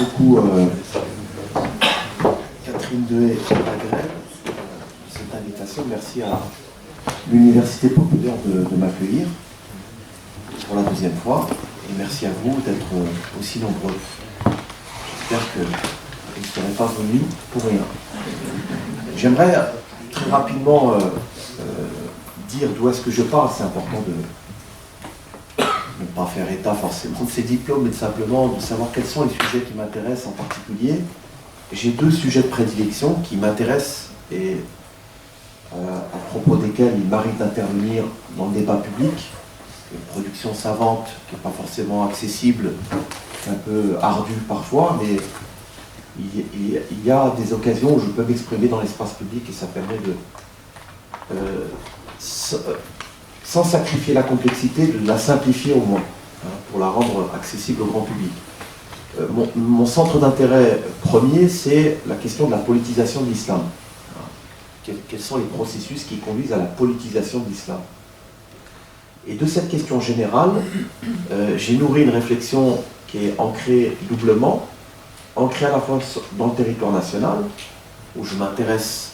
beaucoup Catherine Dehaye Agrel pour cette invitation. Merci à l'Université populaire de m'accueillir pour la deuxième fois. Et merci à vous d'être aussi nombreux. J'espère que vous ne serez pas venus pour rien. J'aimerais très rapidement dire d'où est-ce que je parle. C'est important de ne pas faire état forcément de ces diplômes, mais simplement de savoir quels sont les sujets qui m'intéressent en particulier. J'ai deux sujets de prédilection qui m'intéressent et à propos desquels il m'arrive d'intervenir dans le débat public. Une production savante qui n'est pas forcément accessible, un peu ardue parfois, mais il y a des occasions où je peux m'exprimer dans l'espace public et ça permet de, sans sacrifier la complexité, de la simplifier au moins, hein, pour la rendre accessible au grand public. Mon centre d'intérêt premier, c'est la question de la politisation de l'islam. Quels sont les processus qui conduisent à la politisation de l'islam? Et de cette question générale, j'ai nourri une réflexion qui est ancrée doublement, ancrée à la fois dans le territoire national, où je m'intéresse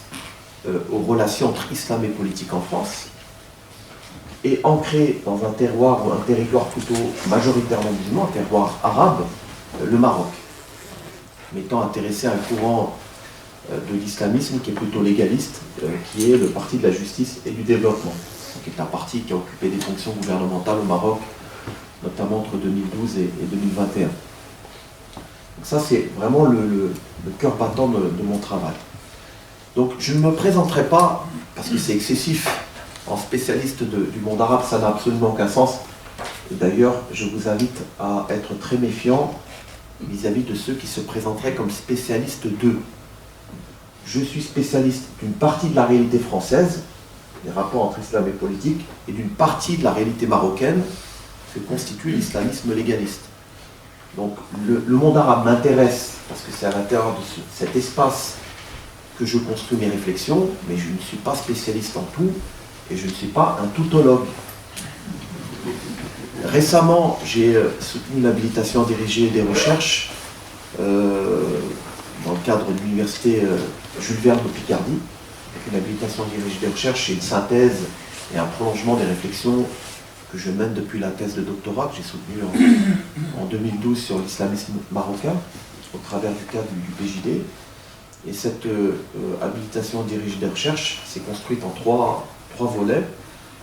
aux relations entre islam et politique en France, et ancrée dans un terroir ou un territoire plutôt majoritairement musulman, un terroir arabe, le Maroc, m'étant intéressé à un courant de l'islamisme qui est plutôt légaliste, qui est le Parti de la justice et du développement, qui est un parti qui a occupé des fonctions gouvernementales au Maroc, notamment entre 2012 et 2021. Donc ça, c'est vraiment le cœur battant de mon travail. Donc je ne me présenterai pas, parce que c'est excessif, en spécialiste du monde arabe, ça n'a absolument aucun sens. Et d'ailleurs, je vous invite à être très méfiant vis-à-vis de ceux qui se présenteraient comme spécialistes d'eux. Je suis spécialiste d'une partie de la réalité française, des rapports entre islam et politique, et d'une partie de la réalité marocaine que constitue l'islamisme légaliste. Donc le monde arabe m'intéresse parce que c'est à l'intérieur de cet espace que je construis mes réflexions, mais je ne suis pas spécialiste en tout, et je ne suis pas un toutologue. Récemment, j'ai soutenu l'habilitation à diriger des recherches dans le cadre de l'université Jules Verne de Picardie. Une habilitation à diriger des recherches, c'est une synthèse et un prolongement des réflexions que je mène depuis la thèse de doctorat que j'ai soutenue en 2012 sur l'islamisme marocain, au travers du cadre du PJD. Et cette habilitation à diriger des recherches s'est construite en trois volets.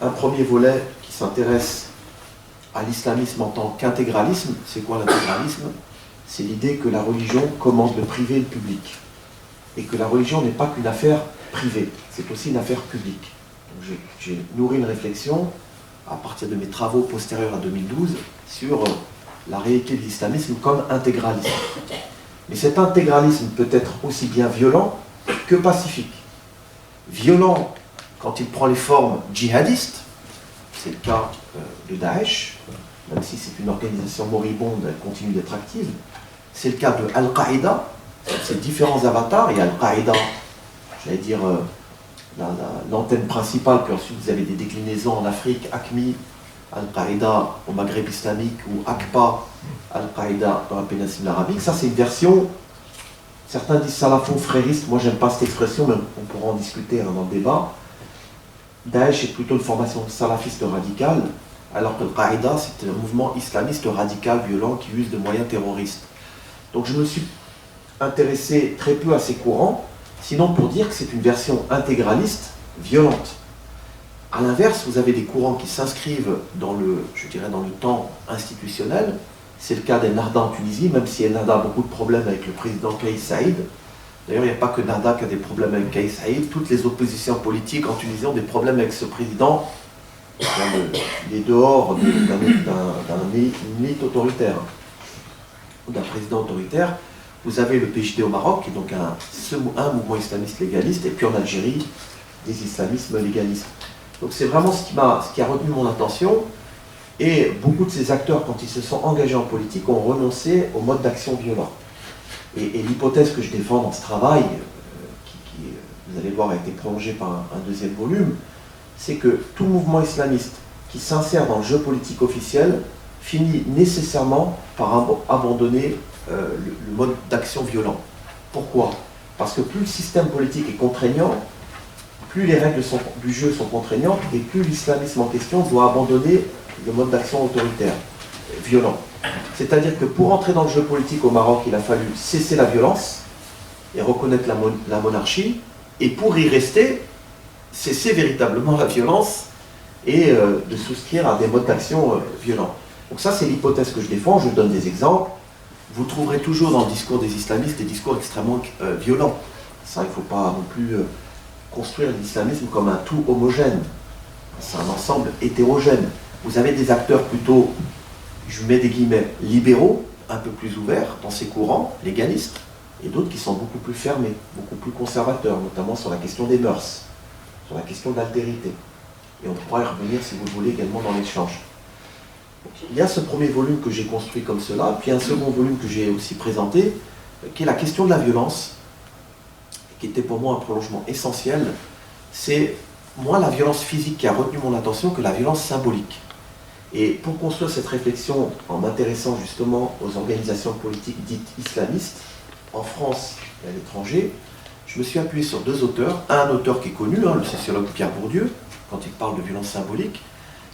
Un premier volet qui s'intéresse à l'islamisme en tant qu'intégralisme. C'est quoi l'intégralisme? C'est l'idée que la religion commande le privé et le public. Et que la religion n'est pas qu'une affaire privée, c'est aussi une affaire publique. J'ai nourri une réflexion à partir de mes travaux postérieurs à 2012 sur la réalité de l'islamisme comme intégralisme. Mais cet intégralisme peut être aussi bien violent que pacifique. Violent quand il prend les formes djihadistes, c'est le cas de Daesh, même si c'est une organisation moribonde, elle continue d'être active. C'est le cas de Al-Qaïda, ces différents avatars, et Al-Qaïda, j'allais dire l'antenne principale, puis ensuite vous avez des déclinaisons en Afrique, AQMI, Al-Qaïda au Maghreb islamique, ou AQPA, Al-Qaïda dans la péninsule arabique. Ça, c'est une version, certains disent salafo-frériste, moi j'aime pas cette expression, mais on pourra en discuter dans le débat. Daesh est plutôt une formation salafiste radicale, alors que Al-Qaïda, c'est un mouvement islamiste radical, violent, qui use de moyens terroristes. Donc je me suis intéressé très peu à ces courants, sinon pour dire que c'est une version intégraliste, violente. A l'inverse, vous avez des courants qui s'inscrivent dans le, je dirais, dans le temps institutionnel. C'est le cas d'Ennahda en Tunisie, même si Ennahda a beaucoup de problèmes avec le président Kais Saïd. D'ailleurs, il n'y a pas que Ennahda qui a des problèmes avec Kais Saïd. Toutes les oppositions politiques en Tunisie ont des problèmes avec ce président. Il est dehors d'une élite autoritaire, ou d'un président autoritaire. Vous avez le PJD au Maroc, qui est donc un mouvement islamiste légaliste, et puis en Algérie, des islamismes légalistes. Donc c'est vraiment ce qui a retenu mon attention, et beaucoup de ces acteurs, quand ils se sont engagés en politique, ont renoncé au mode d'action violent. Et l'hypothèse que je défends dans ce travail, qui vous allez voir, a été prolongée par un deuxième volume, c'est que tout mouvement islamiste qui s'insère dans le jeu politique officiel finit nécessairement par abandonner le mode d'action violent. Pourquoi? Parce que plus le système politique est contraignant, plus les règles du jeu sont contraignantes et plus l'islamisme en question doit abandonner le mode d'action autoritaire, violent. C'est-à-dire que pour entrer dans le jeu politique au Maroc, il a fallu cesser la violence et reconnaître la monarchie, et pour y rester, cesser véritablement la violence et de souscrire à des modes d'action violents. Donc ça, c'est l'hypothèse que je défends. Je donne des exemples. Vous trouverez toujours dans le discours des islamistes des discours extrêmement violents. Ça, il ne faut pas non plus construire l'islamisme comme un tout homogène. C'est un ensemble hétérogène. Vous avez des acteurs plutôt, je mets des guillemets, libéraux, un peu plus ouverts dans ces courants, légalistes, et d'autres qui sont beaucoup plus fermés, beaucoup plus conservateurs, notamment sur la question des mœurs, sur la question de l'altérité. Et on pourra y revenir, si vous le voulez, également dans l'échange. Il y a ce premier volume que j'ai construit comme cela, puis un second volume que j'ai aussi présenté, qui est la question de la violence, qui était pour moi un prolongement essentiel. C'est moins la violence physique qui a retenu mon attention que la violence symbolique. Et pour construire cette réflexion, en m'intéressant justement aux organisations politiques dites islamistes, en France et à l'étranger, je me suis appuyé sur deux auteurs. Un auteur qui est connu, le sociologue Pierre Bourdieu, quand il parle de violence symbolique,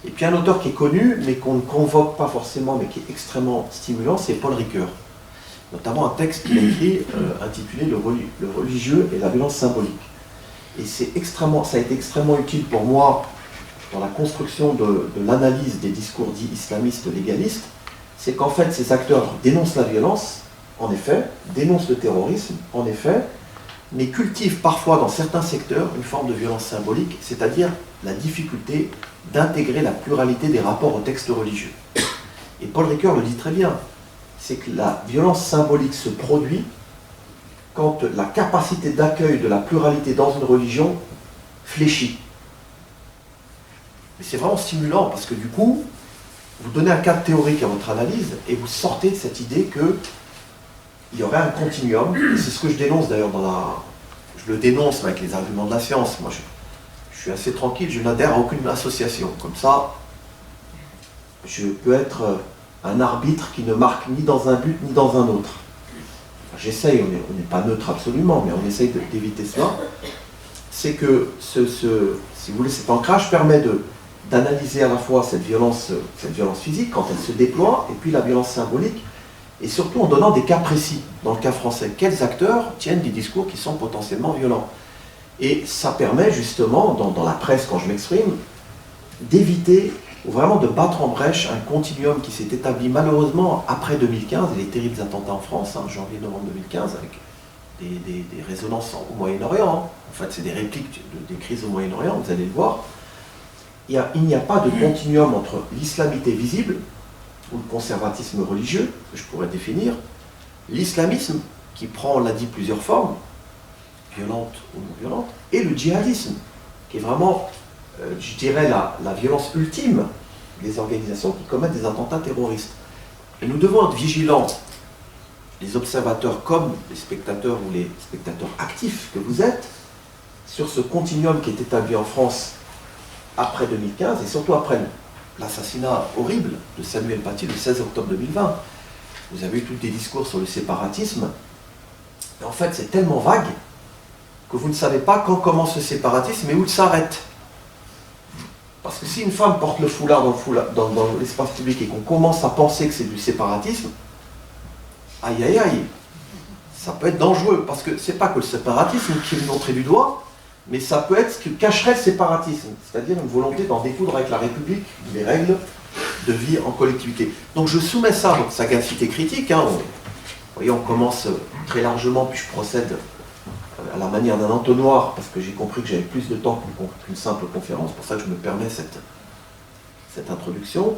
et puis un auteur qui est connu, mais qu'on ne convoque pas forcément, mais qui est extrêmement stimulant, c'est Paul Ricoeur. Notamment un texte qu'il a écrit intitulé Le religieux et la violence symbolique. Et ça a été extrêmement utile pour moi dans la construction de l'analyse des discours dits islamistes légalistes. C'est qu'en fait, ces acteurs dénoncent la violence, en effet, dénoncent le terrorisme, en effet, mais cultivent parfois dans certains secteurs une forme de violence symbolique, c'est-à-dire la difficulté d'intégrer la pluralité des rapports au texte religieux. Et Paul Ricoeur le dit très bien, c'est que la violence symbolique se produit quand la capacité d'accueil de la pluralité dans une religion fléchit. Mais c'est vraiment stimulant, parce que du coup, vous donnez un cadre théorique à votre analyse, et vous sortez de cette idée que il y aurait un continuum, et c'est ce que je dénonce d'ailleurs je le dénonce avec les arguments de la science. Moi, je suis assez tranquille, je n'adhère à aucune association. Comme ça, je peux être un arbitre qui ne marque ni dans un but ni dans un autre. J'essaye, on n'est pas neutre absolument, mais on essaye d'éviter cela. C'est que, si vous voulez, cet ancrage permet d'analyser à la fois cette violence physique, quand elle se déploie, et puis la violence symbolique, et surtout en donnant des cas précis. Dans le cas français, quels acteurs tiennent des discours qui sont potentiellement violents? Et ça permet justement, dans la presse, quand je m'exprime, d'éviter, ou vraiment de battre en brèche un continuum qui s'est établi malheureusement après 2015, et les terribles attentats en France, janvier-novembre 2015, avec des résonances au Moyen-Orient. En fait, c'est des répliques des crises au Moyen-Orient, vous allez le voir. Il n'y a pas de continuum entre l'islamité visible, ou le conservatisme religieux, que je pourrais définir, l'islamisme, qui prend, on l'a dit, plusieurs formes, violentes ou non violentes, et le djihadisme, qui est vraiment, je dirais, la violence ultime des organisations qui commettent des attentats terroristes. Et nous devons être vigilants, les observateurs comme les spectateurs ou les spectateurs actifs que vous êtes, sur ce continuum qui est établi en France après 2015, et surtout après l'assassinat horrible de Samuel Paty le 16 octobre 2020. Vous avez eu tous des discours sur le séparatisme, mais en fait c'est tellement vague que vous ne savez pas quand commence le séparatisme et où il s'arrête. Parce que si une femme porte le foulard dans l'espace public et qu'on commence à penser que c'est du séparatisme, aïe aïe aïe, ça peut être dangereux, parce que c'est pas que le séparatisme qui est montré du doigt, mais ça peut être ce que cacherait le séparatisme, c'est-à-dire une volonté d'en découdre avec la République des règles de vie en collectivité. Donc je soumets ça à votre sagacité critique. Vous voyez, on commence très largement, puis je procède à la manière d'un entonnoir, parce que j'ai compris que j'avais plus de temps qu'une simple conférence, c'est pour ça que je me permets cette introduction.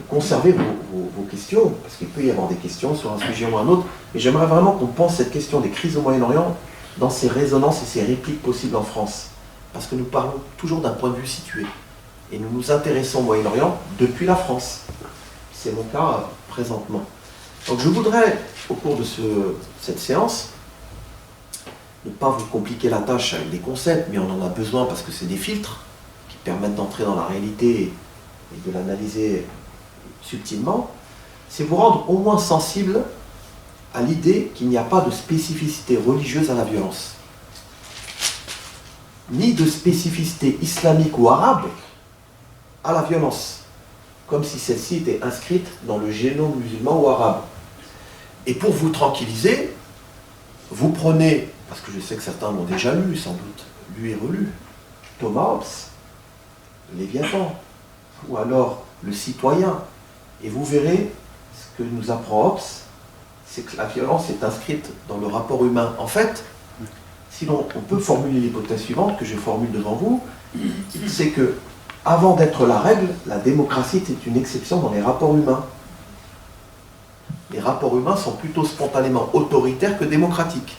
Conservez vos questions, parce qu'il peut y avoir des questions sur un sujet ou un autre, et j'aimerais vraiment qu'on pense cette question des crises au Moyen-Orient dans ses résonances et ses répliques possibles en France. Parce que nous parlons toujours d'un point de vue situé. Et nous nous intéressons au Moyen-Orient depuis la France. C'est mon cas présentement. Donc je voudrais, au cours de cette séance, ne pas vous compliquer la tâche avec des concepts, mais on en a besoin parce que c'est des filtres qui permettent d'entrer dans la réalité et de l'analyser subtilement. C'est vous rendre au moins sensible à l'idée qu'il n'y a pas de spécificité religieuse à la violence, ni de spécificité islamique ou arabe à la violence, comme si celle-ci était inscrite dans le génome musulman ou arabe. Et pour vous tranquilliser, vous prenez, parce que je sais que certains l'ont déjà lu, sans doute, lu et relu, Thomas Hobbes, Léviathan, ou alors Le Citoyen, et vous verrez ce que nous apprend Hobbes, c'est que la violence est inscrite dans le rapport humain. En fait, si on peut formuler l'hypothèse suivante que je formule devant vous, c'est que, avant d'être la règle, la démocratie est une exception dans les rapports humains. Les rapports humains sont plutôt spontanément autoritaires que démocratiques.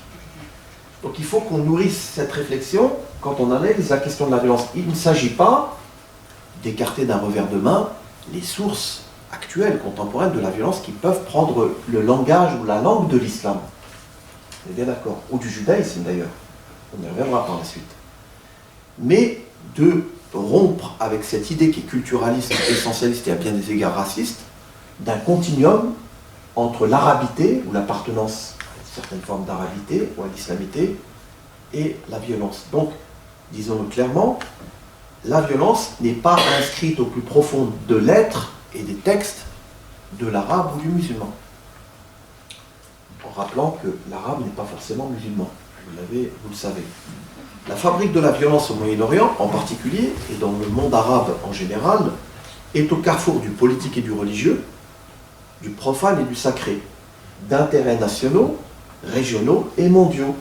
Donc il faut qu'on nourrisse cette réflexion quand on analyse la question de la violence. Il ne s'agit pas d'écarter d'un revers de main les sources actuelles, contemporaines de la violence qui peuvent prendre le langage ou la langue de l'islam. On est bien d'accord. Ou du judaïsme d'ailleurs. On y reviendra par la suite. Mais de rompre avec cette idée qui est culturaliste, essentialiste et à bien des égards raciste, d'un continuum entre l'arabité, ou l'appartenance à une certaine forme d'arabité, ou à l'islamité, et la violence. Donc, disons-le clairement, la violence n'est pas inscrite au plus profond de l'être et des textes de l'arabe ou du musulman. En rappelant que l'arabe n'est pas forcément musulman. Vous le savez. La fabrique de la violence au Moyen-Orient, en particulier, et dans le monde arabe en général, est au carrefour du politique et du religieux, du profane et du sacré, d'intérêts nationaux, régionaux et mondiaux.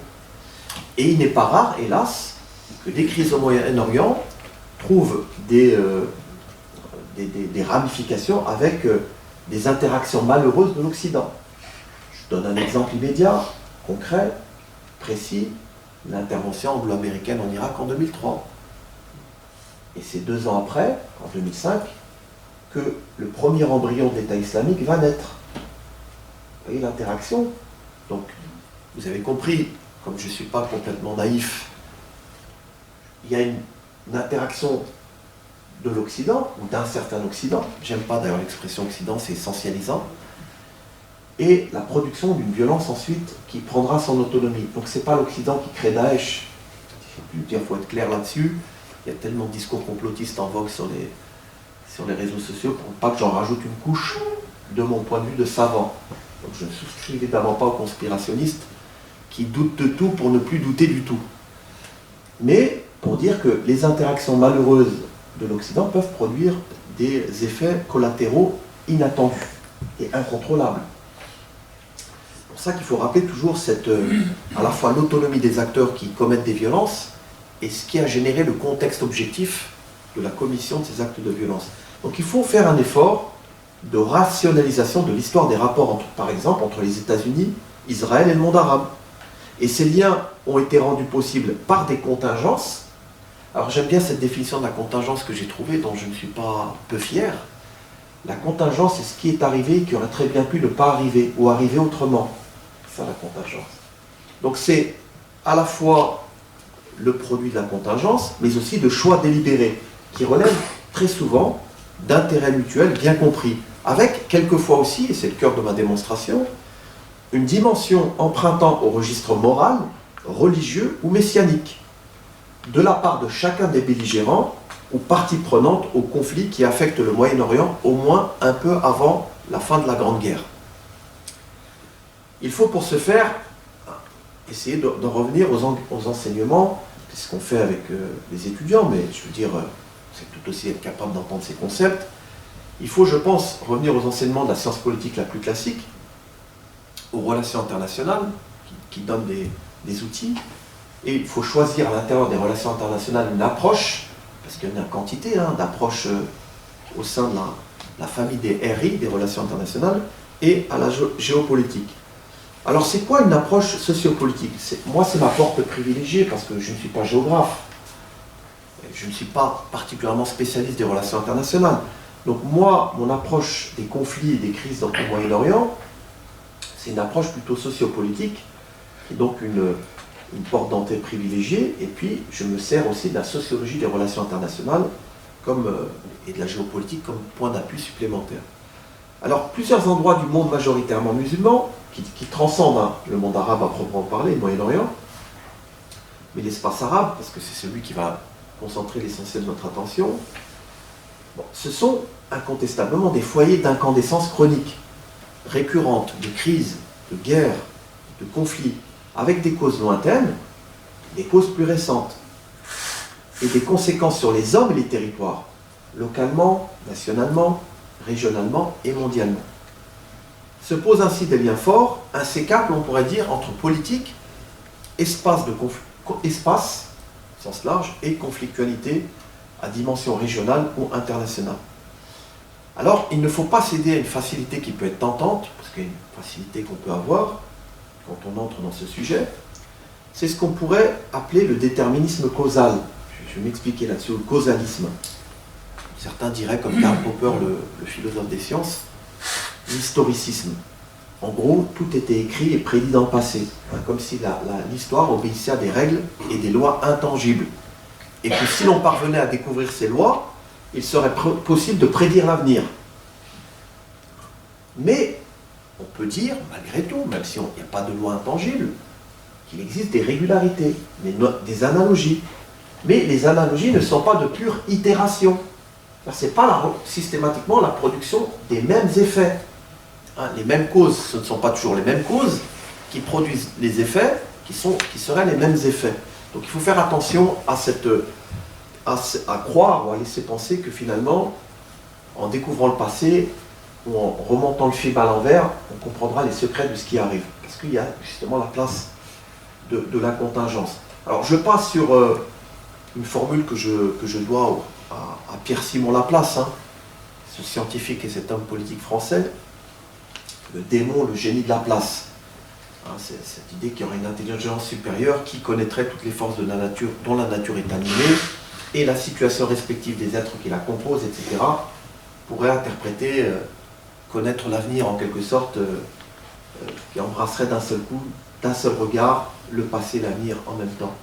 Et il n'est pas rare, hélas, que des crises au Moyen-Orient trouvent des ramifications avec des interactions malheureuses de l'Occident. Je donne un exemple immédiat, concret, précis, l'intervention anglo-américaine en Irak en 2003. Et c'est 2 ans après, en 2005, que le premier embryon de l'État islamique va naître. Vous voyez l'interaction? Donc, vous avez compris, comme je ne suis pas complètement naïf, il y a une interaction de l'Occident, ou d'un certain Occident, j'aime pas d'ailleurs l'expression Occident, c'est essentialisant, et la production d'une violence ensuite qui prendra son autonomie. Donc c'est pas l'Occident qui crée Daesh, il faut être clair là-dessus, il y a tellement de discours complotistes en vogue sur les réseaux sociaux pour pas que j'en rajoute une couche de mon point de vue de savant. Donc je ne souscris évidemment pas aux conspirationnistes qui doutent de tout pour ne plus douter du tout. Mais pour dire que les interactions malheureuses de l'Occident peuvent produire des effets collatéraux inattendus et incontrôlables. C'est pour ça qu'il faut rappeler toujours à la fois l'autonomie des acteurs qui commettent des violences et ce qui a généré le contexte objectif de la commission de ces actes de violence. Donc il faut faire un effort de rationalisation de l'histoire des rapports, par exemple, entre les États-Unis, Israël et le monde arabe. Et ces liens ont été rendus possibles par des contingences. Alors j'aime bien cette définition de la contingence que j'ai trouvée, dont je ne suis pas peu fier. La contingence, c'est ce qui est arrivé qui aurait très bien pu ne pas arriver, ou arriver autrement. C'est ça la contingence. Donc c'est à la fois le produit de la contingence, mais aussi de choix délibérés, qui relèvent très souvent d'intérêts mutuels bien compris, avec quelquefois aussi, et c'est le cœur de ma démonstration, une dimension empruntant au registre moral, religieux ou messianique, de la part de chacun des belligérants ou parties prenantes au conflit qui affecte le Moyen-Orient au moins un peu avant la fin de la Grande Guerre. Il faut pour ce faire essayer d'en revenir aux enseignements, c'est ce qu'on fait avec les étudiants, mais je veux dire, c'est tout aussi être capable d'entendre ces concepts. Il faut, je pense, revenir aux enseignements de la science politique la plus classique, aux relations internationales, qui donnent des outils, et il faut choisir à l'intérieur des relations internationales une approche, parce qu'il y a une quantité d'approches au sein de la famille des RI, des relations internationales, et à la géopolitique. Alors c'est quoi une approche sociopolitique? Moi c'est ma porte privilégiée, parce que je ne suis pas géographe, je ne suis pas particulièrement spécialiste des relations internationales. Donc moi, mon approche des conflits et des crises dans le Moyen-Orient, c'est une approche plutôt sociopolitique, qui est donc une porte d'entrée privilégiée, et puis je me sers aussi de la sociologie des relations internationales et de la géopolitique comme point d'appui supplémentaire. Alors, plusieurs endroits du monde majoritairement musulman, qui transcendent le monde arabe à proprement parler, le Moyen-Orient, mais l'espace arabe, parce que c'est celui qui va concentrer l'essentiel de notre attention, bon, ce sont incontestablement des foyers d'incandescence chronique, récurrente, de crises, de guerres, de conflits, avec des causes lointaines, des causes plus récentes, et des conséquences sur les hommes et les territoires, localement, nationalement, régionalement et mondialement. Se posent ainsi des liens forts, insécables, on pourrait dire, entre politique, espace, sens large, et conflictualité à dimension régionale ou internationale. Alors, il ne faut pas céder à une facilité qui peut être tentante, parce qu'il y a une facilité qu'on peut avoir quand on entre dans ce sujet, c'est ce qu'on pourrait appeler le déterminisme causal. Je vais m'expliquer là-dessus, le causalisme. Certains diraient, comme Karl Popper, le philosophe des sciences, l'historicisme. En gros, tout était écrit et prédit dans le passé, comme si l'histoire obéissait à des règles et des lois intangibles. Et que si l'on parvenait à découvrir ces lois, il serait possible de prédire l'avenir. Mais on peut dire, malgré tout, même s'il n'y a pas de loi intangible, qu'il existe des régularités, des analogies. Mais les analogies ne sont pas de pure itération. Ce n'est pas systématiquement la production des mêmes effets. Les mêmes causes, ce ne sont pas toujours les mêmes causes qui produisent les effets qui seraient les mêmes effets. Donc il faut faire attention à croire ou à laisser penser que finalement, en découvrant le passé ou en remontant le film à l'envers, on comprendra les secrets de ce qui arrive. Parce qu'il y a justement la place de la contingence. Alors je passe sur une formule que je dois à Pierre-Simon Laplace, ce scientifique et cet homme politique français, le démon, le génie de Laplace. C'est cette idée qu'il y aurait une intelligence supérieure qui connaîtrait toutes les forces de la nature, dont la nature est animée, et la situation respective des êtres qui la composent, etc., pourrait interpréter, connaître l'avenir en quelque sorte, qui embrasserait d'un seul coup, d'un seul regard, le passé et l'avenir en même temps.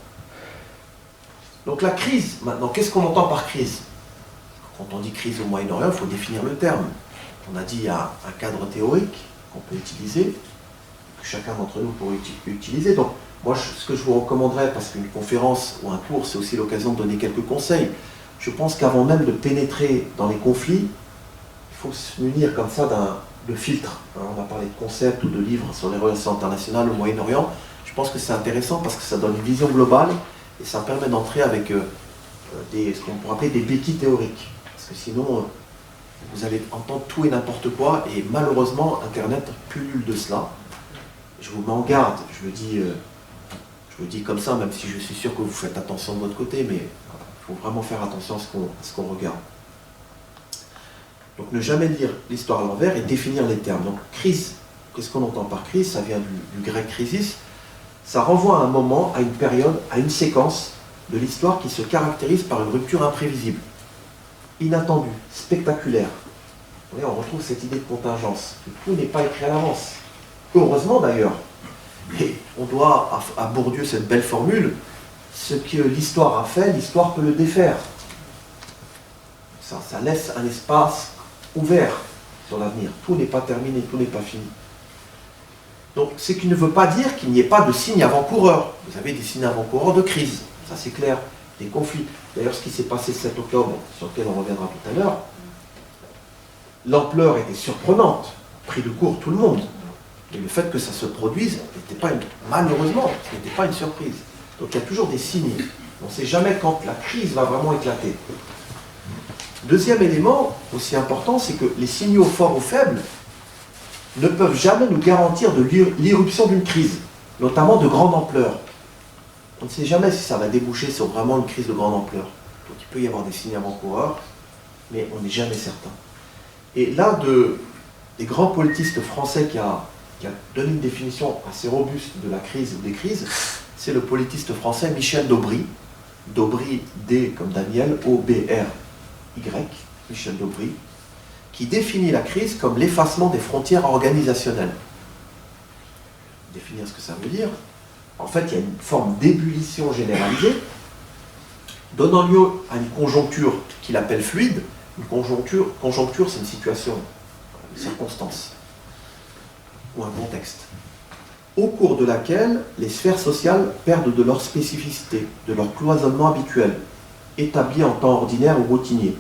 Donc la crise, maintenant, qu'est-ce qu'on entend par crise? Quand on dit crise au Moyen-Orient, il faut définir le terme. On a dit il y a un cadre théorique qu'on peut utiliser, que chacun d'entre nous pourrait utiliser. Donc moi, ce que je vous recommanderais, parce qu'une conférence ou un cours, c'est aussi l'occasion de donner quelques conseils, je pense qu'avant même de pénétrer dans les conflits, il faut se munir comme ça de filtre. On a parlé de concepts ou de livres sur les relations internationales au Moyen-Orient. Je pense que c'est intéressant parce que ça donne une vision globale et ça permet d'entrer avec ce qu'on pourrait appeler des béquilles théoriques. Parce que sinon, vous allez entendre tout et n'importe quoi, et malheureusement, Internet pullule de cela. Je vous mets en garde, je le dis comme ça, même si je suis sûr que vous faites attention de votre côté, mais il faut vraiment faire attention à ce qu'on regarde. Donc ne jamais lire l'histoire à l'envers et définir les termes. Donc crise, qu'est-ce qu'on entend par crise? Ça vient du grec crisis. Ça renvoie à un moment, à une période, à une séquence de l'histoire qui se caractérise par une rupture imprévisible, inattendue, spectaculaire. Vous voyez, on retrouve cette idée de contingence, que tout n'est pas écrit à l'avance. Heureusement d'ailleurs. Mais on doit à Bourdieu cette belle formule, ce que l'histoire a fait, l'histoire peut le défaire. Ça laisse un espace ouvert sur l'avenir. Tout n'est pas terminé, tout n'est pas fini. Donc, ce qui ne veut pas dire qu'il n'y ait pas de signes avant-coureurs. Vous avez des signes avant-coureurs de crise, ça c'est clair, des conflits. D'ailleurs, ce qui s'est passé le 7 octobre, sur lequel on reviendra tout à l'heure, l'ampleur était surprenante, pris de court tout le monde. Et le fait que ça se produise, malheureusement, ce n'était pas une surprise. Donc il y a toujours des signes. On ne sait jamais quand la crise va vraiment éclater. Deuxième élément, aussi important, c'est que les signaux forts ou faibles ne peuvent jamais nous garantir de l'irruption d'une crise, notamment de grande ampleur. On ne sait jamais si ça va déboucher sur vraiment une crise de grande ampleur. Donc il peut y avoir des signes avant-coureurs, mais on n'est jamais certain. Et l'un des grands politistes français qui a donné une définition assez robuste de la crise ou des crises, c'est le politiste français Michel d'Aubry. D'Aubry, D comme Daniel, O-B-R-Y, Michel d'Aubry, qui définit la crise comme l'effacement des frontières organisationnelles. Définir ce que ça veut dire. En fait, il y a une forme d'ébullition généralisée, donnant lieu à une conjoncture qu'il appelle fluide. Une conjoncture, c'est une situation circonstance ou un contexte, au cours de laquelle les sphères sociales perdent de leur spécificité, de leur cloisonnement habituel, établi en temps ordinaire ou routinier.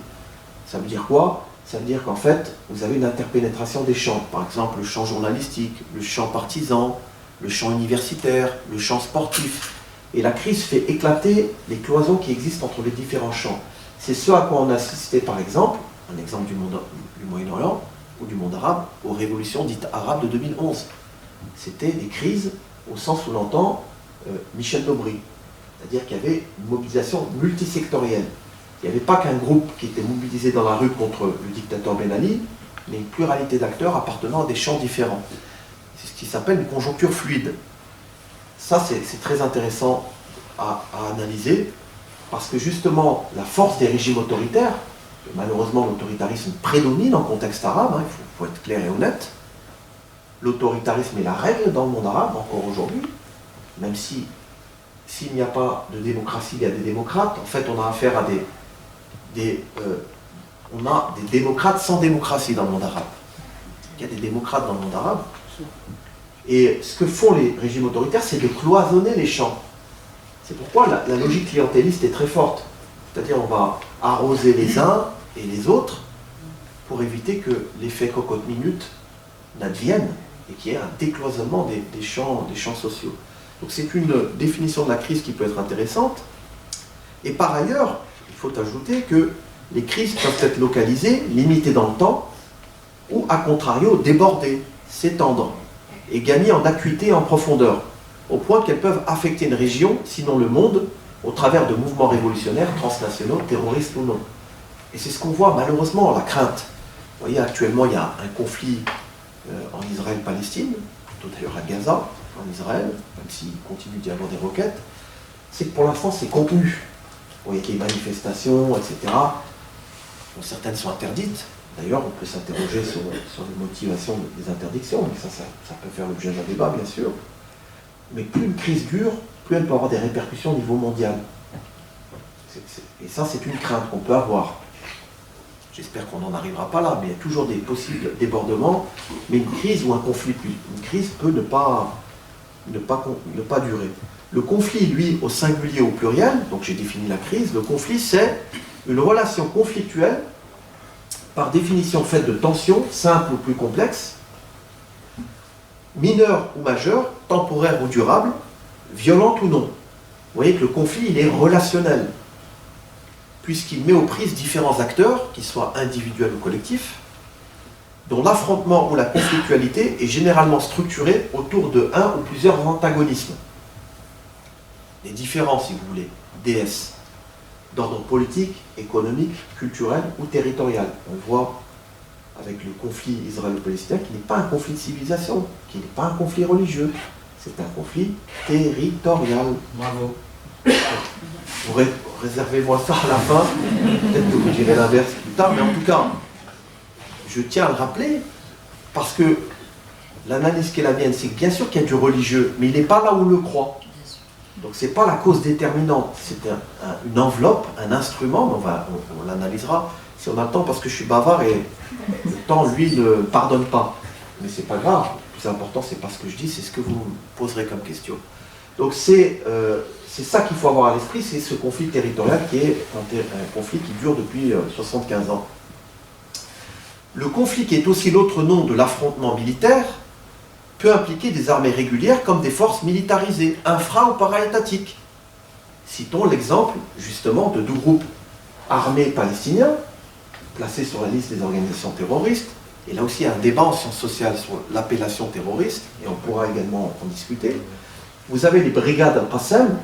Ça veut dire quoi? Ça veut dire qu'en fait, vous avez une interpénétration des champs. Par exemple, le champ journalistique, le champ partisan, le champ universitaire, le champ sportif. Et la crise fait éclater les cloisons qui existent entre les différents champs. C'est ce à quoi on a assisté, par exemple, un exemple du Moyen-Orient ou du monde arabe, aux révolutions dites arabes de 2011. C'était des crises au sens où l'entend Michel Dobry. C'est-à-dire qu'il y avait une mobilisation multisectorielle. Il n'y avait pas qu'un groupe qui était mobilisé dans la rue contre le dictateur Ben Ali, mais une pluralité d'acteurs appartenant à des champs différents. C'est ce qui s'appelle une conjoncture fluide. Ça, c'est très intéressant à analyser, parce que justement, la force des régimes autoritaires, malheureusement l'autoritarisme prédomine en contexte arabe, hein, il faut être clair et honnête, l'autoritarisme est la règle dans le monde arabe, encore aujourd'hui, même si s'il n'y a pas de démocratie, il y a des démocrates. En fait, on a affaire à des démocrates sans démocratie dans le monde arabe. Il y a des démocrates dans le monde arabe. Et ce que font les régimes autoritaires, c'est de cloisonner les champs. C'est pourquoi la logique clientéliste est très forte. C'est-à-dire on va arroser les uns et les autres pour éviter que l'effet cocotte-minute n'advienne et qu'il y ait un décloisonnement des champs sociaux. Donc c'est une définition de la crise qui peut être intéressante. Et par ailleurs, il faut ajouter que les crises peuvent être localisées, limitées dans le temps, ou à contrario, déborder, s'étendre, et gagner en acuité et en profondeur, au point qu'elles peuvent affecter une région, sinon le monde, au travers de mouvements révolutionnaires, transnationaux, terroristes ou non. Et c'est ce qu'on voit malheureusement, la crainte. Vous voyez, actuellement, il y a un conflit en Israël-Palestine, plutôt d'ailleurs à Gaza, en Israël, même s'il continue d'y avoir des roquettes. C'est que pour l'instant, c'est contenu. Vous voyez qu'il y a des manifestations, etc. Bon, certaines sont interdites. D'ailleurs, on peut s'interroger sur les motivations des interdictions, mais ça peut faire l'objet d'un débat, bien sûr. Mais plus une crise dure, plus elle peut avoir des répercussions au niveau mondial. Et ça, c'est une crainte qu'on peut avoir. J'espère qu'on n'en arrivera pas là, mais il y a toujours des possibles débordements. Mais une crise ou un conflit, une crise peut ne pas durer. Le conflit, lui, au singulier ou au pluriel, donc j'ai défini la crise, le conflit, c'est une relation conflictuelle, par définition faite de tensions, simples ou plus complexes, mineures ou majeures, temporaires ou durables, violentes ou non. Vous voyez que le conflit, il est relationnel, puisqu'il met aux prises différents acteurs, qu'ils soient individuels ou collectifs, dont l'affrontement ou la conflictualité est généralement structuré autour de un ou plusieurs antagonismes. Des différences, si vous voulez, DS, d'ordre politique, économique, culturel ou territorial. On voit avec le conflit israélo-palestinien qu'il n'est pas un conflit de civilisation, qu'il n'est pas un conflit religieux, c'est un conflit territorial. Bravo. Réservez-moi ça à la fin, peut-être que vous direz l'inverse plus tard, mais en tout cas, je tiens à le rappeler, parce que l'analyse qui est la mienne, c'est que bien sûr qu'il y a du religieux, mais il n'est pas là où on le croit. Donc ce n'est pas la cause déterminante, c'est une enveloppe, un instrument, mais on l'analysera si on a le temps, parce que je suis bavard et le temps, lui, ne pardonne pas. Mais c'est pas grave, le plus important, c'est pas ce que je dis, c'est ce que vous me poserez comme question. Donc c'est ça qu'il faut avoir à l'esprit, c'est ce conflit territorial qui est un conflit qui dure depuis 75 ans. Le conflit, qui est aussi l'autre nom de l'affrontement militaire, peut impliquer des armées régulières comme des forces militarisées, infra- ou para-étatiques. Citons l'exemple, justement, de deux groupes armés palestiniens, placés sur la liste des organisations terroristes. Et là aussi, il y a un débat en sciences sociales sur l'appellation terroriste, et on pourra également en discuter. Vous avez les brigades al-Qassam,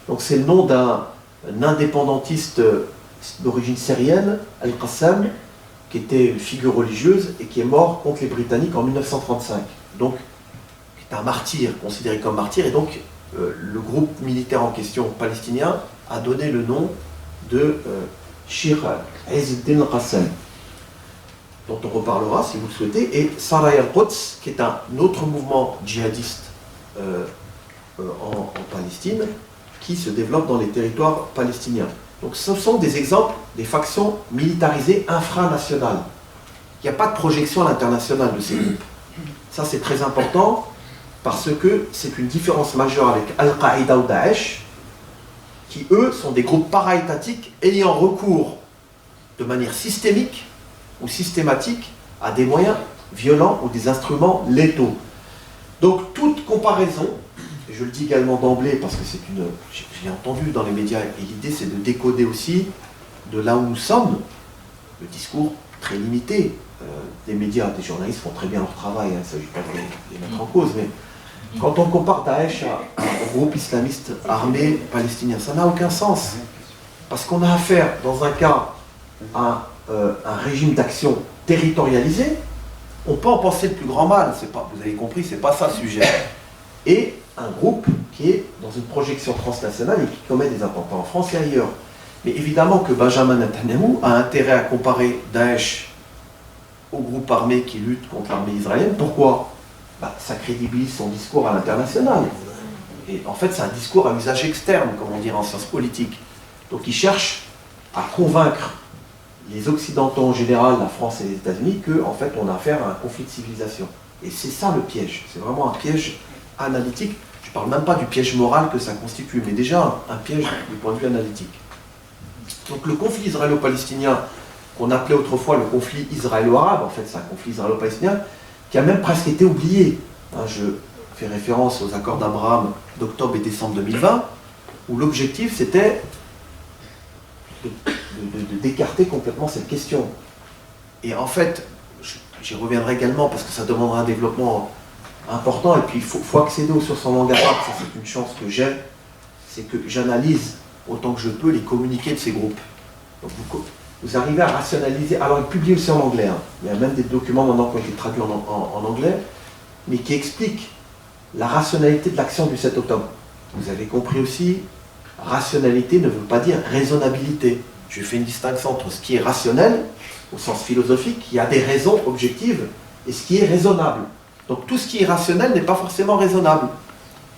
donc c'est le nom d'un indépendantiste d'origine syrienne, al-Qassam, qui était une figure religieuse et qui est mort contre les Britanniques en 1935. Donc, qui est un martyr, considéré comme martyr, et donc le groupe militaire en question palestinien a donné le nom de Sheikh Izz-Din al-Qassam, dont on reparlera si vous le souhaitez, et Saraya al-Quds, qui est un autre mouvement djihadiste en Palestine, qui se développe dans les territoires palestiniens. Donc ce sont des exemples des factions militarisées infranationales. Il n'y a pas de projection à l'international de ces groupes. Ça, c'est très important parce que c'est une différence majeure avec Al-Qaïda ou Daesh, qui, eux, sont des groupes para-étatiques ayant recours de manière systémique ou systématique à des moyens violents ou des instruments létaux. Donc, toute comparaison, et je le dis également d'emblée parce que c'est une... J'ai entendu dans les médias, et l'idée c'est de décoder aussi de là où nous sommes, le discours très limité des médias, des journalistes font très bien leur travail, il ne s'agit pas de les mettre en cause, mais quand on compare Daesh au groupe islamiste armé palestinien, ça n'a aucun sens. Parce qu'on a affaire, dans un cas, à un régime d'action territorialisé, on peut en penser le plus grand mal, pas, vous avez compris, c'est pas ça le sujet. Et un groupe qui est dans une projection transnationale et qui commet des attentats en France et ailleurs. Mais évidemment que Benjamin Netanyahou a intérêt à comparer Daesh au groupe armé qui lutte contre l'armée israélienne. Pourquoi? Ça crédibilise son discours à l'international. Et en fait, c'est un discours à usage externe, comme on dirait en sciences politiques. Donc il cherche à convaincre les Occidentaux en général, la France et les États-Unis, qu'en fait, on a affaire à un conflit de civilisation. Et c'est ça le piège. C'est vraiment un piège analytique. Je ne parle même pas du piège moral que ça constitue, mais déjà un piège du point de vue analytique. Donc le conflit israélo-palestinien, qu'on appelait autrefois le conflit israélo-arabe, en fait c'est un conflit israélo-palestinien, qui a même presque été oublié. Je fais référence aux accords d'Abraham d'octobre et décembre 2020, où l'objectif c'était d'écarter complètement cette question. Et en fait, j'y reviendrai également parce que ça demandera un développement important, et puis il faut accéder aux sources en langue arabe, ça c'est une chance que j'ai, c'est que j'analyse autant que je peux les communiqués de ces groupes. Donc vous arrivez à rationaliser, alors ils publient aussi en anglais, il y a même des documents maintenant qui ont été traduits en anglais, mais qui expliquent la rationalité de l'action du 7 octobre. Vous avez compris aussi, rationalité ne veut pas dire raisonnabilité. Je fais une distinction entre ce qui est rationnel, au sens philosophique, il y a des raisons objectives, et ce qui est raisonnable. Donc tout ce qui est rationnel n'est pas forcément raisonnable.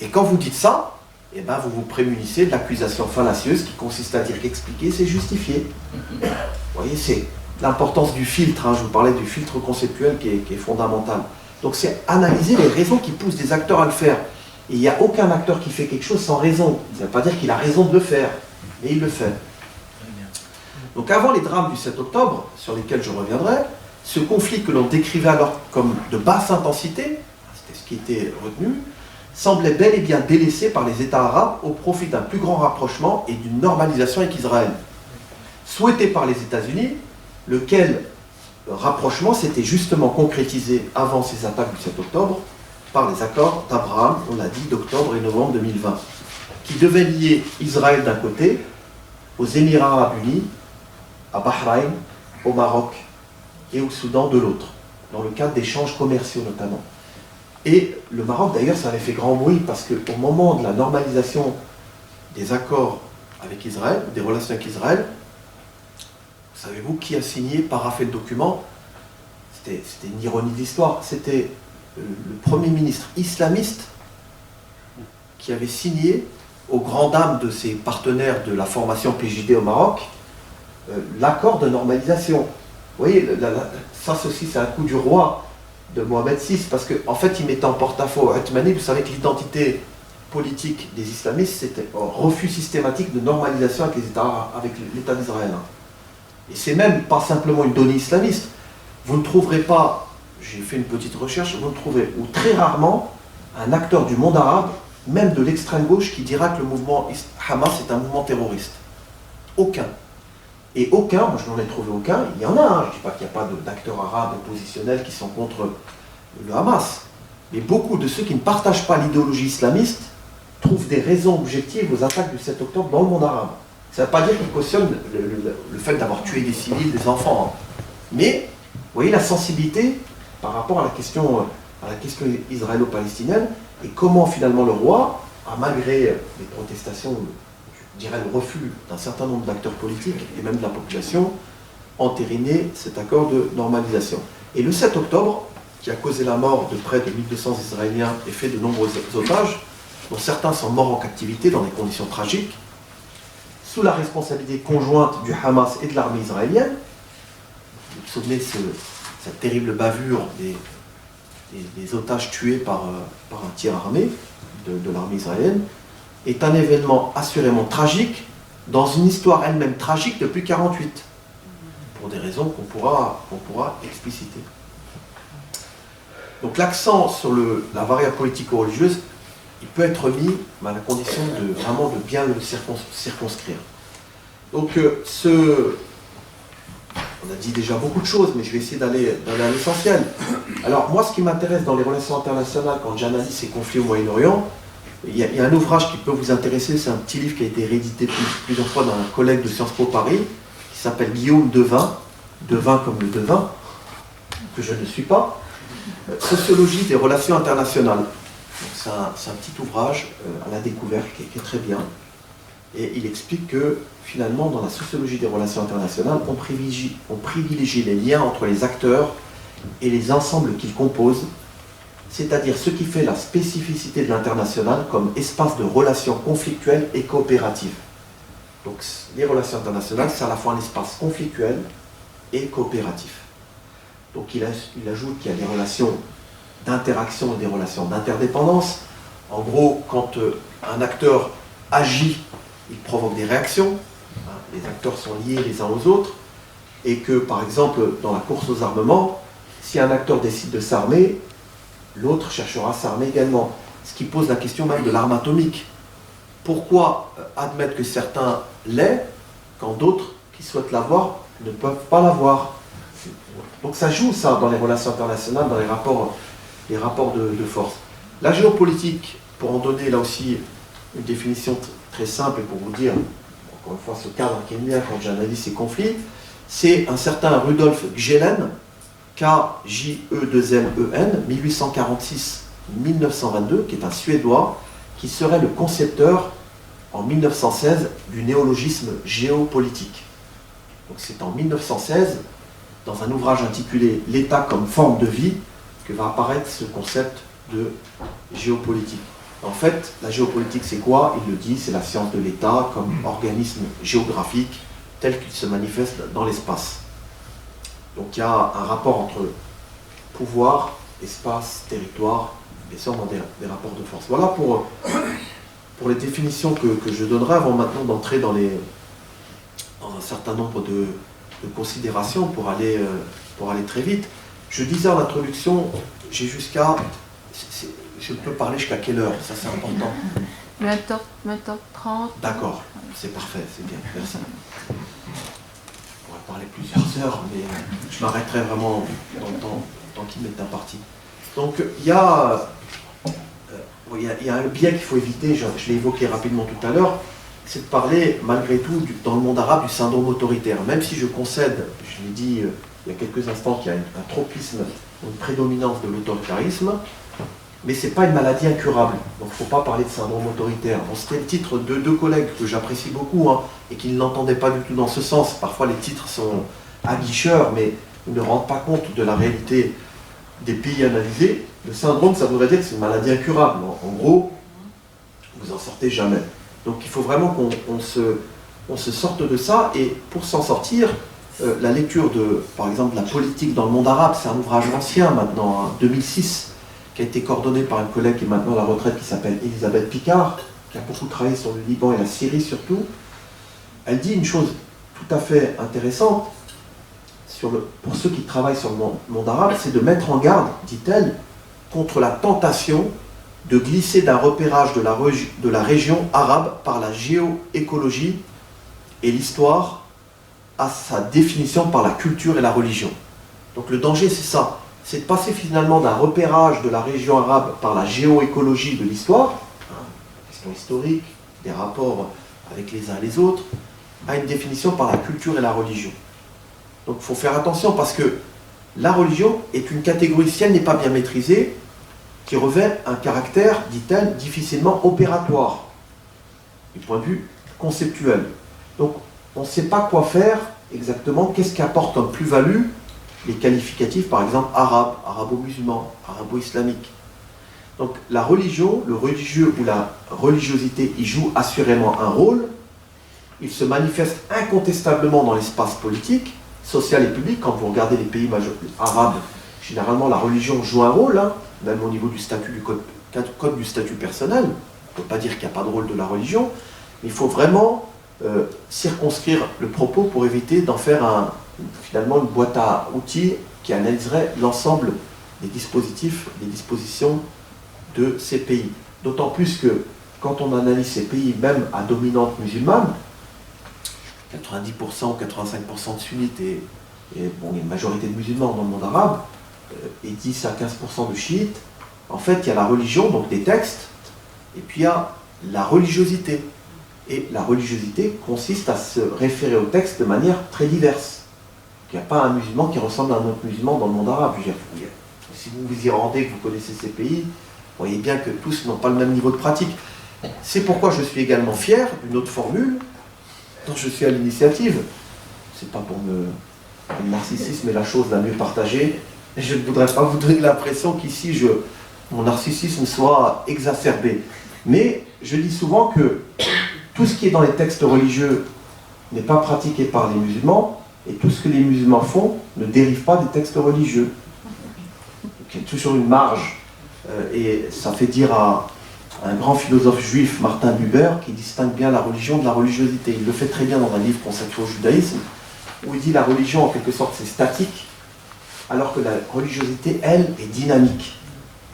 Et quand vous dites ça, eh ben, vous vous prémunissez de l'accusation fallacieuse qui consiste à dire qu'expliquer, c'est justifier. Vous voyez, c'est l'importance du filtre, je vous parlais du filtre conceptuel qui est fondamental. Donc c'est analyser les raisons qui poussent des acteurs à le faire. Et il n'y a aucun acteur qui fait quelque chose sans raison. Ça ne veut pas dire qu'il a raison de le faire, mais il le fait. Donc avant les drames du 7 octobre, sur lesquels je reviendrai, ce conflit que l'on décrivait alors comme de basse intensité, c'était ce qui était retenu, semblait bel et bien délaissé par les États arabes au profit d'un plus grand rapprochement et d'une normalisation avec Israël. Souhaité par les États-Unis, lequel rapprochement s'était justement concrétisé avant ces attaques du 7 octobre par les accords d'Abraham, on l'a dit, d'octobre et novembre 2020, qui devaient lier Israël d'un côté, aux Émirats arabes unis, à Bahreïn, au Maroc et au Soudan de l'autre, dans le cadre d'échanges commerciaux notamment. Et le Maroc, d'ailleurs, ça avait fait grand bruit parce qu'au moment de la normalisation des accords avec Israël, des relations avec Israël, savez-vous qui a signé, paraphé le document? C'était une ironie de l'histoire. C'était le Premier ministre islamiste qui avait signé, aux grandes dames de ses partenaires de la formation PJD au Maroc, l'accord de normalisation. Vous voyez, ça aussi c'est un coup du roi de Mohamed VI, parce qu'en fait il mettait en porte-à-faux Othmani. Vous savez que l'identité politique des islamistes c'était un refus systématique de normalisation avec l'État d'Israël. Et c'est même pas simplement une donnée islamiste. Vous ne trouverez pas, j'ai fait une petite recherche, vous ne trouverez, ou très rarement, un acteur du monde arabe, même de l'extrême gauche, qui dira que le mouvement Hamas est un mouvement terroriste. Aucun. Et aucun, moi je n'en ai trouvé aucun, il y en a, je ne dis pas qu'il n'y a pas d'acteurs arabes oppositionnels qui sont contre le Hamas, mais beaucoup de ceux qui ne partagent pas l'idéologie islamiste trouvent des raisons objectives aux attaques du 7 octobre dans le monde arabe. Ça ne veut pas dire qu'ils cautionnent le fait d'avoir tué des civils, des enfants, mais vous voyez la sensibilité par rapport à la question israélo-palestinienne et comment finalement le roi, malgré les protestations, je dirais le refus d'un certain nombre d'acteurs politiques et même de la population, entériner cet accord de normalisation. Et le 7 octobre, qui a causé la mort de près de 1200 Israéliens et fait de nombreux otages, dont certains sont morts en captivité dans des conditions tragiques, sous la responsabilité conjointe du Hamas et de l'armée israélienne. Vous vous souvenez cette terrible bavure des otages tués par un tir armé de l'armée israélienne, est un événement assurément tragique, dans une histoire elle-même tragique depuis 1948, pour des raisons qu'on pourra expliciter. Donc l'accent sur la variable politico-religieuse, il peut être mis à la condition vraiment de bien le circonscrire. Donc on a dit déjà beaucoup de choses, mais je vais essayer d'aller à l'essentiel. Alors moi, ce qui m'intéresse dans les relations internationales, quand j'analyse ces conflits au Moyen-Orient, il y a un ouvrage qui peut vous intéresser, c'est un petit livre qui a été réédité plusieurs fois d'un collègue de Sciences Po Paris, qui s'appelle Guillaume Devin comme le devin, que je ne suis pas, Sociologie des relations internationales. C'est un petit ouvrage à la découverte qui est très bien. Et il explique que finalement, dans la sociologie des relations internationales, on privilégie les liens entre les acteurs et les ensembles qu'ils composent, c'est-à-dire ce qui fait la spécificité de l'international comme espace de relations conflictuelles et coopératives. Donc les relations internationales, c'est à la fois un espace conflictuel et coopératif. Donc il ajoute qu'il y a des relations d'interaction et des relations d'interdépendance. En gros, quand un acteur agit, il provoque des réactions. Les acteurs sont liés les uns aux autres. Et que, par exemple, dans la course aux armements, si un acteur décide de s'armer, l'autre cherchera à s'armer également. Ce qui pose la question même de l'arme atomique. Pourquoi admettre que certains l'aient quand d'autres qui souhaitent l'avoir ne peuvent pas l'avoir? Donc ça joue ça dans les relations internationales, dans les rapports de force. La géopolitique, pour en donner là aussi une définition très simple et pour vous dire, encore une fois, ce cadre qui est le mien quand j'analyse ces conflits, c'est un certain Rudolf Gehlen, K-J-E-2-L-E-N, 1846-1922, qui est un Suédois, qui serait le concepteur, en 1916, du néologisme géopolitique. Donc c'est en 1916, dans un ouvrage intitulé « L'État comme forme de vie », que va apparaître ce concept de géopolitique. En fait, la géopolitique, c'est quoi? Il le dit, c'est la science de l'État comme organisme géographique tel qu'il se manifeste dans l'espace. Donc il y a un rapport entre pouvoir, espace, territoire, et ça dans des rapports de force. Voilà pour les définitions que je donnerai avant maintenant d'entrer dans un certain nombre de considérations pour aller très vite. Je disais en introduction, j'ai jusqu'à... Je peux parler jusqu'à quelle heure? Ça, c'est important. 20h30. D'accord, c'est parfait, c'est bien, merci. On pourrait parler plusieurs heures, mais je m'arrêterai vraiment dans le temps qui m'est imparti. Donc, il y a un biais qu'il faut éviter, je l'ai évoqué rapidement tout à l'heure, c'est de parler, malgré tout, dans le monde arabe, du syndrome autoritaire. Même si je concède, je l'ai dit il y a quelques instants, qu'il y a un tropisme, une prédominance de l'autoritarisme, mais ce n'est pas une maladie incurable. Donc il ne faut pas parler de syndrome autoritaire. Bon, c'était le titre de deux collègues que j'apprécie beaucoup, et qui ne l'entendaient pas du tout dans ce sens. Parfois les titres sont aguicheurs, mais ils ne rendent pas compte de la réalité des pays analysés. Le syndrome, ça voudrait dire que c'est une maladie incurable. En gros, vous n'en sortez jamais. Donc il faut vraiment qu'on se sorte de ça, et pour s'en sortir, la lecture de, par exemple, la politique dans le monde arabe, c'est un ouvrage ancien maintenant, 2006, qui a été coordonné par un collègue qui est maintenant à la retraite, qui s'appelle Elisabeth Picard, qui a beaucoup travaillé sur le Liban et la Syrie surtout. Elle dit une chose tout à fait intéressante, pour ceux qui travaillent sur le monde arabe, c'est de mettre en garde, dit-elle, contre la tentation de glisser d'un repérage de la région arabe par la géoécologie et l'histoire à sa définition par la culture et la religion. Donc le danger, c'est ça, c'est de passer finalement d'un repérage de la région arabe par la géoécologie de l'histoire, question historique, des rapports avec les uns et les autres, à une définition par la culture et la religion. Donc il faut faire attention parce que la religion est une catégorie, si elle n'est pas bien maîtrisée, qui revêt un caractère, dit-elle, difficilement opératoire, du point de vue conceptuel. Donc on ne sait pas quoi faire exactement, qu'est-ce qui apporte comme plus-value les qualificatifs, par exemple, arabe, arabo-musulman, arabo-islamique. Donc la religion, le religieux ou la religiosité y joue assurément un rôle. Il se manifeste incontestablement dans l'espace politique, sociale et publique. Quand vous regardez les pays arabes, généralement la religion joue un rôle, hein, même au niveau du statut du code du statut personnel. On ne peut pas dire qu'il n'y a pas de rôle de la religion, mais il faut vraiment circonscrire le propos pour éviter d'en faire finalement une boîte à outils qui analyserait l'ensemble des dispositifs, des dispositions de ces pays. D'autant plus que quand on analyse ces pays, même à dominante musulmane, 90% ou 85% de sunnites et bon, il y a une majorité de musulmans dans le monde arabe, et 10 à 15% de chiites, en fait il y a la religion, donc des textes, et puis il y a la religiosité. Et la religiosité consiste à se référer au texte de manière très diverse. Il n'y a pas un musulman qui ressemble à un autre musulman dans le monde arabe. Je veux dire, si vous vous y rendez, que vous connaissez ces pays, vous voyez bien que tous n'ont pas le même niveau de pratique. C'est pourquoi je suis également fier d'une autre formule dont je suis à l'initiative. C'est pas pour le narcissisme est la chose la mieux partagée. Et je ne voudrais pas vous donner l'impression qu'ici mon narcissisme soit exacerbé. Mais je dis souvent que tout ce qui est dans les textes religieux n'est pas pratiqué par les musulmans, et tout ce que les musulmans font ne dérive pas des textes religieux. Il y a toujours une marge, et ça fait dire à un grand philosophe juif, Martin Buber, qui distingue bien la religion de la religiosité. Il le fait très bien dans un livre consacré au judaïsme, où il dit la religion, en quelque sorte, c'est statique, alors que la religiosité, elle, est dynamique.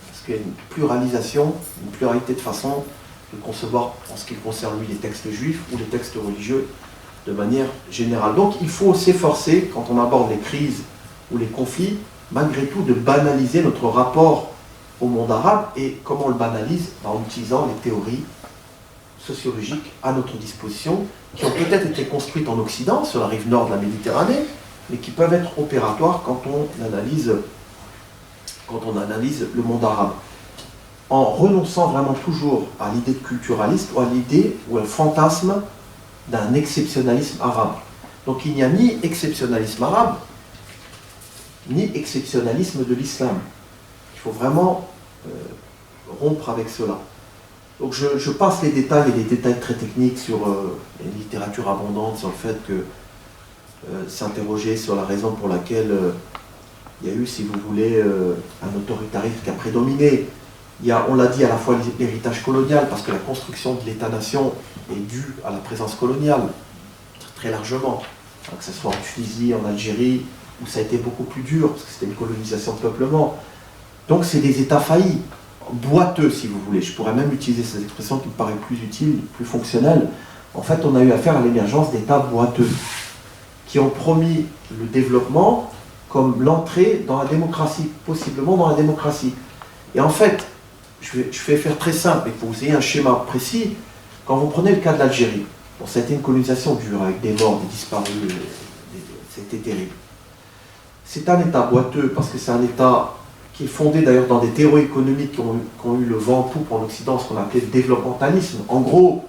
Parce qu'il y a une pluralisation, une pluralité de façons de concevoir, en ce qui concerne lui, les textes juifs ou les textes religieux, de manière générale. Donc il faut s'efforcer, quand on aborde les crises ou les conflits, malgré tout, de banaliser notre rapport au monde arabe. Et comment on le banalise? En utilisant les théories sociologiques à notre disposition, qui ont peut-être été construites en Occident, sur la rive nord de la Méditerranée, mais qui peuvent être opératoires quand on analyse le monde arabe. En renonçant vraiment toujours à l'idée de culturalisme ou à l'idée ou un fantasme d'un exceptionnalisme arabe. Donc il n'y a ni exceptionnalisme arabe, ni exceptionnalisme de l'islam. Il faut vraiment rompre avec cela. Donc je passe les détails, et les détails très techniques sur une littérature abondante, sur le fait que s'interroger sur la raison pour laquelle il y a eu, si vous voulez, un autoritarisme qui a prédominé. Il y a, on l'a dit, à la fois l'héritage colonial, parce que la construction de l'État-nation est due à la présence coloniale, très largement. Que ce soit en Tunisie, en Algérie, où ça a été beaucoup plus dur, parce que c'était une colonisation de peuplement. Donc c'est des États faillis, boiteux si vous voulez. Je pourrais même utiliser cette expression qui me paraît plus utile, plus fonctionnelle. En fait, on a eu affaire à l'émergence d'États boiteux, qui ont promis le développement comme l'entrée dans la démocratie, possiblement dans la démocratie. Et en fait, je vais faire très simple, et pour que vous ayez un schéma précis, quand vous prenez le cas de l'Algérie, bon, ça a été une colonisation dure, avec des morts, des disparus, c'était terrible. C'est un État boiteux, parce que c'est un État qui est fondé d'ailleurs dans des théories économiques qui ont eu le vent en poupe en Occident, ce qu'on appelait le développementalisme. En gros,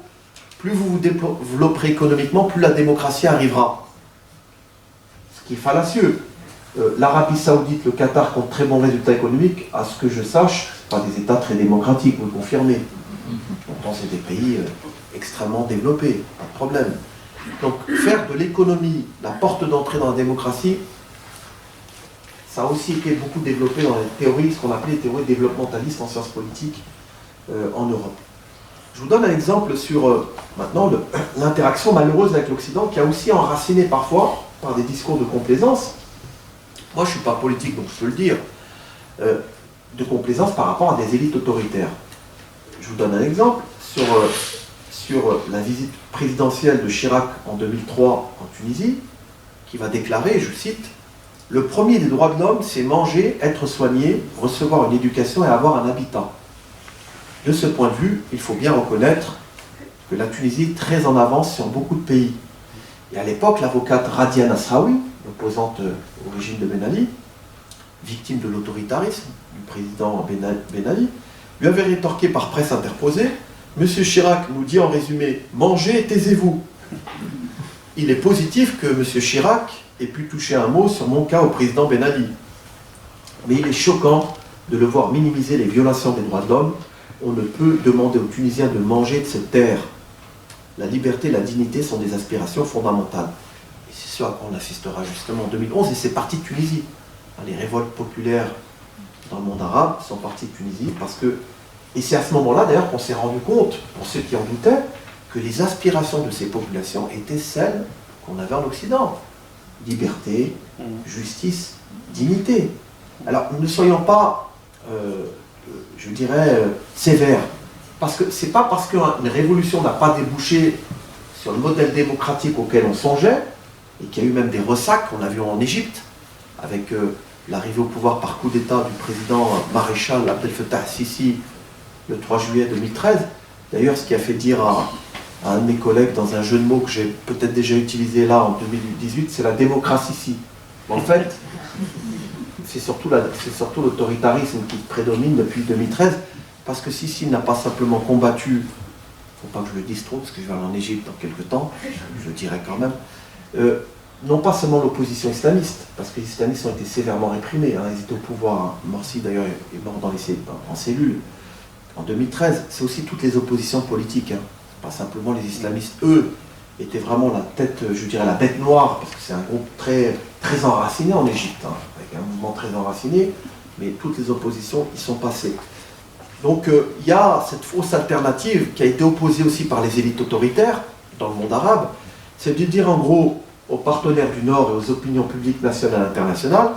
plus vous vous développerez économiquement, plus la démocratie arrivera. Ce qui est fallacieux. L'Arabie Saoudite, le Qatar qui ont de très bons résultats économiques, à ce que je sache, ce pas des États très démocratiques, vous le confirmez. Pourtant, c'est des pays extrêmement développés, pas de problème. Donc, faire de l'économie la porte d'entrée dans la démocratie, ça a aussi été beaucoup développé dans les théories, ce qu'on appelait les théories développementalistes en sciences politiques en Europe. Je vous donne un exemple sur maintenant l'interaction malheureuse avec l'Occident, qui a aussi enraciné parfois par des discours de complaisance. Moi, je ne suis pas politique, donc je peux le dire, de complaisance par rapport à des élites autoritaires. Je vous donne un exemple sur la visite présidentielle de Chirac en 2003 en Tunisie, qui va déclarer, je cite, « Le premier des droits de l'homme, c'est manger, être soigné, recevoir une éducation et avoir un habitat. » De ce point de vue, il faut bien reconnaître que la Tunisie est très en avance sur beaucoup de pays. Et à l'époque, l'avocate Radia Nasraoui, opposante au régime de Ben Ali, victime de l'autoritarisme du président Ben Ali, lui avait rétorqué par presse interposée « Monsieur Chirac nous dit en résumé « Mangez et taisez-vous ». Il est positif que Monsieur Chirac ait pu toucher un mot sur mon cas au président Ben Ali. Mais il est choquant de le voir minimiser les violations des droits de l'homme. On ne peut demander aux Tunisiens de manger et de se taire. La liberté et la dignité sont des aspirations fondamentales. Et c'est ce à quoi on assistera justement en 2011, et c'est parti de Tunisie. Les révoltes populaires dans le monde arabe sont parties de Tunisie parce que, et c'est à ce moment-là d'ailleurs qu'on s'est rendu compte, pour ceux qui en doutaient, que les aspirations de ces populations étaient celles qu'on avait en Occident. Liberté, justice, dignité. Alors ne soyons pas, je dirais, sévères, parce que c'est pas parce qu'une révolution n'a pas débouché sur le modèle démocratique auquel on songeait, et qu'il y a eu même des ressacs, on l'a vu en Égypte, avec l'arrivée au pouvoir par coup d'État du président maréchal Abdel Fattah Sisi le 3 juillet 2013. D'ailleurs, ce qui a fait dire à un de mes collègues dans un jeu de mots que j'ai peut-être déjà utilisé là en 2018, c'est la démocratie ici. En fait, c'est surtout l'autoritarisme qui prédomine depuis 2013, parce que Sisi n'a pas simplement combattu, il ne faut pas que je le dise trop, parce que je vais aller en Égypte dans quelques temps, je le dirai quand même, non pas seulement l'opposition islamiste, parce que les islamistes ont été sévèrement réprimés, ils étaient au pouvoir, Morsi d'ailleurs est mort en cellule en 2013, c'est aussi toutes les oppositions politiques, pas simplement les islamistes, eux étaient vraiment la tête, je dirais la bête noire, parce que c'est un groupe très, très enraciné en Égypte, avec un mouvement très enraciné, mais toutes les oppositions y sont passées. Donc il y a cette fausse alternative qui a été opposée aussi par les élites autoritaires dans le monde arabe, c'est de dire en gros aux partenaires du Nord et aux opinions publiques nationales et internationales,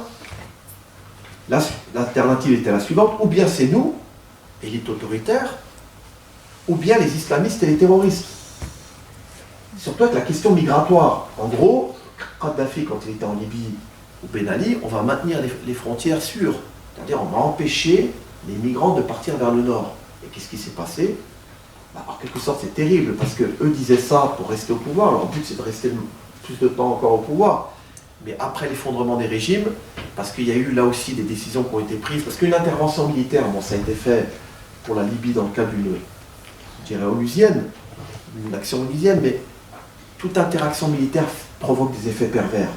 l'alternative était la suivante, ou bien c'est nous, élite autoritaire, ou bien les islamistes et les terroristes. Surtout avec la question migratoire. En gros, Kadhafi, quand il était en Libye ou Ben Ali, on va maintenir les frontières sûres. C'est-à-dire on va empêcher les migrants de partir vers le nord. Et qu'est-ce qui s'est passé? En quelque sorte, c'est terrible, parce qu'eux disaient ça pour rester au pouvoir. Leur but, c'est de rester plus de temps encore au pouvoir. Mais après l'effondrement des régimes, parce qu'il y a eu là aussi des décisions qui ont été prises, parce qu'une intervention militaire, bon, ça a été fait pour la Libye dans le cadre d'une, je dirais, onusienne, une action onusienne, mais toute interaction militaire provoque des effets pervers.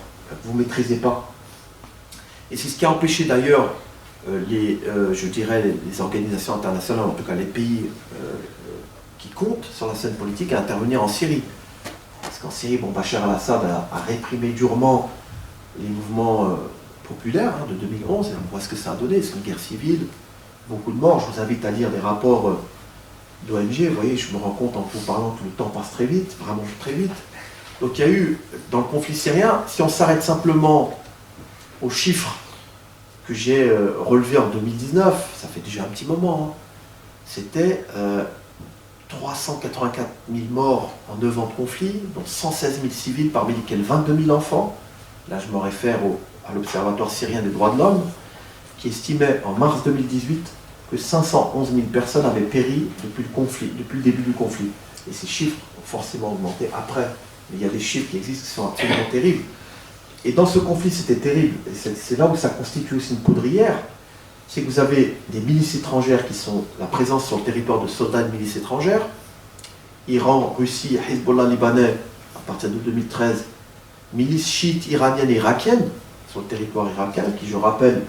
Vous ne maîtrisez pas. Et c'est ce qui a empêché d'ailleurs je dirais, les organisations internationales, en tout cas les pays qui comptent sur la scène politique, à intervenir en Syrie. Parce qu'en Syrie, bon, Bachar al-Assad a réprimé durement les mouvements populaires de 2011, et on voit ce que ça a donné, c'est une guerre civile, beaucoup de morts. Je vous invite à lire des rapports d'ONG, vous voyez, je me rends compte en vous parlant que le temps passe très vite, vraiment très vite. Donc il y a eu, dans le conflit syrien, si on s'arrête simplement aux chiffres que j'ai relevés en 2019, ça fait déjà un petit moment, c'était 384 000 morts en 9 ans de conflit, dont 116 000 civils, parmi lesquels 22 000 enfants. Là, je me réfère à l'Observatoire syrien des droits de l'homme, qui estimait en mars 2018 que 511 000 personnes avaient péri depuis le début du conflit. Et ces chiffres ont forcément augmenté après. Mais il y a des chiffres qui existent qui sont absolument terribles. Et dans ce conflit, c'était terrible. Et c'est là où ça constitue aussi une poudrière. C'est que vous avez des milices étrangères qui sont la présence sur le territoire de soldats de milices étrangères. Iran, Russie, Hezbollah libanais, à partir de 2013, milices chiites iraniennes et irakiennes sur le territoire irakien, qui, je rappelle,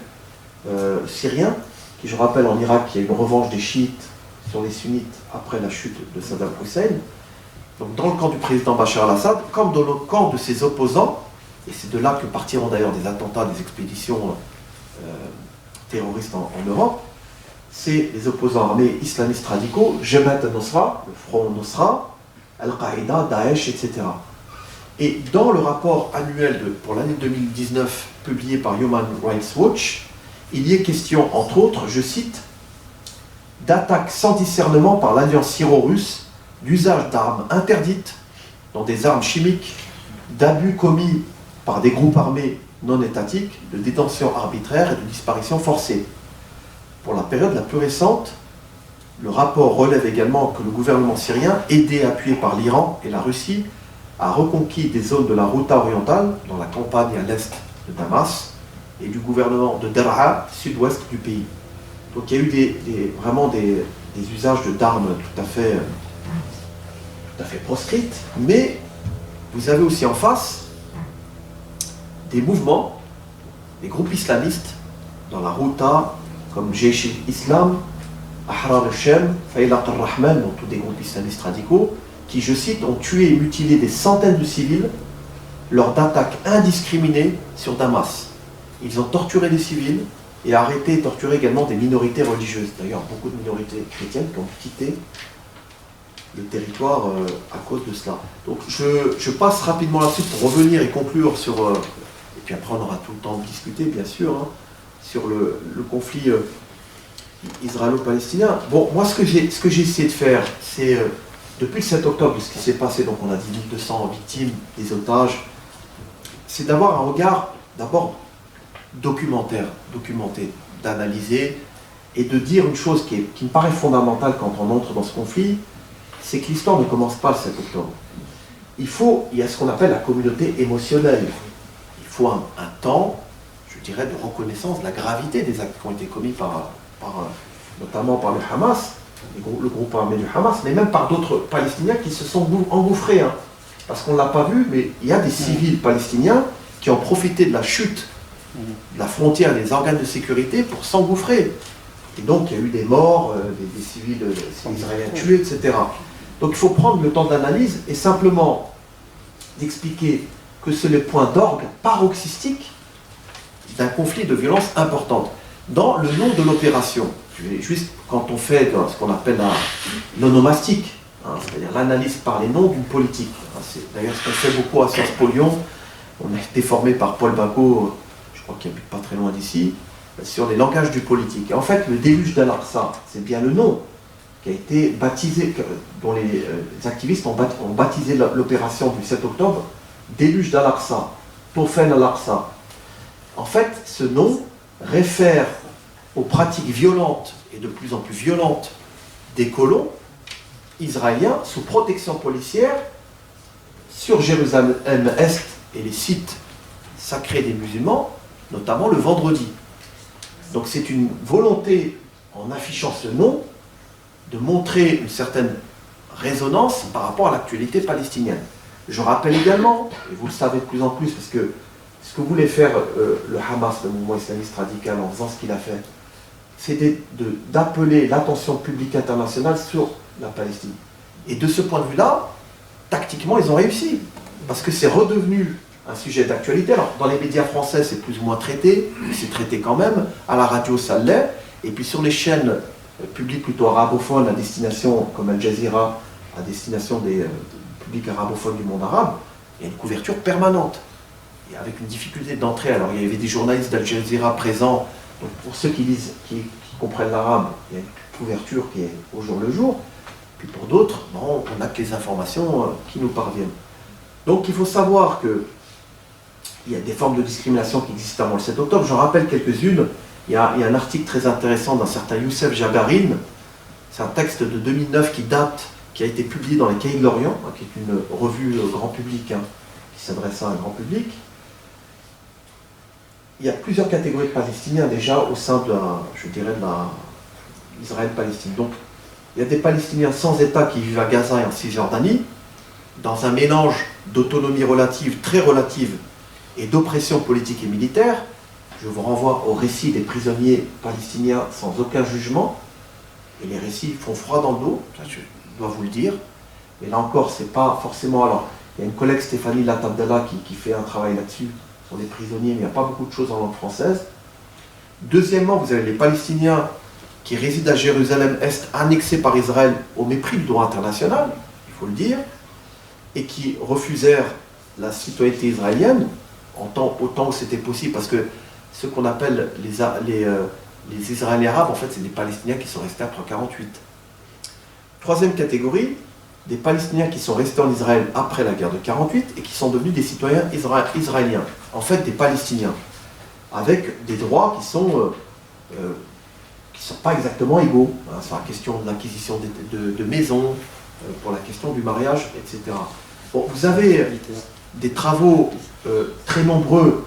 syriens, qui, je rappelle, en Irak, il y a eu une revanche des chiites sur les sunnites après la chute de Saddam Hussein. Donc dans le camp du président Bachar al-Assad, comme dans le camp de ses opposants, et c'est de là que partiront d'ailleurs des attentats, des expéditions terroristes en Europe, c'est les opposants armés islamistes radicaux, Jemaat al-Nusra, le Front Nusra, Al-Qaïda, Daesh, etc. Et dans le rapport annuel pour l'année 2019 publié par Human Rights Watch, il y est question, entre autres, je cite, d'attaques sans discernement par l'alliance syro-russe, d'usage d'armes interdites, dont des armes chimiques, d'abus commis par des groupes armés non étatiques, de détention arbitraire et de disparition forcée. Pour la période la plus récente, le rapport relève également que le gouvernement syrien, aidé et appuyé par l'Iran et la Russie, a reconquis des zones de la Ghouta orientale, dans la campagne à l'est de Damas, et du gouvernement de Daraa, sud-ouest du pays. Donc il y a eu vraiment des usages d'armes tout à fait proscrites, mais vous avez aussi en face des mouvements, des groupes islamistes dans la Ghouta, comme Jaish al-Islam, Ahrar al-Shem, Faylaq al-Rahman, donc tous des groupes islamistes radicaux, qui, je cite, ont tué et mutilé des centaines de civils lors d'attaques indiscriminées sur Damas. Ils ont torturé des civils et arrêté et torturé également des minorités religieuses. D'ailleurs, beaucoup de minorités chrétiennes qui ont quitté le territoire à cause de cela. Donc je passe rapidement là-dessus pour revenir et conclure sur... et puis après on aura tout le temps de discuter, bien sûr, hein, sur le conflit israélo-palestinien. Bon, moi ce que j'ai essayé de faire, c'est, depuis le 7 octobre, ce qui s'est passé, donc on a dit 1200 victimes, des otages, c'est d'avoir un regard, d'abord, documenté, d'analyser, et de dire une chose qui me paraît fondamentale quand on entre dans ce conflit, c'est que l'histoire ne commence pas le 7 octobre. Il y a ce qu'on appelle la communauté émotionnelle. Il faut un temps, je dirais, de reconnaissance de la gravité des actes qui ont été commis notamment par le Hamas, le groupe armé du Hamas, mais même par d'autres Palestiniens qui se sont engouffrés. Hein. Parce qu'on ne l'a pas vu, mais il y a des civils palestiniens qui ont profité de la chute de la frontière des organes de sécurité pour s'engouffrer. Et donc il y a eu des morts, des civils israéliens tués, etc. Donc il faut prendre le temps d'analyse et simplement d'expliquer que c'est le point d'orgue paroxystique d'un conflit de violence importante. Dans le nom de l'opération, juste quand on fait ce qu'on appelle l'onomastique, hein, c'est-à-dire l'analyse par les noms d'une politique. Hein, c'est d'ailleurs ce qu'on fait beaucoup à Sciences Po Lyon. On a été formé par Paul Bacot, je crois qu'il habite pas très loin d'ici, sur les langages du politique. Et en fait, le déluge d'Al-Aqsa, c'est bien le nom qui a été baptisé, dont les activistes ont baptisé l'opération du 7 octobre, déluge d'Al-Aqsa, Tofen Al-Aqsa. En fait, ce nom réfère aux pratiques violentes et de plus en plus violentes des colons israéliens sous protection policière sur Jérusalem-Est et les sites sacrés des musulmans, notamment le vendredi. Donc c'est une volonté, en affichant ce nom, de montrer une certaine résonance par rapport à l'actualité palestinienne. Je rappelle également, et vous le savez de plus en plus, parce que ce que voulait faire le Hamas, le mouvement islamiste radical, en faisant ce qu'il a fait, c'est d'appeler l'attention publique internationale sur la Palestine. Et de ce point de vue-là, tactiquement, ils ont réussi. Parce que c'est redevenu un sujet d'actualité. Alors, dans les médias français, c'est plus ou moins traité, mais c'est traité quand même. À la radio, ça l'est. Et puis sur les chaînes publiques plutôt arabophones, à destination, comme Al Jazeera, à destination des publics arabophones du monde arabe, il y a une couverture permanente. Et avec une difficulté d'entrée. Alors, il y avait des journalistes d'Al Jazeera présents. Donc, pour ceux qui comprennent l'arabe, il y a une couverture qui est au jour le jour. Puis pour d'autres, bon, on n'a que les informations qui nous parviennent. Donc, il faut savoir qu'il y a des formes de discrimination qui existent avant le 7 octobre. J'en rappelle quelques-unes. Il y a un article très intéressant d'un certain Youssef Jabarine. C'est un texte de 2009 qui a été publié dans les Cahiers de l'Orient, hein, qui est une revue grand public, hein, qui s'adresse à un grand public. Il y a plusieurs catégories de Palestiniens déjà au sein de l'Israël-Palestine. Donc, il y a des Palestiniens sans État qui vivent à Gaza et en Cisjordanie, dans un mélange d'autonomie relative, très relative, et d'oppression politique et militaire. Je vous renvoie au récit des prisonniers palestiniens sans aucun jugement. Et les récits font froid dans le dos, ça je dois vous le dire. Mais là encore, c'est pas forcément... Alors, il y a une collègue, Stéphanie Latabdallah, qui fait un travail là-dessus, sur les prisonniers, mais il n'y a pas beaucoup de choses en langue française. Deuxièmement, vous avez les Palestiniens qui résident à Jérusalem-Est, annexés par Israël au mépris du droit international, il faut le dire, et qui refusèrent la citoyenneté israélienne, autant que c'était possible, parce que ce qu'on appelle les Israéliens arabes, en fait, c'est des Palestiniens qui sont restés après 1948. Troisième catégorie, des Palestiniens qui sont restés en Israël après la guerre de 1948 et qui sont devenus des citoyens israéliens, en fait des Palestiniens, avec des droits qui sont pas exactement égaux, hein, sur la question de l'acquisition de maisons, pour la question du mariage, etc. Bon, vous avez des travaux très nombreux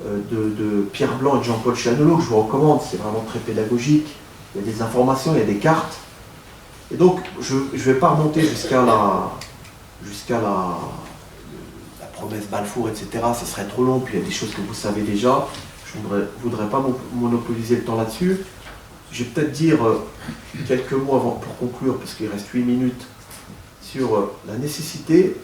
de Pierre Blanc et de Jean-Paul Chianolo que je vous recommande, c'est vraiment très pédagogique, il y a des informations, il y a des cartes. Et donc, je ne vais pas remonter jusqu'à la promesse Balfour, etc. Ce serait trop long, puis il y a des choses que vous savez déjà. Je ne voudrais pas monopoliser le temps là-dessus. Je vais peut-être dire quelques mots avant pour conclure, parce qu'il reste 8 minutes, sur la nécessité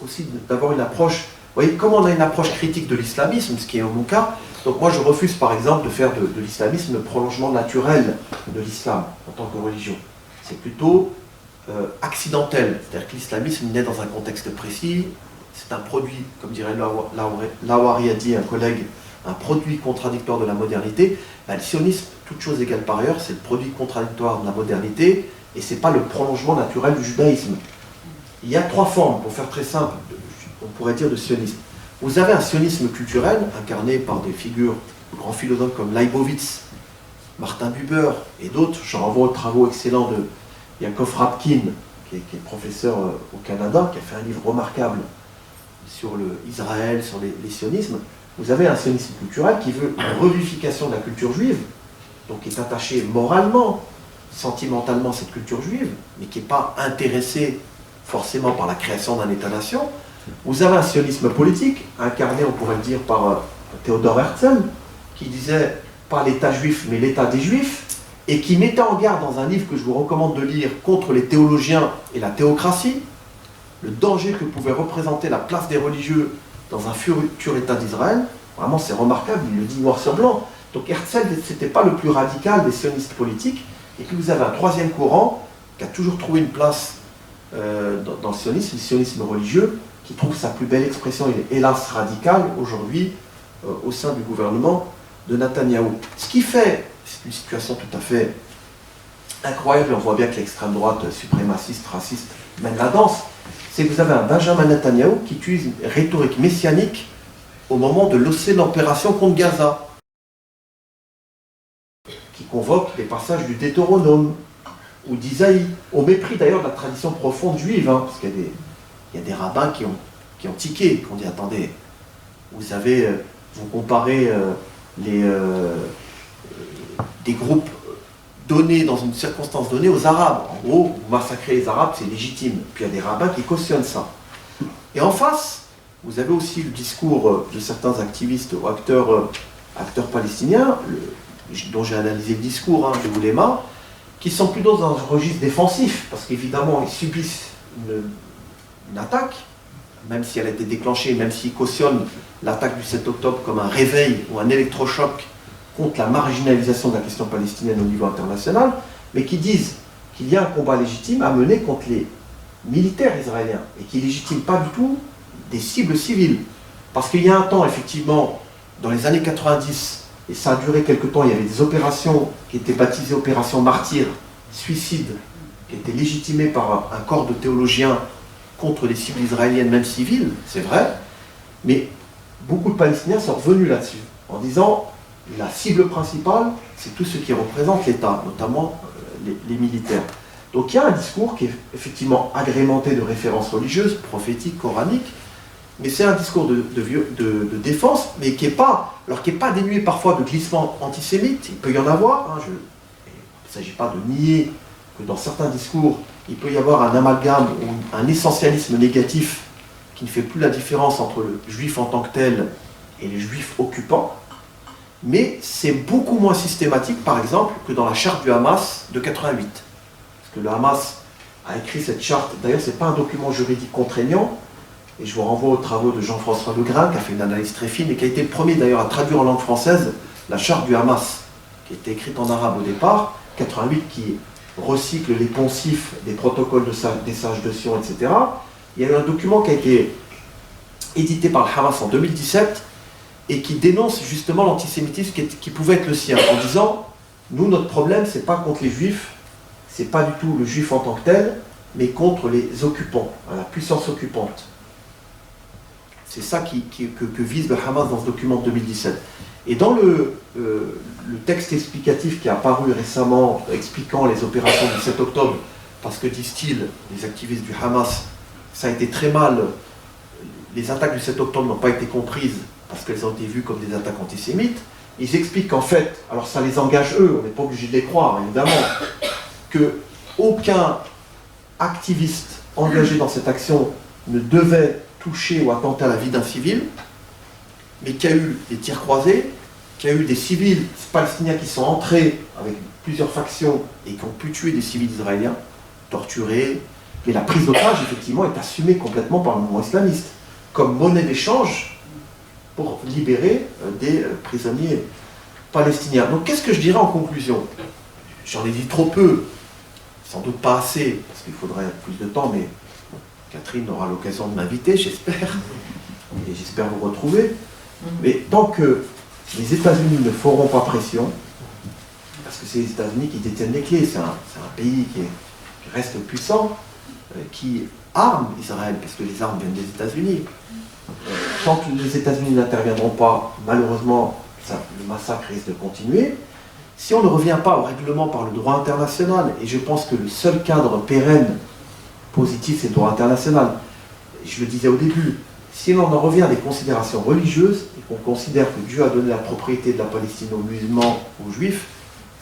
aussi d'avoir une approche voyez, comme on a une approche critique de l'islamisme, ce qui est mon cas, donc moi je refuse par exemple de faire de l'islamisme le prolongement naturel de l'islam en tant que religion. C'est plutôt accidentel, c'est-à-dire que l'islamisme naît dans un contexte précis, c'est un produit, comme dirait Lawari a dit un collègue, un produit contradictoire de la modernité. Ben, le sionisme, toute chose égale par ailleurs, c'est le produit contradictoire de la modernité et ce n'est pas le prolongement naturel du judaïsme. Il y a trois formes, pour faire très simple, on pourrait dire de sionisme. Vous avez un sionisme culturel incarné par des figures, de grands philosophes comme Leibowitz, Martin Buber et d'autres. Je renvoie aux travaux excellents de Yaakov Rapkin, qui est professeur au Canada, qui a fait un livre remarquable sur Israël, sur les sionismes. Vous avez un sionisme culturel qui veut une revivification de la culture juive, donc qui est attaché moralement, sentimentalement à cette culture juive, mais qui n'est pas intéressé forcément par la création d'un État-nation. Vous avez un sionisme politique, incarné, on pourrait le dire, par Theodor Herzl, qui disait pas l'État juif, mais l'État des Juifs, et qui mettait en garde dans un livre que je vous recommande de lire contre les théologiens et la théocratie, le danger que pouvait représenter la place des religieux dans un futur État d'Israël. Vraiment, c'est remarquable, il le dit noir sur blanc. Donc Herzl, ce n'était pas le plus radical des sionistes politiques, et que vous avez un troisième courant qui a toujours trouvé une place dans le sionisme religieux, qui trouve sa plus belle expression, il est hélas radicale aujourd'hui, au sein du gouvernement de Netanyahou. Ce qui fait, c'est une situation tout à fait incroyable, on voit bien que l'extrême droite suprémaciste, raciste mène la danse, c'est que vous avez un Benjamin Netanyahou qui utilise une rhétorique messianique au moment de lancer l'opération contre Gaza, qui convoque des passages du Deutéronome ou d'Isaïe, au mépris d'ailleurs de la tradition profonde juive, hein, parce qu'il y a des rabbins qui ont tiqué, qui ont dit attendez, vous comparez des groupes donnés dans une circonstance donnée aux Arabes. En gros, vous massacrez les Arabes, c'est légitime. Puis il y a des rabbins qui cautionnent ça. Et en face, vous avez aussi le discours de certains activistes ou acteurs palestiniens, dont j'ai analysé le discours de Oulema, qui sont plutôt dans un registre défensif, parce qu'évidemment, ils subissent une attaque, même si elle a été déclenchée, même s'ils cautionnent l'attaque du 7 octobre comme un réveil ou un électrochoc contre la marginalisation de la question palestinienne au niveau international, mais qui disent qu'il y a un combat légitime à mener contre les militaires israéliens, et qui ne légitime pas du tout des cibles civiles. Parce qu'il y a un temps, effectivement, dans les années 90, et ça a duré quelque temps, il y avait des opérations qui étaient baptisées opérations martyrs, suicides, qui étaient légitimées par un corps de théologiens contre les cibles israéliennes, même civiles, c'est vrai, mais beaucoup de Palestiniens sont revenus là-dessus, en disant la cible principale, c'est tout ce qui représente l'État, notamment les militaires. Donc il y a un discours qui est effectivement agrémenté de références religieuses, prophétiques, coraniques, mais c'est un discours de défense, mais qui n'est pas dénué parfois de glissements antisémites, il peut y en avoir, il ne s'agit pas de nier que dans certains discours, il peut y avoir un amalgame ou un essentialisme négatif qui ne fait plus la différence entre le juif en tant que tel et les juifs occupants, mais c'est beaucoup moins systématique, par exemple, que dans la charte du Hamas de 88. Parce que le Hamas a écrit cette charte, d'ailleurs ce n'est pas un document juridique contraignant, et je vous renvoie aux travaux de Jean-François Legrain, qui a fait une analyse très fine, et qui a été le premier d'ailleurs à traduire en langue française la charte du Hamas, qui était écrite en arabe au départ, 88, qui recycle les poncifs des protocoles des sages de Sion, etc. Il y a eu un document qui a été édité par le Hamas en 2017, et qui dénonce justement l'antisémitisme qui pouvait être le sien, en disant, nous, notre problème, c'est pas contre les juifs, c'est pas du tout le juif en tant que tel, mais contre les occupants, la puissance occupante. C'est ça que vise le Hamas dans ce document de 2017. Et dans le texte explicatif qui est apparu récemment, expliquant les opérations du 7 octobre, parce que, disent-ils, les activistes du Hamas, ça a été très mal, les attaques du 7 octobre n'ont pas été comprises, parce qu'elles ont été vues comme des attaques antisémites. Ils expliquent qu'en fait, alors ça les engage eux, on n'est pas obligé de les croire évidemment, qu'aucun activiste engagé dans cette action ne devait toucher ou attenter à la vie d'un civil, mais qu'il y a eu des tirs croisés, qu'il y a eu des civils palestiniens qui sont entrés avec plusieurs factions et qui ont pu tuer des civils israéliens, torturés, mais la prise d'otage effectivement est assumée complètement par le mouvement islamiste. comme monnaie d'échange pour libérer des prisonniers palestiniens. Donc qu'est-ce que je dirais en conclusion? J'en ai dit trop peu, sans doute pas assez, parce qu'il faudrait plus de temps, mais bon, Catherine aura l'occasion de m'inviter, j'espère, et j'espère vous retrouver. Mais tant que les États-Unis ne feront pas pression, parce que c'est les États-Unis qui détiennent les clés, c'est un pays qui reste puissant, qui arme Israël, parce que les armes viennent des États-Unis. Tant que les États-Unis n'interviendront pas, malheureusement, le massacre risque de continuer. Si on ne revient pas au règlement par le droit international, et je pense que le seul cadre pérenne, positif, c'est le droit international. Je le disais au début, si l'on en revient à des considérations religieuses, et qu'on considère que Dieu a donné la propriété de la Palestine aux musulmans, aux juifs,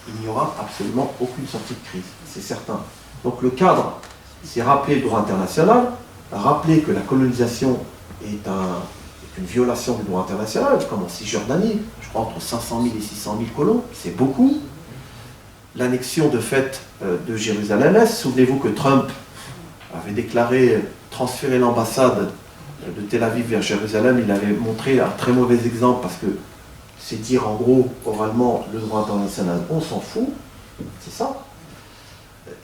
il n'y aura absolument aucune sortie de crise, c'est certain. Donc le cadre, c'est rappeler le droit international, rappeler que la colonisation est une violation du droit international, comme en Cisjordanie, je crois entre 500 000 et 600 000 colons, c'est beaucoup. L'annexion de fait de Jérusalem-Est, souvenez-vous que Trump avait déclaré transférer l'ambassade de Tel Aviv vers Jérusalem, il avait montré un très mauvais exemple parce que c'est dire en gros, oralement, le droit international, on s'en fout, c'est ça.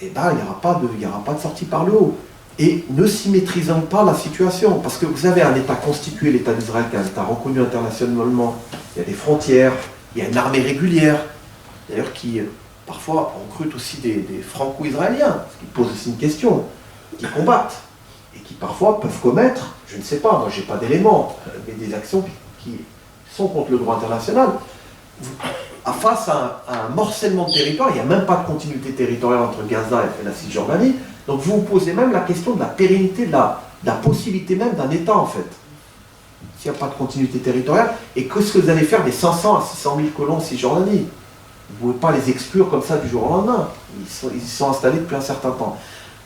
Et bien, il n'y aura pas de sortie par le haut. Et ne symétrisons pas la situation, parce que vous avez un État constitué, l'État d'Israël, qui est un État reconnu internationalement, il y a des frontières, il y a une armée régulière, d'ailleurs qui parfois recrute aussi des franco-israéliens, ce qui pose aussi une question, qui combattent, et qui parfois peuvent commettre, je ne sais pas, moi j'ai pas d'éléments, mais des actions qui sont contre le droit international. Face à un morcellement de territoire, il n'y a même pas de continuité territoriale entre Gaza et la Cisjordanie, donc vous vous posez même la question de la pérennité, de la possibilité même d'un État en fait. S'il n'y a pas de continuité territoriale, et qu'est-ce que vous allez faire des 500 à 600 000 colons en Cisjordanie? Vous ne pouvez pas les exclure comme ça du jour au lendemain. Ils y sont installés depuis un certain temps.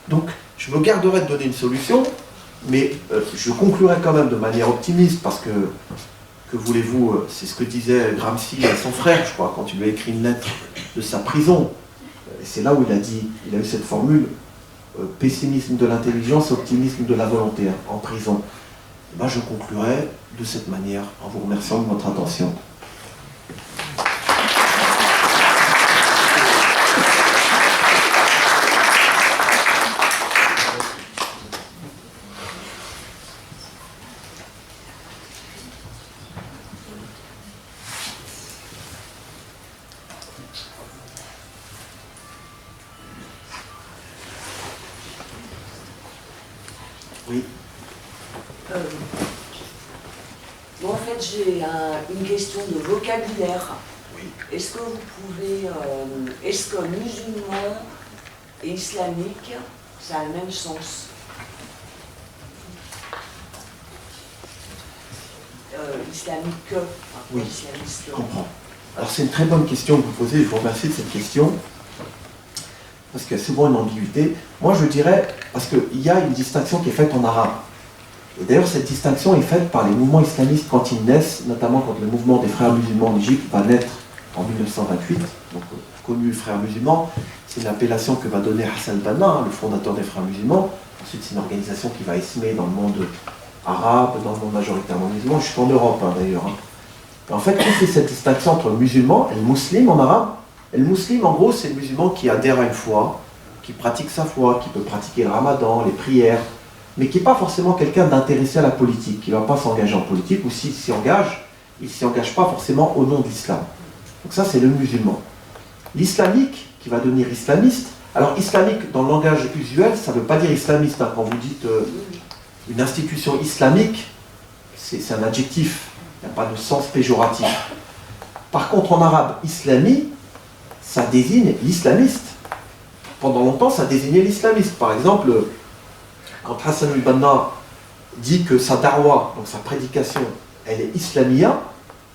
Donc je me garderai de donner une solution, mais je conclurai quand même de manière optimiste, parce que voulez-vous, c'est ce que disait Gramsci à son frère, je crois, quand il lui a écrit une lettre de sa prison. Et c'est là où il a eu cette formule, pessimisme de l'intelligence, optimisme de la volonté, hein, en prison. Et ben, je conclurai de cette manière, en vous remerciant de votre attention. Oui. Bon, en fait, j'ai une question de vocabulaire. Oui. Est-ce que vous pouvez... est-ce que musulman et islamique, ça a le même sens? Islamique, oui, islamiste. je comprends. Alors c'est une très bonne question que vous posez, je vous remercie de cette question, parce qu'il y a souvent une ambiguïté. Moi je dirais, parce qu'il y a une distinction qui est faite en arabe. Et d'ailleurs cette distinction est faite par les mouvements islamistes quand ils naissent, notamment quand le mouvement des frères musulmans en Égypte va naître en 1928, donc connu frères musulmans, c'est l'appellation que va donner Hassan Banna, le fondateur des frères musulmans. Ensuite c'est une organisation qui va essaimer dans le monde arabe, dans le monde majoritairement musulman, jusqu'en Europe d'ailleurs. En fait, qu'est-ce que c'est cette distinction entre le musulman et le musulman en arabe? Et le musulman, en gros, c'est le musulman qui adhère à une foi, qui pratique sa foi, qui peut pratiquer le ramadan, les prières, mais qui n'est pas forcément quelqu'un d'intéressé à la politique, qui ne va pas s'engager en politique, ou s'il s'y engage, il ne s'y engage pas forcément au nom de l'islam. Donc ça, c'est le musulman. L'islamique, qui va devenir islamiste, alors islamique, dans le langage usuel, ça ne veut pas dire islamiste, hein. Quand vous dites une institution islamique, c'est un adjectif, il n'y a pas de sens péjoratif. Par contre, en arabe, islami, ça désigne l'islamiste. Pendant longtemps, ça désignait l'islamiste. Par exemple, quand Hassan al-Banna dit que sa darwa, donc sa prédication, elle est islamia,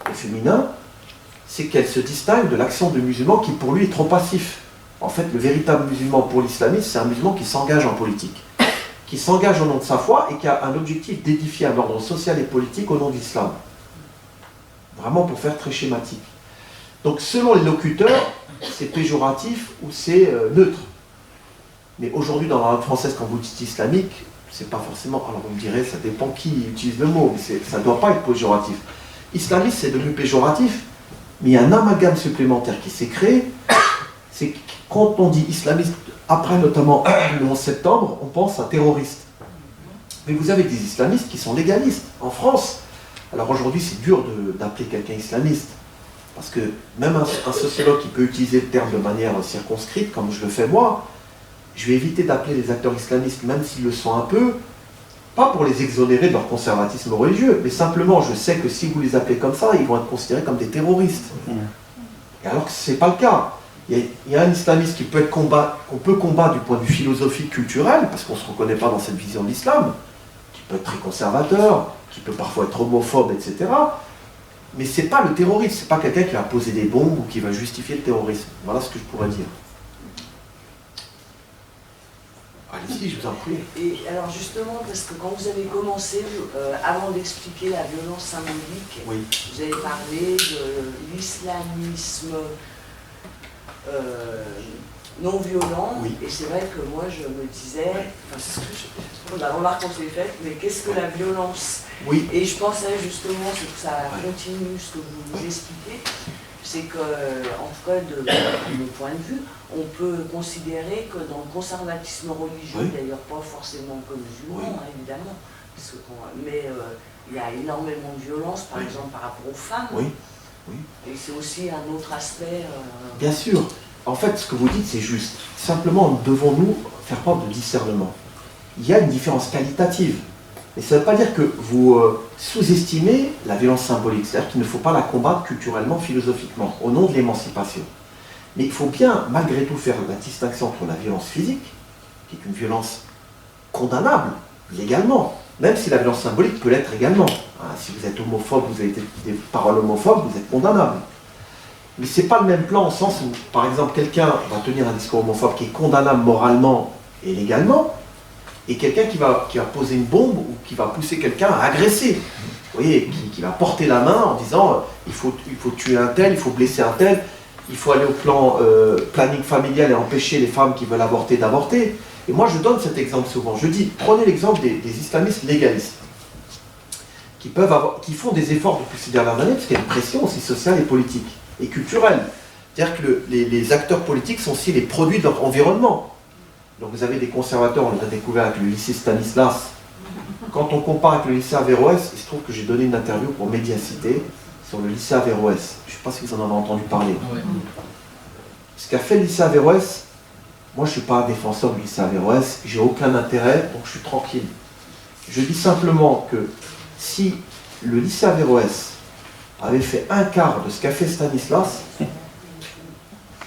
au féminin, c'est qu'elle se distingue de l'action du musulman qui, pour lui, est trop passif. En fait, le véritable musulman pour l'islamiste, c'est un musulman qui s'engage en politique, qui s'engage au nom de sa foi et qui a un objectif d'édifier un ordre social et politique au nom de l'islam. Vraiment pour faire très schématique. Donc selon les locuteurs, c'est péjoratif ou c'est neutre. Mais aujourd'hui dans la langue française, quand vous dites islamique, c'est pas forcément... Alors vous me direz, ça dépend qui utilise le mot, mais ça ne doit pas être péjoratif. Islamiste, c'est devenu péjoratif, mais il y a un amalgame supplémentaire qui s'est créé, c'est que quand on dit islamiste, après notamment le 11 septembre, on pense à terroriste. Mais vous avez des islamistes qui sont légalistes. En France, alors aujourd'hui c'est dur d'appeler quelqu'un islamiste, parce que même un sociologue qui peut utiliser le terme de manière circonscrite, comme je le fais moi, je vais éviter d'appeler les acteurs islamistes, même s'ils le sont un peu, pas pour les exonérer de leur conservatisme religieux, mais simplement je sais que si vous les appelez comme ça, ils vont être considérés comme des terroristes. Et alors que ce n'est pas le cas. Il y a un islamiste qu'on peut combattre du point de vue philosophique, culturel, parce qu'on ne se reconnaît pas dans cette vision de l'islam, qui peut être très conservateur, qui peut parfois être homophobe, etc. Mais ce n'est pas le terroriste, ce n'est pas quelqu'un qui va poser des bombes ou qui va justifier le terrorisme. Voilà ce que je pourrais dire. Allez-y, je vous en prie. Et alors justement, parce que quand vous avez commencé, avant d'expliquer la violence symbolique, Oui. vous avez parlé de l'islamisme non violent, Oui. Et c'est vrai que moi je me disais, enfin, c'est ce que la remarque qu'on s'est faite, mais qu'est-ce que la violence? Oui. Et je pensais justement, c'est que ça continue ce que vous nous expliquez, c'est que, en tout cas de mon point de vue, on peut considérer que dans le conservatisme religieux, d'ailleurs pas forcément que musulman, évidemment, mais il y a énormément de violence, par exemple par rapport aux femmes. Oui. Et c'est aussi un autre aspect. Bien sûr. En fait, ce que vous dites, c'est juste. Simplement, devons-nous faire preuve de discernement. Il y a une différence qualitative. Mais ça ne veut pas dire que vous sous-estimez la violence symbolique. C'est-à-dire qu'il ne faut pas la combattre culturellement, philosophiquement, au nom de l'émancipation. Mais il faut bien, malgré tout, faire la distinction entre la violence physique, qui est une violence condamnable, légalement, même si la violence symbolique peut l'être également. Si vous êtes homophobe, vous avez des paroles homophobes, vous êtes condamnable. Mais ce n'est pas le même plan au sens où, par exemple, quelqu'un va tenir un discours homophobe qui est condamnable moralement et légalement, et quelqu'un qui va poser une bombe ou qui va pousser quelqu'un à agresser. Vous voyez, qui va porter la main en disant il faut tuer un tel, il faut blesser un tel, il faut aller au plan planning familial et empêcher les femmes qui veulent avorter d'avorter. Et moi je donne cet exemple souvent. Je dis, prenez l'exemple des islamistes légalistes, qui font des efforts depuis ces dernières années, parce qu'il y a une pression aussi sociale et politique et culturelle. C'est-à-dire que les acteurs politiques sont aussi les produits de leur environnement. Donc vous avez des conservateurs, on les a découverts avec le lycée Stanislas. Quand on compare avec le lycée Averroès, il se trouve que j'ai donné une interview pour Médiacité sur le lycée Averroès. Je ne sais pas si vous en avez entendu parler. Ce qu'a fait le lycée Averroès, moi je ne suis pas un défenseur du lycée Averroès, j'ai aucun intérêt, donc je suis tranquille. Je dis simplement que si le lycée Averroès avait fait un quart de ce qu'a fait Stanislas,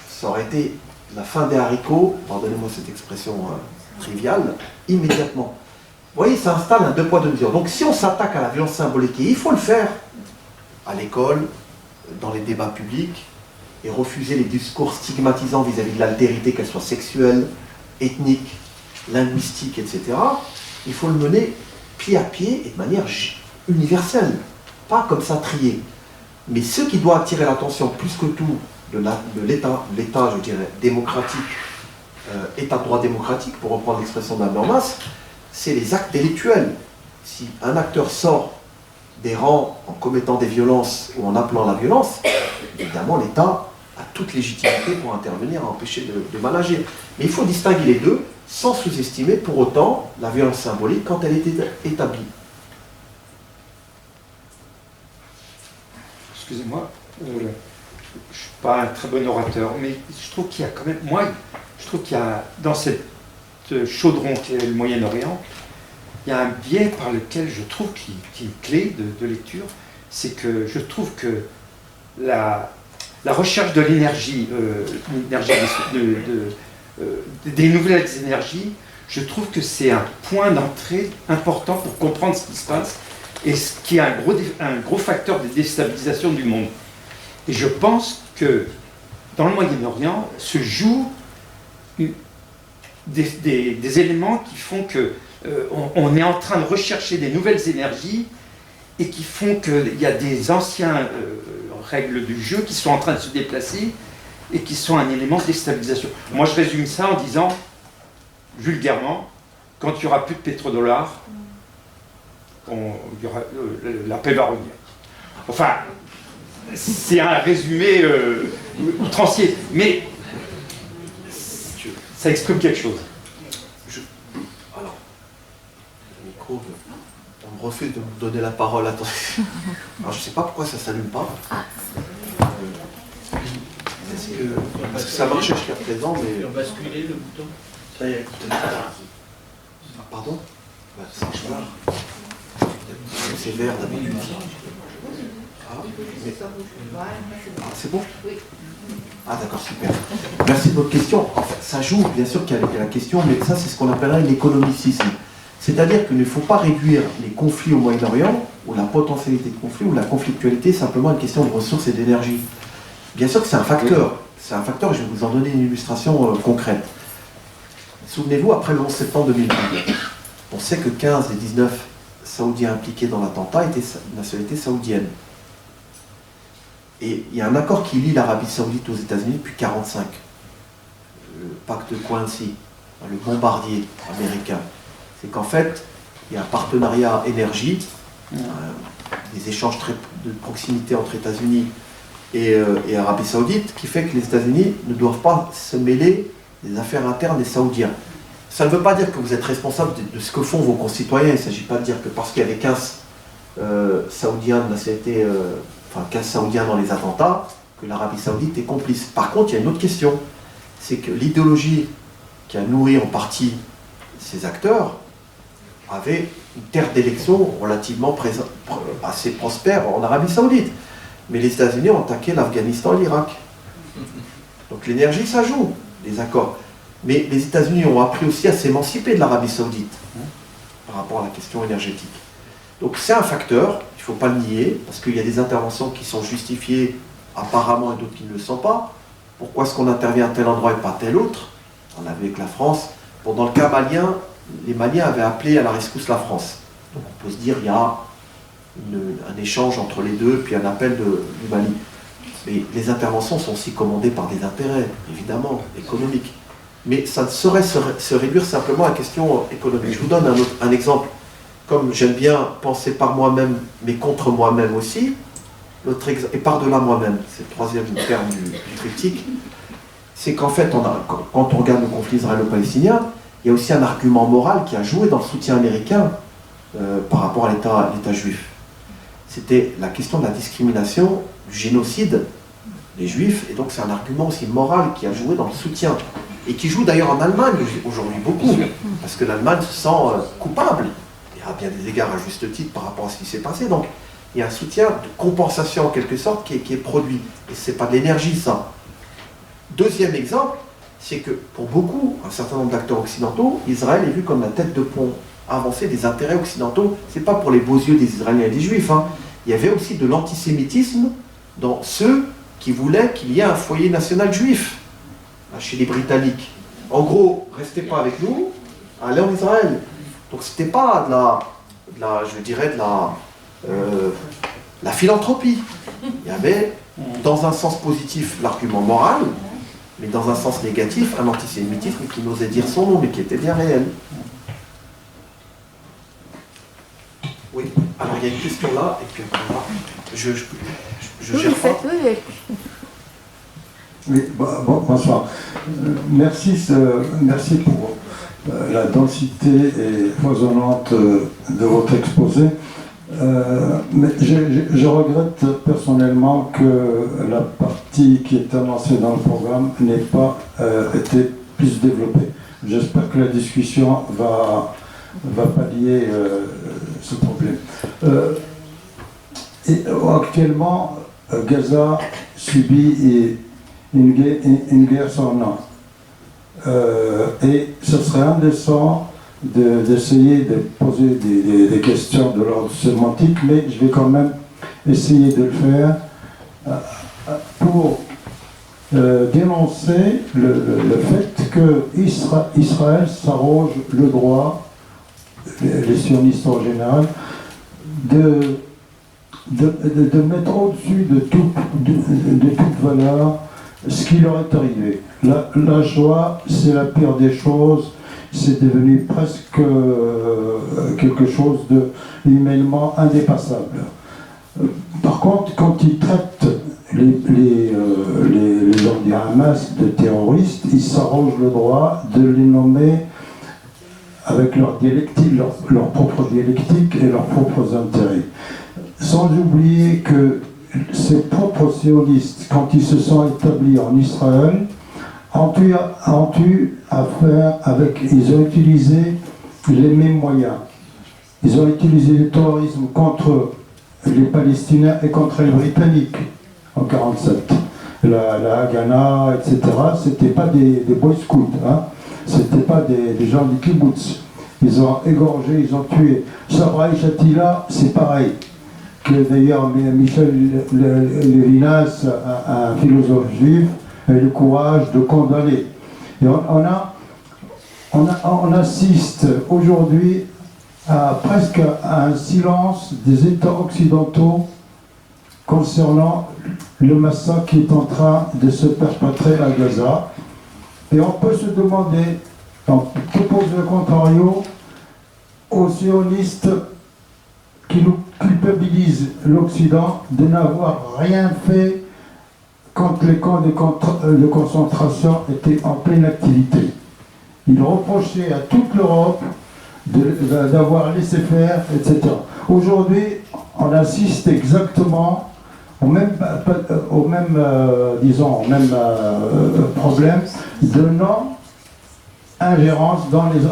ça aurait été la fin des haricots, pardonnez-moi cette expression triviale, immédiatement. Vous voyez, ça installe un deux poids deux mesures. Donc si on s'attaque à la violence symbolique, et il faut le faire, à l'école, dans les débats publics, et refuser les discours stigmatisants vis-à-vis de l'altérité, qu'elle soit sexuelle, ethnique, linguistique, etc., il faut le mener pied à pied et de manière universelle, pas comme ça trié. Mais ce qui doit attirer l'attention plus que tout de l'État, je dirais, démocratique, État de droit démocratique, pour reprendre l'expression d'Habermas, c'est les actes délictuels. Si un acteur sort des rangs en commettant des violences ou en appelant à la violence, évidemment l'État a toute légitimité pour intervenir, à empêcher de manager. Mais il faut distinguer les deux, sans sous-estimer pour autant la violence symbolique quand elle est établie. Excusez-moi, je ne suis pas un très bon orateur, mais je trouve qu'il y a quand même, je trouve qu'il y a, dans cette chaudron qui est le Moyen-Orient, il y a un biais par lequel je trouve qui est clé de lecture, c'est que je trouve que la recherche de l'énergie, des nouvelles énergies, je trouve que c'est un point d'entrée important pour comprendre ce qui se passe et ce qui est un gros facteur de déstabilisation du monde. Et je pense que dans le Moyen-Orient se jouent des éléments qui font que on est en train de rechercher des nouvelles énergies et qui font qu'il y a des anciennes règles du jeu qui sont en train de se déplacer et qui sont un élément de déstabilisation. Moi je résume ça en disant, vulgairement, quand il n'y aura plus de pétrodollars, la paix va revenir. Enfin, c'est un résumé outrancier, mais ça exprime quelque chose. Alors, le micro, on me refuse de me donner la parole. Attendez. Alors, je ne sais pas pourquoi ça ne s'allume pas. Parce que ça marchait jusqu'à présent, mais... On va basculer le bouton. Ça y est. Pardon? Ça marche pas. C'est vert d'habitude. C'est bon? Oui. Ah d'accord, super. Merci de votre question. Enfin, ça joue, bien sûr qu'il y a la question, mais ça c'est ce qu'on appellerait l'économicisme. C'est-à-dire qu'il ne faut pas réduire les conflits au Moyen-Orient, ou la potentialité de conflit, ou la conflictualité, simplement à une question de ressources et d'énergie. Bien sûr que c'est un facteur. C'est un facteur, je vais vous en donner une illustration concrète. Souvenez-vous, après le 11 septembre 2001, on sait que 15 des 19 Saoudiens impliqués dans l'attentat étaient de nationalité saoudienne. Et il y a un accord qui lie l'Arabie Saoudite aux États-Unis depuis 1945. Le pacte Quincy, le bombardier américain. C'est qu'en fait, il y a un partenariat énergie, des échanges de proximité entre États-Unis et Arabie Saoudite, qui fait que les États-Unis ne doivent pas se mêler des affaires internes des Saoudiens. Ça ne veut pas dire que vous êtes responsable de ce que font vos concitoyens. Il ne s'agit pas de dire que parce qu'il y avait 15 Saoudiens de nationalité, 15 Saoudiens dans les attentats, que l'Arabie Saoudite est complice. Par contre, il y a une autre question. C'est que l'idéologie qui a nourri en partie ces acteurs avait une terre d'élection relativement assez prospère en Arabie Saoudite. Mais les États-Unis ont attaqué l'Afghanistan et l'Irak. Donc l'énergie, ça joue, les accords. Mais les États-Unis ont appris aussi à s'émanciper de l'Arabie Saoudite par rapport à la question énergétique. Donc c'est un facteur, il ne faut pas le nier, parce qu'il y a des interventions qui sont justifiées apparemment et d'autres qui ne le sont pas. Pourquoi est-ce qu'on intervient à tel endroit et pas à tel autre? On avait avec la France. Bon, dans le cas malien, les Maliens avaient appelé à la rescousse la France. Donc on peut se dire qu'il y a un échange entre les deux, puis un appel du Mali. Mais les interventions sont aussi commandées par des intérêts, évidemment, économiques. Mais ça ne saurait se réduire simplement à la question économique. Je vous donne un exemple. Comme j'aime bien penser par moi-même, mais contre moi-même aussi, et par-delà moi-même, c'est le troisième terme du triptyque, c'est qu'en fait, quand on regarde le conflit israélo-palestinien, il y a aussi un argument moral qui a joué dans le soutien américain par rapport à l'État juif. C'était la question de la discrimination, du génocide des Juifs, et donc c'est un argument aussi moral qui a joué dans le soutien, et qui joue d'ailleurs en Allemagne aujourd'hui beaucoup, parce que l'Allemagne se sent coupable, et à bien des égards à juste titre par rapport à ce qui s'est passé, donc il y a un soutien de compensation en quelque sorte qui est produit, et c'est pas de l'énergie ça. Deuxième exemple, c'est que pour beaucoup, un certain nombre d'acteurs occidentaux, Israël est vu comme la tête de pont avancée des intérêts occidentaux. C'est pas pour les beaux yeux des Israéliens et des Juifs. Il y avait aussi de l'antisémitisme dans ceux qui voulaient qu'il y ait un foyer national juif chez les Britanniques. En gros, restez pas avec nous, allez en Israël. Donc c'était pas de la philanthropie. Il y avait, dans un sens positif, l'argument moral, mais dans un sens négatif, un antisémitisme qui n'osait dire son nom, mais qui était bien réel. Oui, alors il y a une question là, et puis après là, je gère pas. Oui, bonsoir. Merci pour la densité et foisonnante de votre exposé. Mais je regrette personnellement que la partie qui est annoncée dans le programme n'ait pas été plus développée. J'espère que la discussion va pallier ce problème. Actuellement, Gaza subit une guerre sans nom. Et ce serait indécent d'essayer de poser des questions de l'ordre sémantique, mais je vais quand même essayer de le faire pour dénoncer le fait que Israël s'arroge le droit, les sionistes en général, de mettre au-dessus de toute valeur ce qui leur est arrivé. La joie, c'est la pire des choses. c'est devenu presque quelque chose de humainement indépassable. Par contre, quand ils traitent les hommes du Hamas de terroristes, ils s'arrogent le droit de les nommer avec leur dialectique, leur propre dialectique et leurs propres intérêts. Sans oublier que ces propres sionistes, quand ils se sont établis en Israël, ont eu affaire avec, ils ont utilisé les mêmes moyens. Ils ont utilisé le terrorisme contre les Palestiniens et contre les Britanniques en 1947. La Haganah, etc., c'était pas des Boy Scouts, hein. C'était pas des gens du kibbutz. Ils ont égorgé, ils ont tué. Sabra et Shatila, c'est pareil. Que d'ailleurs Michel Lévinas, un philosophe juif, a eu le courage de condamner. Et on assiste aujourd'hui presque à un silence des États occidentaux concernant le massacre qui est en train de se perpétrer à Gaza. Et on peut se demander, on peut poser le contrario aux sionistes qui nous culpabilisent l'Occident de n'avoir rien fait quand les camps de concentration étaient en pleine activité. Ils reprochaient à toute l'Europe d'avoir laissé faire, etc. Aujourd'hui, on assiste exactement au même problème de non-ingérence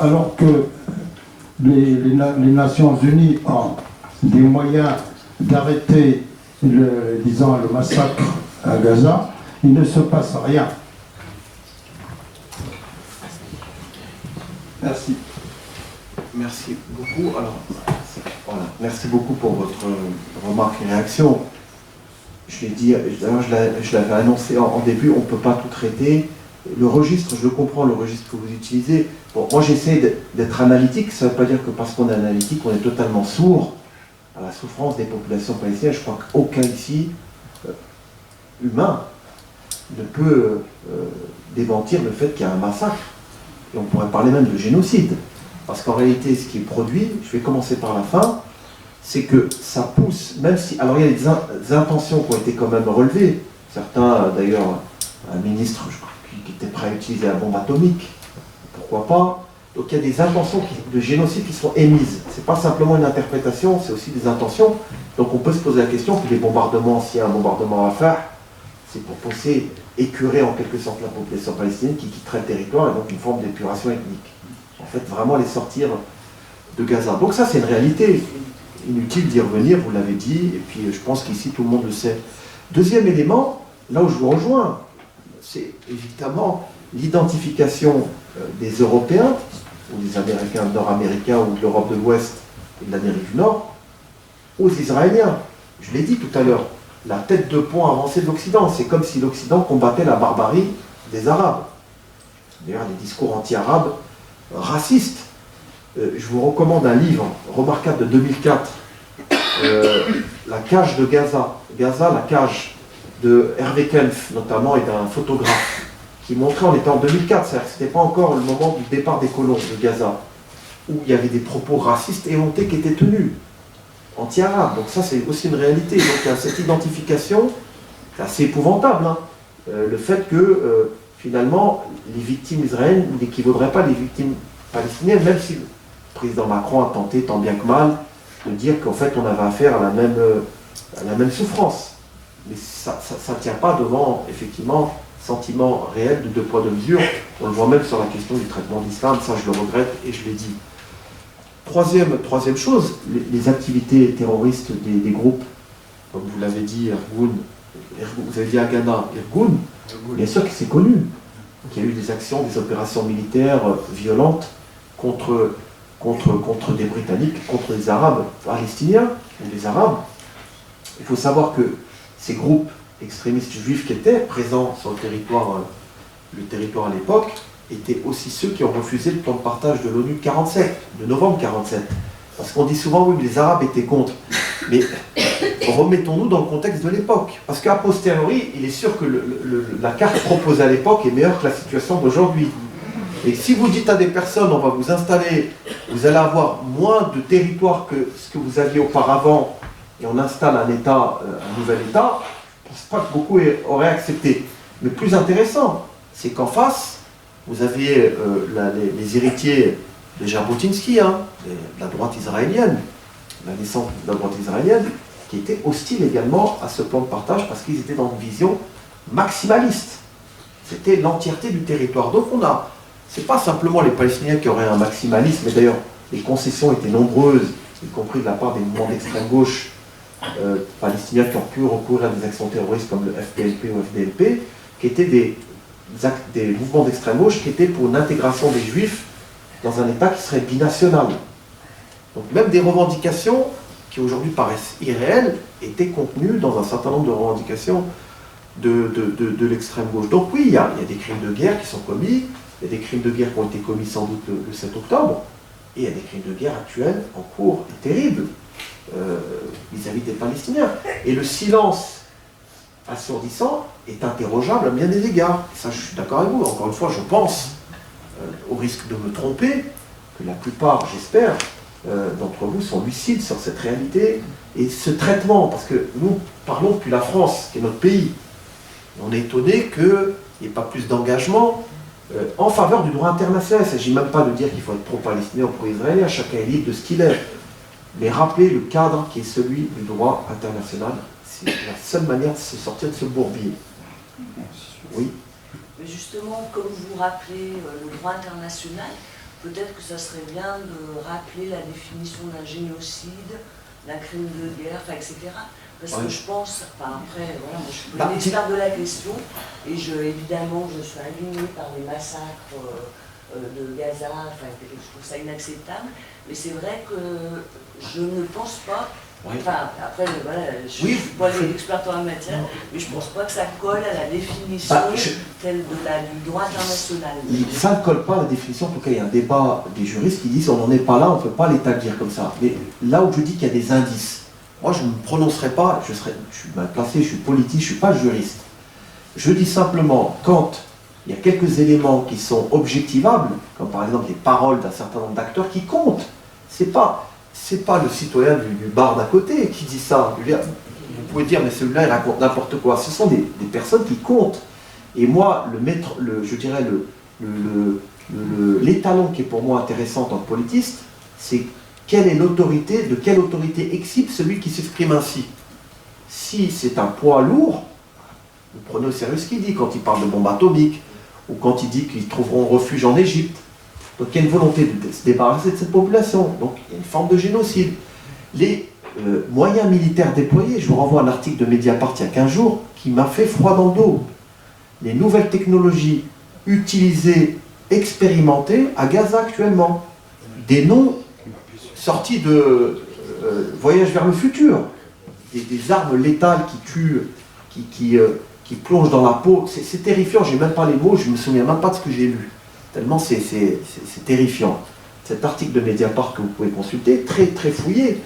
alors que les Nations Unies ont des moyens d'arrêter le massacre à Gaza, il ne se passe rien. Merci. Merci beaucoup. Alors, voilà. Merci beaucoup pour votre remarque et réaction. Je l'ai dit, d'ailleurs je l'avais annoncé en début, on ne peut pas tout traiter. Le registre, je comprends le registre que vous utilisez. Bon, moi j'essaie d'être analytique, ça ne veut pas dire que parce qu'on est analytique, on est totalement sourd à la souffrance des populations palestiniennes. Je crois qu'aucun ici, humain, ne peut démentir le fait qu'il y a un massacre. Et on pourrait parler même de génocide. Parce qu'en réalité, ce qui est produit, je vais commencer par la fin, c'est que ça pousse, même si... Alors il y a des intentions qui ont été quand même relevées. Certains, d'ailleurs, un ministre qui était prêt à utiliser la bombe atomique, pourquoi pas. Donc il y a des intentions de génocide qui sont émises. Ce n'est pas simplement une interprétation, c'est aussi des intentions. Donc on peut se poser la question que les bombardements, s'il y a un bombardement à faire, c'est pour pousser, écurer en quelque sorte la population palestinienne qui quitterait le territoire, et donc une forme d'épuration ethnique. En fait, vraiment les sortir de Gaza. Donc ça, c'est une réalité. Inutile d'y revenir, vous l'avez dit, et puis je pense qu'ici, tout le monde le sait. Deuxième élément, là où je vous rejoins, c'est évidemment l'identification des Européens, ou des Américains nord-américains, ou de l'Europe de l'Ouest et de l'Amérique du Nord, aux Israéliens. Je l'ai dit tout à l'heure, la tête de pont avancée de l'Occident. C'est comme si l'Occident combattait la barbarie des Arabes. D'ailleurs, les discours anti-arabes racistes. Je vous recommande un livre remarquable de 2004, La cage de Gaza. Gaza, la cage, de Hervé Kelf notamment, et d'un photographe, qui montrait, on était en 2004, c'est-à-dire que ce n'était pas encore le moment du départ des colons de Gaza, où il y avait des propos racistes éhontés qui étaient tenus, anti-arabes. Donc ça, c'est aussi une réalité. Donc il y a cette identification, c'est assez épouvantable, hein. Le fait que, finalement, les victimes israéliennes n'équivaudraient pas les victimes palestiniennes, même si le président Macron a tenté, tant bien que mal, de dire qu'en fait, on avait affaire à la même souffrance. Mais ça ne tient pas devant, effectivement, sentiment réel de deux poids, deux mesures. On le voit même sur la question du traitement de l'islam, ça je le regrette et je l'ai dit. Troisième chose, les activités terroristes des groupes, comme vous l'avez dit, vous avez dit Haganah, Irgun, bien sûr que c'est connu, qu'il y a eu des actions, des opérations militaires violentes contre des Britanniques, contre des Arabes palestiniens ou des Arabes. Il faut savoir que ces groupes extrémistes juifs qui étaient présents sur le territoire à l'époque étaient aussi ceux qui ont refusé le plan de partage de l'ONU de novembre 47. Parce qu'on dit souvent, oui, mais les Arabes étaient contre. Mais remettons-nous dans le contexte de l'époque. Parce qu'à posteriori, il est sûr que la carte proposée à l'époque est meilleure que la situation d'aujourd'hui. Et si vous dites à des personnes, on va vous installer, vous allez avoir moins de territoire que ce que vous aviez auparavant, et on installe un État, un nouvel État, je ne pense pas que beaucoup auraient accepté. Le plus intéressant, c'est qu'en face, vous aviez les héritiers de Jabotinsky, hein, de la droite israélienne, la naissance de la droite israélienne, qui étaient hostiles également à ce plan de partage parce qu'ils étaient dans une vision maximaliste. C'était l'entièreté du territoire. Donc c'est pas simplement les Palestiniens qui auraient un maximalisme, et d'ailleurs les concessions étaient nombreuses, y compris de la part des mouvements d'extrême gauche palestiniens qui ont pu recourir à des actions terroristes comme le FPLP ou FDLP, qui étaient des mouvements d'extrême gauche qui étaient pour une intégration des Juifs dans un État qui serait binational. Donc même des revendications qui aujourd'hui paraissent irréelles étaient contenues dans un certain nombre de revendications de l'extrême gauche. Donc oui, il y a des crimes de guerre qui sont commis, il y a des crimes de guerre qui ont été commis sans doute le 7 octobre, et il y a des crimes de guerre actuels en cours et terribles vis-à-vis des Palestiniens. Et le silence assourdissant est interrogeable à bien des égards. Et ça, je suis d'accord avec vous. Encore une fois, je pense, au risque de me tromper, que la plupart, j'espère, d'entre vous sont lucides sur cette réalité et ce traitement, parce que nous parlons depuis la France, qui est notre pays. On est étonné qu'il n'y ait pas plus d'engagement en faveur du droit international. Il ne s'agit même pas de dire qu'il faut être pro-palestinien ou pro-israélien, chacun est libre de ce qu'il est. Mais rappeler le cadre qui est celui du droit international, c'est la seule manière de se sortir de ce bourbier. Oui. Mais justement, comme vous rappelez le droit international, peut-être que ça serait bien de rappeler la définition d'un génocide, d'un crime de guerre, etc. Parce que je pense, après, voilà, moi je suis pas une experte de la question, et évidemment, je suis alignée par les massacres de Gaza, je trouve ça inacceptable, mais c'est vrai que je ne pense pas, après, voilà, je suis pas l'expert en la matière, mais je ne pense pas que ça colle à la définition telle du droit international. Ça ne colle pas à la définition, en tout cas il y a un débat des juristes qui disent on n'en est pas là, on ne peut pas l'établir comme ça. Mais là où je dis qu'il y a des indices, moi je ne me prononcerai pas, je suis mal placé, je suis politique, je ne suis pas juriste. Je dis simplement, quand il y a quelques éléments qui sont objectivables, comme par exemple les paroles d'un certain nombre d'acteurs qui comptent, c'est pas le citoyen du bar d'à côté qui dit ça. Vous pouvez dire, mais celui-là, il raconte n'importe quoi. Ce sont des personnes qui comptent. Et moi, je dirais, l'étalon qui est pour moi intéressant en tant que politiste, c'est de quelle autorité exhibe celui qui s'exprime ainsi. Si c'est un poids lourd, vous prenez au sérieux ce qu'il dit quand il parle de bombes atomiques, ou quand il dit qu'ils trouveront refuge en Égypte. Donc il y a une volonté de se débarrasser de cette population. Donc il y a une forme de génocide. Les moyens militaires déployés, je vous renvoie à un article de Mediapart il y a 15 jours qui m'a fait froid dans le dos. Les nouvelles technologies utilisées, expérimentées à Gaza actuellement. Des noms sortis de Voyage vers le futur. Des armes létales qui tuent, qui plongent dans la peau. C'est terrifiant, je n'ai même pas les mots, je ne me souviens même pas de ce que j'ai lu. Tellement c'est terrifiant. Cet article de Mediapart que vous pouvez consulter, très, très fouillé,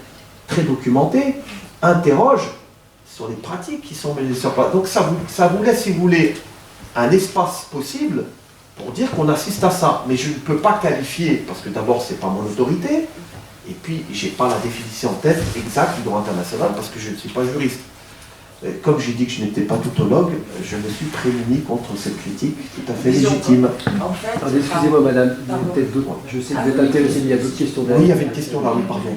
très documenté, interroge sur les pratiques qui sont menées sur place. Donc ça vous laisse, si vous voulez, un espace possible pour dire qu'on assiste à ça. Mais je ne peux pas qualifier, parce que d'abord, ce n'est pas mon autorité, et puis je n'ai pas la définition en tête exacte du droit international, parce que je ne suis pas juriste. Comme j'ai dit que je n'étais pas tautologue, je me suis prémuni contre cette critique tout à fait légitime. En fait, excusez-moi madame, je sais que vous êtes intéressée, mais il y a d'autres questions. Oui, il y avait une question là, oui, pardon.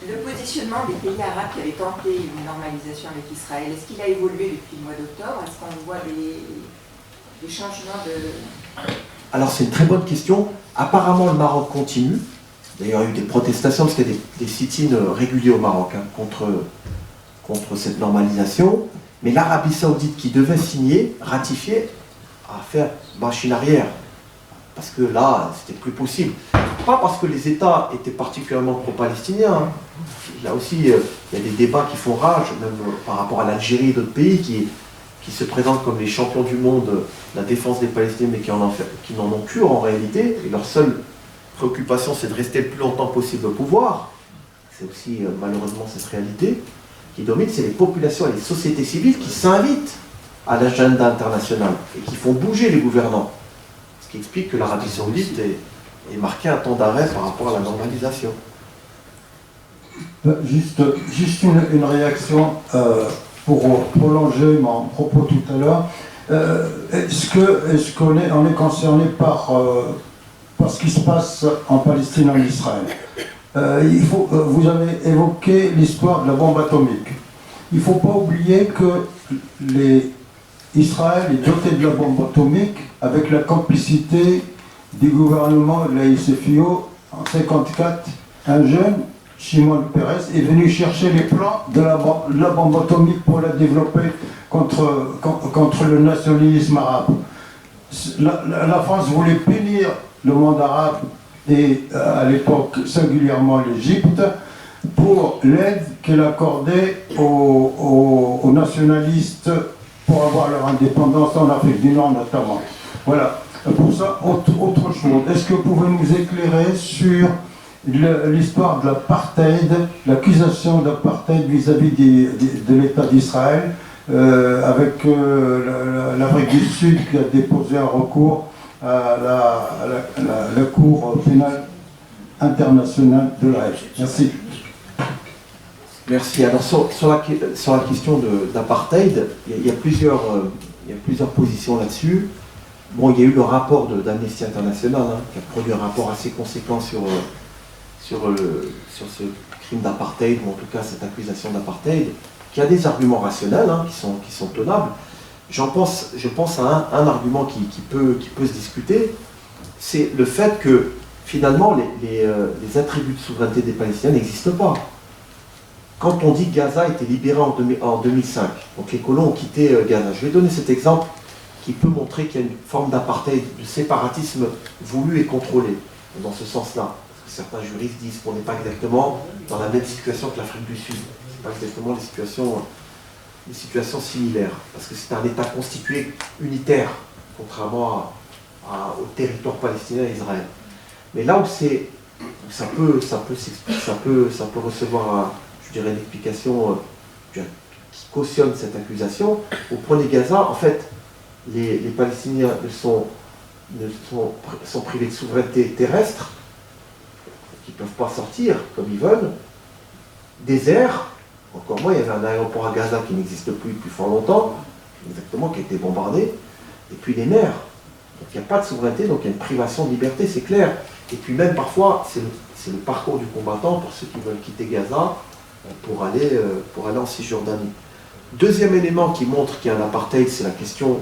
Le positionnement des pays arabes qui avaient tenté une normalisation avec Israël, est-ce qu'il a évolué depuis le mois d'octobre? Est-ce qu'on voit des changements de... Alors c'est une très bonne question. Apparemment le Maroc continue. D'ailleurs il y a eu des protestations, parce qu'il y a des sit-ins réguliers au Maroc contre cette normalisation, mais l'Arabie Saoudite qui devait signer, ratifier, a fait machine arrière. Parce que là, c'était plus possible. Pas parce que les États étaient particulièrement pro-palestiniens. Hein. Là aussi, il y a des débats qui font rage, même par rapport à l'Algérie et d'autres pays qui se présentent comme les champions du monde de la défense des Palestiniens, mais qui n'en ont cure en réalité. Et leur seule préoccupation, c'est de rester le plus longtemps possible au pouvoir. C'est aussi malheureusement cette réalité qui domine, c'est les populations et les sociétés civiles qui s'invitent à l'agenda international et qui font bouger les gouvernants. Ce qui explique que l'Arabie Saoudite est marquée un temps d'arrêt par rapport à la normalisation. Juste une réaction pour prolonger mon propos tout à l'heure. Est-ce qu'on est concerné par ce qui se passe en Palestine, en Israël? Vous avez évoqué l'histoire de la bombe atomique. Il ne faut pas oublier que Israël est doté de la bombe atomique avec la complicité du gouvernement de la SFIO. En 1954, un jeune, Shimon Peres, est venu chercher les plans de la bombe atomique pour la développer contre le nationalisme arabe. La France voulait punir le monde arabe et à l'époque singulièrement l'Égypte pour l'aide qu'elle accordait aux nationalistes pour avoir leur indépendance en Afrique du Nord notamment. Voilà. Pour ça, autre chose. Est-ce que vous pouvez nous éclairer sur l'histoire de l'apartheid, l'accusation d'apartheid vis-à-vis de l'État d'Israël, avec l'Afrique du Sud qui a déposé un recours à la Cour pénale internationale de la Haye. Merci. Merci. Alors sur la question d'apartheid, il y a plusieurs positions là-dessus. Bon, il y a eu le rapport d'Amnesty International qui a produit un rapport assez conséquent sur ce crime d'apartheid, ou en tout cas cette accusation d'apartheid, qui a des arguments rationnels qui sont tenables. Je pense à un argument qui peut se discuter, c'est le fait que finalement les attributs de souveraineté des Palestiniens n'existent pas. Quand on dit que Gaza était libéré en 2005, donc les colons ont quitté Gaza, je vais donner cet exemple qui peut montrer qu'il y a une forme d'apartheid, de séparatisme voulu et contrôlé, dans ce sens-là. Parce que certains juristes disent qu'on n'est pas exactement dans la même situation que l'Afrique du Sud. Ce n'est pas exactement des situations similaires, parce que c'est un État constitué unitaire, contrairement au territoire palestinien et Israël. Mais là où ça peut recevoir, je dirais, une explication qui cautionne cette accusation. Vous prenez Gaza, en fait, les Palestiniens sont privés de souveraineté terrestre, qui ne peuvent pas sortir comme ils veulent, désert. Encore moins, il y avait un aéroport à Gaza qui n'existe plus depuis fort longtemps, exactement, qui a été bombardé, et puis les mers. Donc il n'y a pas de souveraineté, donc il y a une privation de liberté, c'est clair. Et puis même parfois, c'est le parcours du combattant pour ceux qui veulent quitter Gaza pour aller en Cisjordanie. Deuxième élément qui montre qu'il y a un apartheid, c'est la question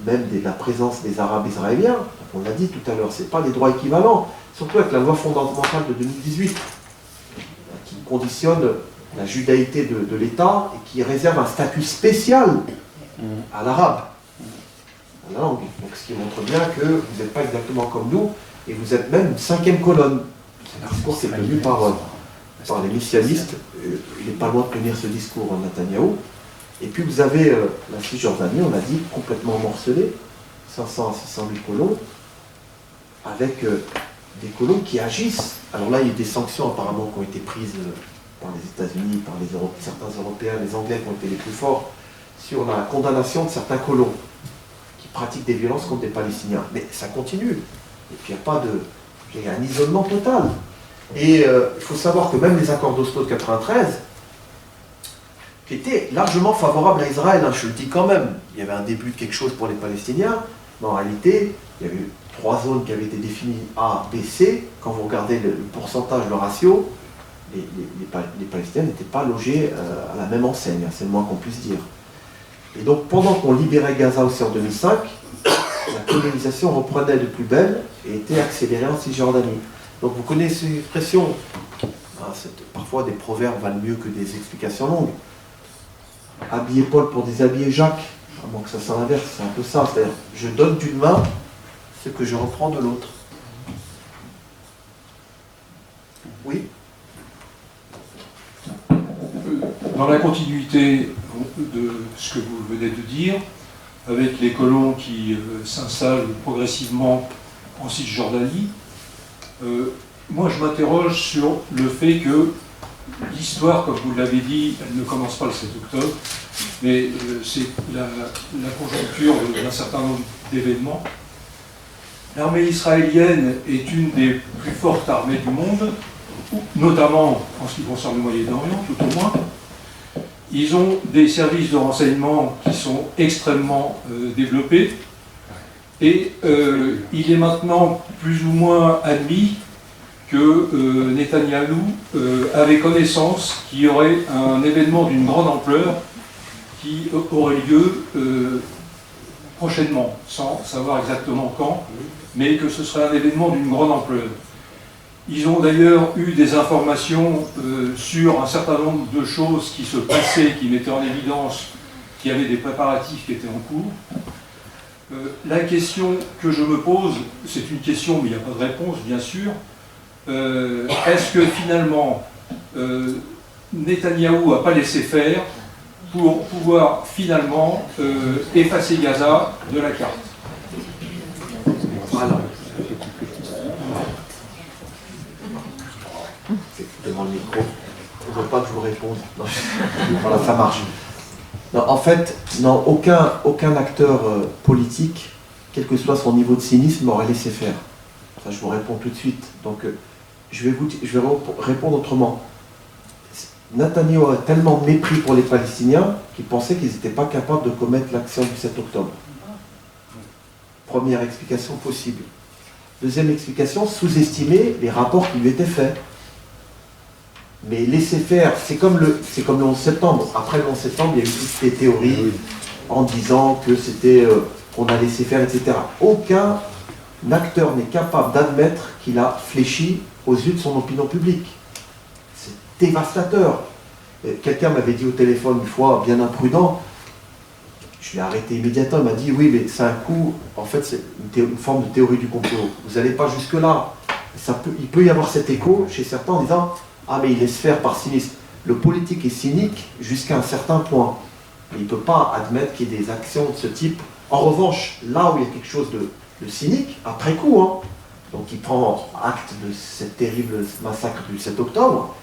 même de la présence des Arabes israéliens. Donc on l'a dit tout à l'heure, ce n'est pas des droits équivalents, surtout avec la loi fondamentale de 2018, qui conditionne la judaïté de l'État et qui réserve un statut spécial à l'arabe, à la langue. Donc ce qui montre bien que vous n'êtes pas exactement comme nous, et vous êtes même une cinquième colonne. C'est un discours qui est tenu par les messianistes. Il n'est pas loin de tenir ce discours, Netanyahou. Et puis vous avez la Cisjordanie, on l'a dit, complètement morcelée, 500 à 600 000 colons, avec des colons qui agissent. Alors là, il y a des sanctions apparemment qui ont été prises par les États-Unis, par certains Européens, les Anglais qui ont été les plus forts, sur la condamnation de certains colons qui pratiquent des violences contre des Palestiniens. Mais ça continue. Et puis il y a un isolement total. Et il faut savoir que même les accords d'Oslo de 93, qui étaient largement favorables à Israël, je le dis quand même, il y avait un début de quelque chose pour les Palestiniens, mais en réalité, il y avait eu 3 zones qui avaient été définies A, B, C. Quand vous regardez le pourcentage, le ratio, les Palestiniens n'étaient pas logés à la même enseigne, c'est le moins qu'on puisse dire. Et donc pendant qu'on libérait Gaza aussi en 2005, la colonisation reprenait de plus belle et était accélérée en Cisjordanie. Donc vous connaissez l'expression, parfois des proverbes valent mieux que des explications longues. Habiller Paul pour déshabiller Jacques, à moins que ça soit l'inverse, c'est un peu ça, c'est-à-dire je donne d'une main ce que je reprends de l'autre. Oui. Dans la continuité de ce que vous venez de dire, avec les colons qui s'installent progressivement en Cisjordanie, moi je m'interroge sur le fait que l'histoire, comme vous l'avez dit, elle ne commence pas le 7 octobre, mais c'est la conjoncture d'un certain nombre d'événements. L'armée israélienne est une des plus fortes armées du monde, notamment en ce qui concerne le Moyen-Orient, tout au moins. Ils ont des services de renseignement qui sont extrêmement développés. Et il est maintenant plus ou moins admis que Netanyahou avait connaissance qu'il y aurait un événement d'une grande ampleur qui aurait lieu prochainement, sans savoir exactement quand, mais que ce serait un événement d'une grande ampleur. Ils ont d'ailleurs eu des informations sur un certain nombre de choses qui se passaient, qui mettaient en évidence qu'il y avait des préparatifs qui étaient en cours. La question que je me pose, c'est une question, mais il n'y a pas de réponse, bien sûr. Est-ce que finalement, Netanyahou n'a pas laissé faire pour pouvoir finalement effacer Gaza de la carte? Voilà. Devant le micro. Je ne veux pas que je vous réponde. Non. Voilà, ça marche. Non, en fait, non, aucun acteur politique, quel que soit son niveau de cynisme, n'aurait laissé faire. Ça, je vous réponds tout de suite. Donc, je vais répondre autrement. Netanyahou a tellement de mépris pour les Palestiniens qu'il pensait qu'ils n'étaient pas capables de commettre l'action du 7 octobre. Première explication possible. Deuxième explication, sous-estimer les rapports qui lui étaient faits. Mais laisser faire, c'est comme le 11 septembre. Après le 11 septembre, il y a eu toutes les théories en disant que c'était qu'on a laissé faire, etc. Aucun acteur n'est capable d'admettre qu'il a fléchi aux yeux de son opinion publique. C'est dévastateur. Quelqu'un m'avait dit au téléphone une fois, bien imprudent, je l'ai arrêté immédiatement, il m'a dit oui, mais c'est un coup, en fait c'est une forme de théorie du complot. Vous n'allez pas jusque-là. Il peut y avoir cet écho chez certains en disant ah mais il laisse faire par cynisme. Le politique est cynique jusqu'à un certain point. Mais il ne peut pas admettre qu'il y ait des actions de ce type. En revanche, là où il y a quelque chose de cynique, après coup, hein, donc il prend acte de cette terrible massacre du 7 octobre,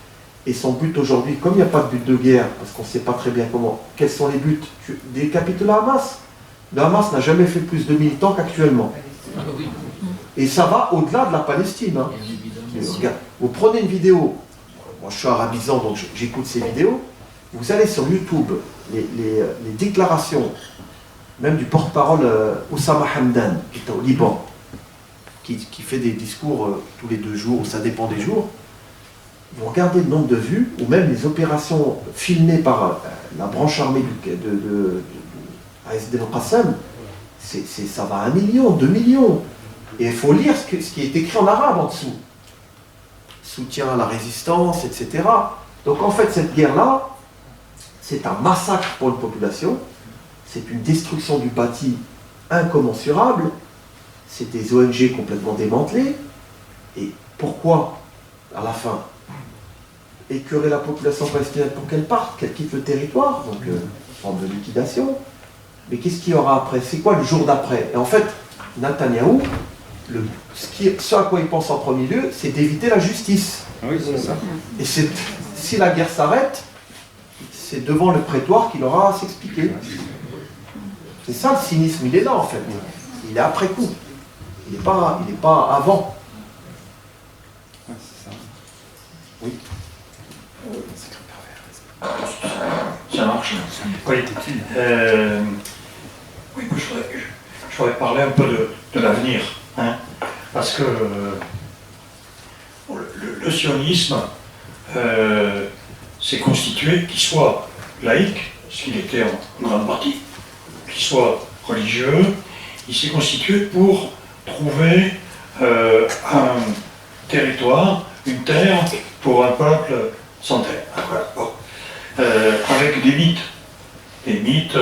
et son but aujourd'hui, comme il n'y a pas de but de guerre, parce qu'on ne sait pas très bien comment, quels sont les buts, décapiter le Hamas. Le Hamas n'a jamais fait plus de militants qu'actuellement. Et ça va au-delà de la Palestine. Hein. Regarde, vous prenez une vidéo, moi je suis arabisant donc j'écoute ces vidéos, vous allez sur YouTube, les déclarations, même du porte-parole Oussama Hamdan, qui est au Liban, qui fait des discours tous les 2 jours, ça dépend des jours. Vous regardez le nombre de vues, ou même les opérations filmées par la branche armée de ASD al-Qassam, ça va à 1 million, 2 millions. Et il faut lire ce qui est écrit en arabe en dessous. Soutien à la résistance, etc. Donc en fait, cette guerre-là, c'est un massacre pour une population, c'est une destruction du bâti incommensurable, c'est des ONG complètement démantelées. Et pourquoi, à la fin, écœurer la population palestinienne pour qu'elle parte, qu'elle quitte le territoire, donc forme de liquidation. Mais qu'est-ce qu'il y aura après? C'est quoi le jour d'après? Et en fait, Netanyahou, ce à quoi il pense en premier lieu, c'est d'éviter la justice. Oui, c'est ça. Et si la guerre s'arrête, c'est devant le prétoire qu'il aura à s'expliquer. C'est ça le cynisme, il est là en fait. Il est après coup. Il n'est pas avant. Ouais, c'est ça. Oui. Ça marche. Oui, oui, je voudrais parler un peu de l'avenir, hein, parce que le sionisme s'est constitué, qu'il soit laïque, ce qu'il était en grande partie, qu'il soit religieux, il s'est constitué pour trouver un territoire, une terre pour un peuple sans terre. Voilà. Bon. Avec des mythes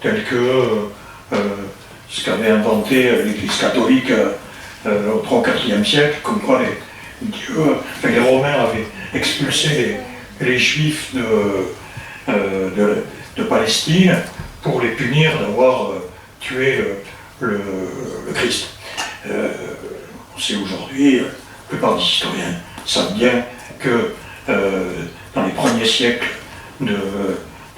tels que ce qu'avait inventé l'Église catholique au 3 ou 4e siècle, comme quoi les Romains avaient expulsé les Juifs de Palestine pour les punir d'avoir tué le Christ. On sait aujourd'hui, la plupart des historiens savent bien que dans les premiers siècles de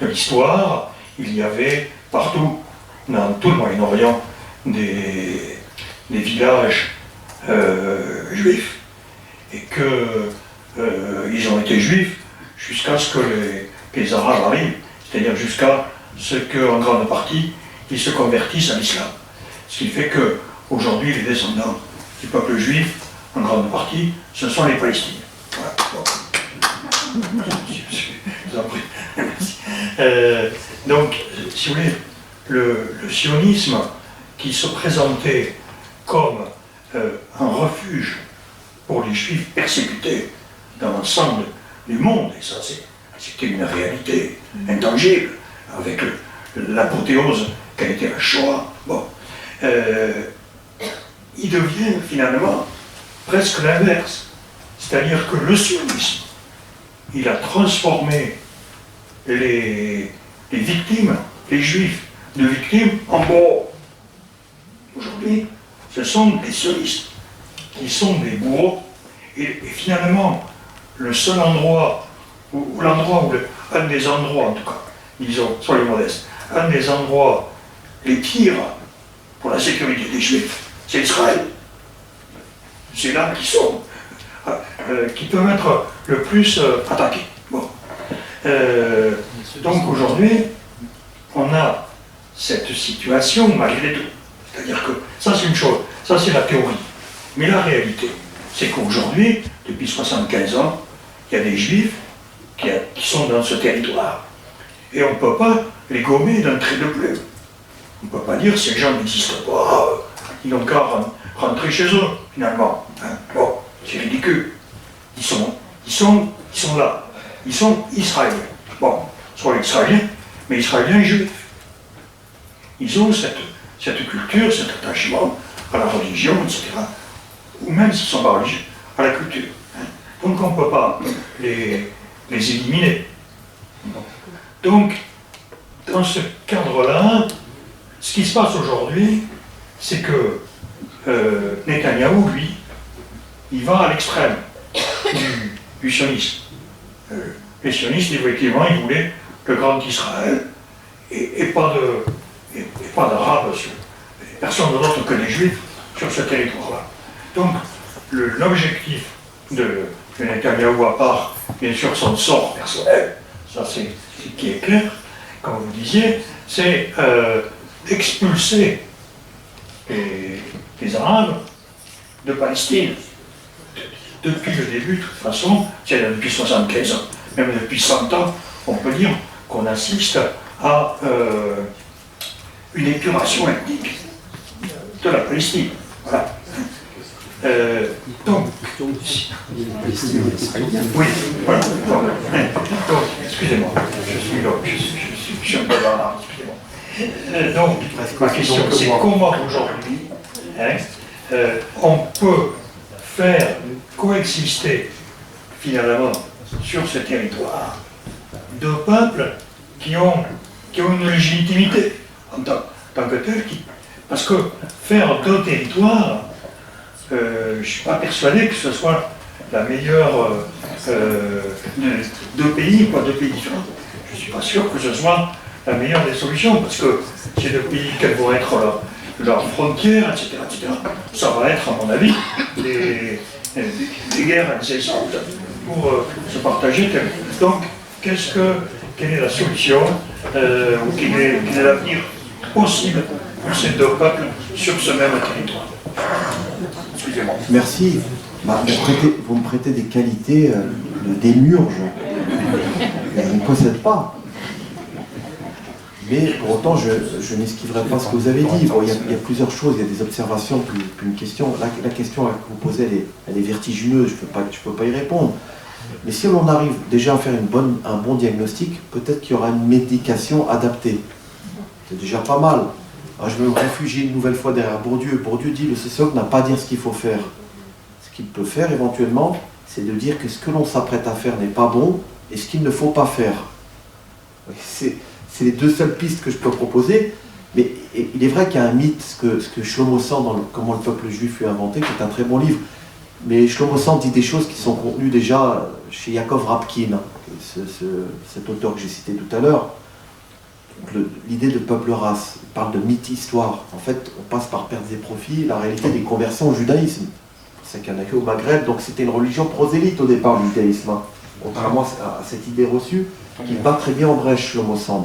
l'histoire, il y avait partout, dans tout le Moyen-Orient, des des villages juifs, et qu'ils ont été juifs jusqu'à ce que les Arabes arrivent, c'est-à-dire jusqu'à ce qu'en grande partie, ils se convertissent à l'islam. Ce qui fait qu'aujourd'hui, les descendants du peuple juif, en grande partie, ce sont les Palestiniens. Voilà. Bon. Je vous en prie. Merci. Donc, si vous voulez, le sionisme qui se présentait comme un refuge pour les juifs persécutés dans l'ensemble du monde, et ça c'était une réalité intangible, avec l'apothéose qu'a été la Shoah, bon, il devient finalement presque l'inverse. C'est-à-dire que le sionisme, il a transformé les victimes, les juifs de victimes, en bourreaux. Aujourd'hui, ce sont des sionistes qui sont des bourreaux, et finalement, le seul endroit, un des endroits en tout cas, disons, soyons modestes, un des endroits les pires pour la sécurité des Juifs, c'est Israël. C'est là qu'ils sont, qui peuvent être le plus attaqués. Bon. Donc aujourd'hui, on a cette situation malgré tout. C'est-à-dire que ça c'est une chose, ça c'est la théorie. Mais la réalité, c'est qu'aujourd'hui, depuis 75 ans, il y a des Juifs qui sont dans ce territoire. Et on ne peut pas les gommer d'un trait de plume. On ne peut pas dire ces gens n'existent pas, ils n'ont qu'à rentrer chez eux, finalement. Hein. Bon, c'est ridicule. Ils sont là. Ils sont israéliens. Bon, soit israéliens, mais israéliens juifs. Ils ont cette culture, cet attachement à la religion, etc. Ou même s'ils ne sont pas religieux, à la culture. Hein. Donc on ne peut pas les éliminer. Donc, dans ce cadre-là, ce qui se passe aujourd'hui, c'est que Netanyahou, lui, il va à l'extrême du sionisme. Les sionistes, effectivement, ils voulaient le grand Israël et pas d'Arabes, personne d'autre que des Juifs sur ce territoire-là. Donc, l'objectif de Netanyahou, à part, bien sûr, son sort personnel, ça c'est ce qui est clair, comme vous disiez, c'est d'expulser les Arabes de Palestine. Depuis le début, de toute façon, c'est depuis 75 ans, même depuis 100 ans, on peut dire qu'on assiste à une épuration ethnique de la Palestine. Voilà. Donc, oui, voilà. Donc, excusez-moi, je suis un peu là, excusez-moi. Donc, ma question, c'est comment aujourd'hui on peut faire coexister finalement sur ce territoire deux peuples qui ont une légitimité en tant que tels, parce que faire deux territoires, je ne suis pas persuadé que ce soit la meilleure deux pays différents. Je ne suis pas sûr que ce soit la meilleure des solutions, parce que ces deux pays, quelles vont être leurs frontières, etc., ça va être, à mon avis, des guerres incessantes pour se partager. Donc, quelle est la solution, ou quel est l'avenir possible pour ces deux peuples sur ce même territoire? Excusez-moi. Merci. Vous me prêtez des qualités de démiurge. Je ne possède pas. Mais pour autant, je n'esquiverai pas ce que vous avez dit. Bon, il y a plusieurs choses, il y a des observations, puis une question. La question que vous posez, elle est vertigineuse, je peux pas y répondre. Mais si on arrive déjà à faire un bon diagnostic, peut-être qu'il y aura une médication adaptée. C'est déjà pas mal. Alors, je vais me réfugier une nouvelle fois derrière Bourdieu. Bourdieu dit le sociologue n'a pas à dire ce qu'il faut faire. Ce qu'il peut faire éventuellement, c'est de dire que ce que l'on s'apprête à faire n'est pas bon et ce qu'il ne faut pas faire. C'est les deux seules pistes que je peux proposer, mais il est vrai qu'il y a un mythe, ce que Shlomo Sand dans Comment le peuple juif fut inventé, qui est un très bon livre, mais Shlomo Sand dit des choses qui sont contenues déjà chez Yaakov Rapkin, cet auteur que j'ai cité tout à l'heure. L'idée de peuple-race, il parle de mythe-histoire. En fait, on passe par pertes et profits la réalité des conversions au judaïsme. C'est qu'il y en a eu au Maghreb, donc c'était une religion prosélyte au départ, le judaïsme. Hein. Contrairement à cette idée reçue, qui bat très bien en brèche, Shlomo Sand.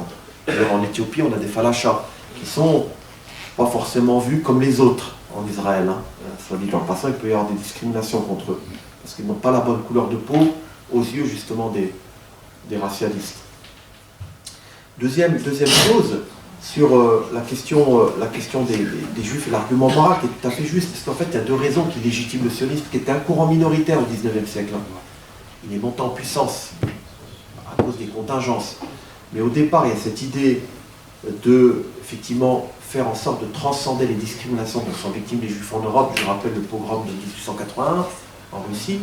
En Éthiopie, on a des falachas, qui sont pas forcément vus comme les autres en Israël. Hein. Soit dit en passant, il peut y avoir des discriminations contre eux, parce qu'ils n'ont pas la bonne couleur de peau aux yeux justement des racialistes. Deuxième chose, sur la question des Juifs et l'argument moral qui est tout à fait juste, parce qu'en fait il y a deux raisons qui légitiment le sionisme, qui était un courant minoritaire au XIXe siècle. Il est monté en puissance à cause des contingences. Mais au départ, il y a cette idée de, effectivement, faire en sorte de transcender les discriminations dont sont victimes les Juifs en Europe. Je rappelle le pogrom de 1881 en Russie,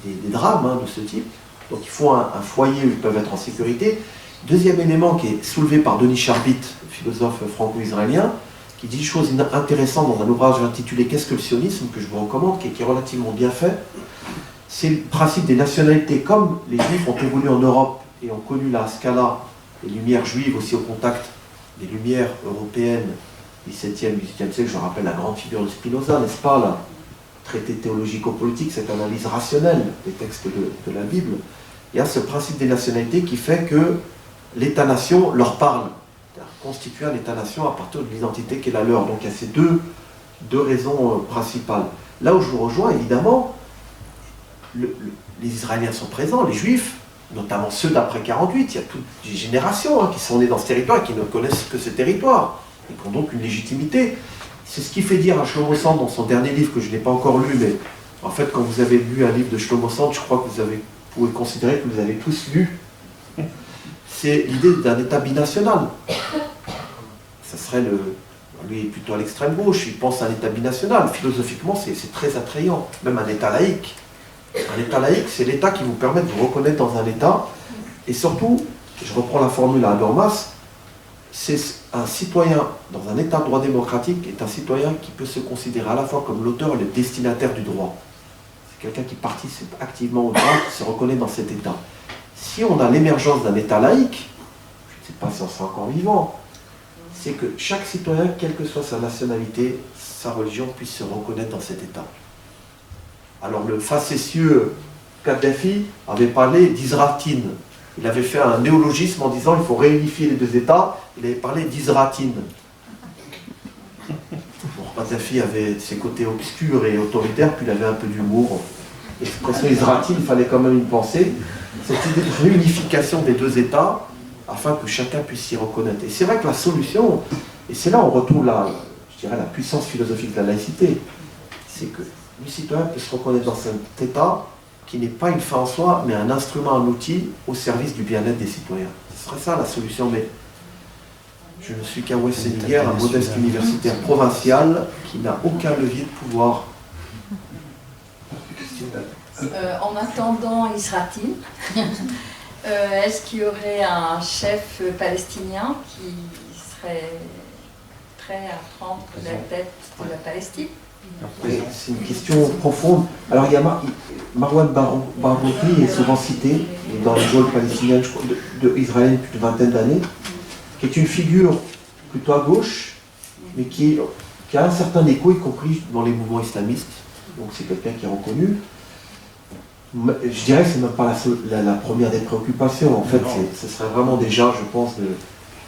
des drames de ce type. Donc il faut un foyer où ils peuvent être en sécurité. Deuxième élément qui est soulevé par Denis Charbit, philosophe franco-israélien, qui dit une chose intéressante dans un ouvrage intitulé « Qu'est-ce que le sionisme ?», que je vous recommande, qui est relativement bien fait. C'est le principe des nationalités. Comme les Juifs ont évolué en Europe et ont connu la Scala, les Lumières juives aussi au contact des Lumières européennes, 17e, 18e siècle, je rappelle la grande figure de Spinoza, n'est-ce pas, le traité théologico-politique, cette analyse rationnelle des textes de la Bible. Il y a ce principe des nationalités qui fait que l'État-nation leur parle, constituer un État-nation à partir de l'identité qui est la leur. Donc il y a ces deux raisons principales. Là où je vous rejoins, évidemment, les Israéliens sont présents, les Juifs, notamment ceux d'après 48, il y a toutes des générations qui sont nées dans ce territoire et qui ne connaissent que ce territoire, et qui ont donc une légitimité. C'est ce qui fait dire à Shlomo Sand dans son dernier livre, que je n'ai pas encore lu, mais en fait quand vous avez lu un livre de Shlomo Sand, je crois que vous pouvez considérer que vous avez tous lu. C'est l'idée d'un État binational. Ça serait lui est plutôt à l'extrême gauche, il pense à un État binational. Philosophiquement, c'est très attrayant, même un État laïque. Un État laïque, c'est l'État qui vous permet de vous reconnaître dans un État, et surtout, je reprends la formule à Habermas, c'est un citoyen dans un État de droit démocratique est un citoyen qui peut se considérer à la fois comme l'auteur et le destinataire du droit. C'est quelqu'un qui participe activement au droit, qui se reconnaît dans cet État. Si on a l'émergence d'un État laïque, je ne sais pas si on sera encore vivant, c'est que chaque citoyen, quelle que soit sa nationalité, sa religion, puisse se reconnaître dans cet État. Alors le facétieux Kadhafi avait parlé d'Isratine. Il avait fait un néologisme en disant il faut réunifier les deux États. Il avait parlé d'Isratine. Bon, Kadhafi avait ses côtés obscurs et autoritaires, puis il avait un peu d'humour. L'expression Isratine, il fallait quand même y penser. Cette idée de réunification des deux États, afin que chacun puisse s'y reconnaître. Et c'est vrai que la solution, et c'est là où on retrouve la puissance philosophique de la laïcité, c'est que le citoyen peut se reconnaître dans cet État qui n'est pas une fin en soi, mais un instrument, un outil au service du bien-être des citoyens. Ce serait ça la solution, mais je ne suis qu'un Wesséniger, un modeste universitaire provincial qui n'a aucun levier de pouvoir. En attendant Israël, est-ce qu'il y aurait un chef palestinien qui serait prêt à prendre la tête de la Palestine? C'est une question profonde. Alors il y a Marwan Barghouti est souvent cité dans les geôles palestiniennes d'Israël depuis une vingtaine d'années, qui est une figure plutôt à gauche, mais qui a un certain écho, y compris dans les mouvements islamistes. Donc c'est quelqu'un qui est reconnu. Je dirais que ce n'est même pas la première des préoccupations. En fait, ce serait vraiment déjà, je pense,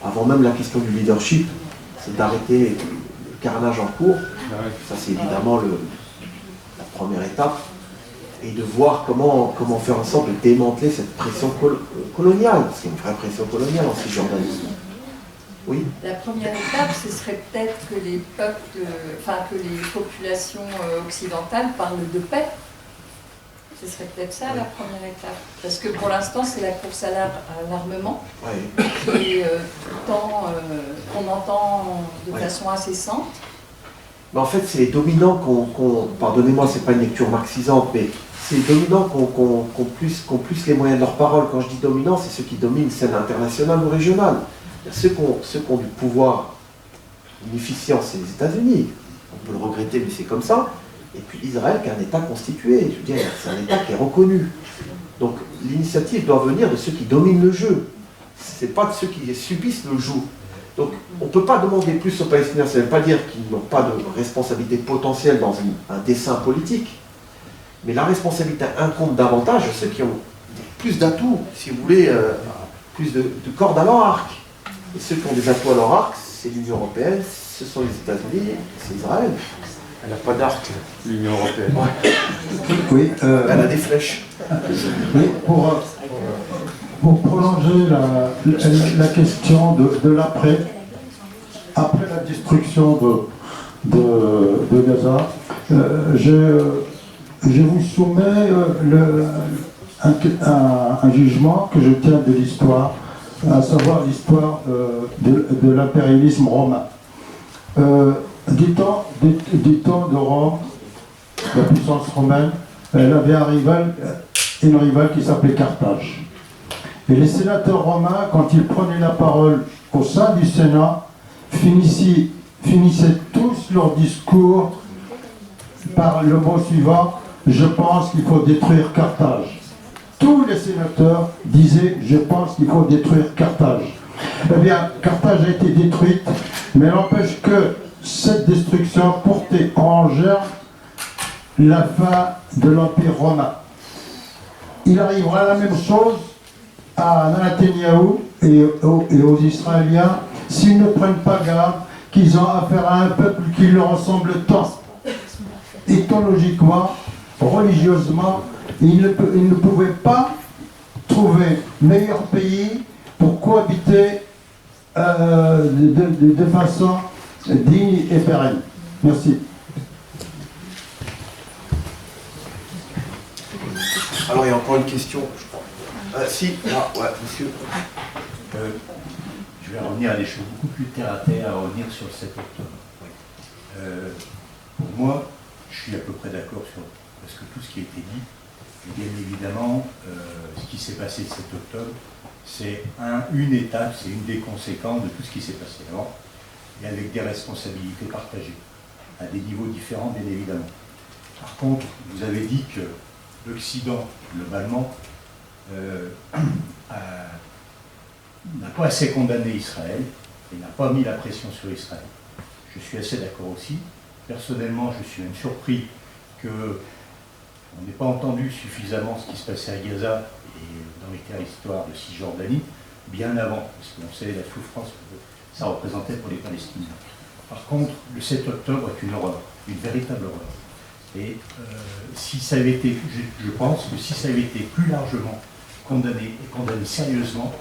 avant même la question du leadership, c'est d'arrêter le carnage en cours. Ça, c'est évidemment la première étape. Et de voir comment faire en sorte de démanteler cette pression coloniale. C'est une vraie pression coloniale en Cisjordanie. Oui. La première étape, ce serait peut-être que les peuples, que les populations occidentales parlent de paix. Ce serait peut-être ça la première étape. Parce que pour l'instant, c'est la course à l'armement. Et qu'on entend de façon incessante. Mais en fait, c'est les dominants pardonnez-moi, c'est pas une lecture marxisante, mais c'est les dominants qu'on plus les moyens de leur parole. Quand je dis dominants, c'est ceux qui dominent scène internationale ou régionale. Ceux qui ont du pouvoir unifiant, c'est les États-Unis. On peut le regretter, mais c'est comme ça. Et puis Israël qui est un État constitué. Je veux dire, c'est un État qui est reconnu. Donc l'initiative doit venir de ceux qui dominent le jeu. c'est pas de ceux qui subissent le joug. Donc on ne peut pas demander plus aux Palestiniens, ça ne veut pas dire qu'ils n'ont pas de responsabilité potentielle dans un dessein politique, mais la responsabilité incombe davantage à ceux qui ont plus d'atouts, si vous voulez, plus de cordes à leur arc. Et ceux qui ont des atouts à leur arc, c'est l'Union européenne, ce sont les États-Unis, c'est Israël. Elle n'a pas d'arc, l'Union européenne. Oui, Elle a des flèches. oui, pour prolonger la question de l'après, après la destruction de Gaza, je vous soumets un jugement que je tiens de l'histoire, à savoir l'histoire de l'impérialisme romain. Du temps de Rome, la puissance romaine, elle avait une rivale qui s'appelait Carthage. Et les sénateurs romains, quand ils prenaient la parole au sein du Sénat, finissaient tous leur discours par le mot suivant: je pense qu'il faut détruire Carthage. Tous les sénateurs disaient: je pense qu'il faut détruire Carthage. Eh bien, Carthage a été détruite, mais n'empêche que cette destruction portait en germe la fin de l'Empire romain. Il arrivera la même chose à Netanyahou et aux Israéliens s'ils ne prennent pas garde qu'ils ont affaire à un peuple qui leur ressemble tant. Ethnologiquement, religieusement, ils ne pouvaient pas trouver meilleur pays pour cohabiter de façon digne et pérenne. Merci. Alors il y a encore une question, je crois. Si, là, ouais, monsieur. Je vais revenir à des choses beaucoup plus terre à terre, à revenir sur le 7 octobre. Pour moi, je suis à peu près d'accord sur parce que tout ce qui a été dit, et bien évidemment, ce qui s'est passé le 7 octobre, c'est une étape, c'est une des conséquences de tout ce qui s'est passé avant, et avec des responsabilités partagées, à des niveaux différents, bien évidemment. Par contre, vous avez dit que l'Occident, globalement, n'a pas assez condamné Israël et n'a pas mis la pression sur Israël. Je suis assez d'accord aussi. Personnellement, je suis même surpris qu'on n'ait pas entendu suffisamment ce qui se passait à Gaza et dans les territoires de Cisjordanie bien avant, parce qu'on sait la souffrance que ça représentait pour les Palestiniens. Par contre, le 7 octobre est une horreur, une véritable horreur. Et si ça avait été, je pense que si ça avait été plus largement condamné, et condamné sérieusement,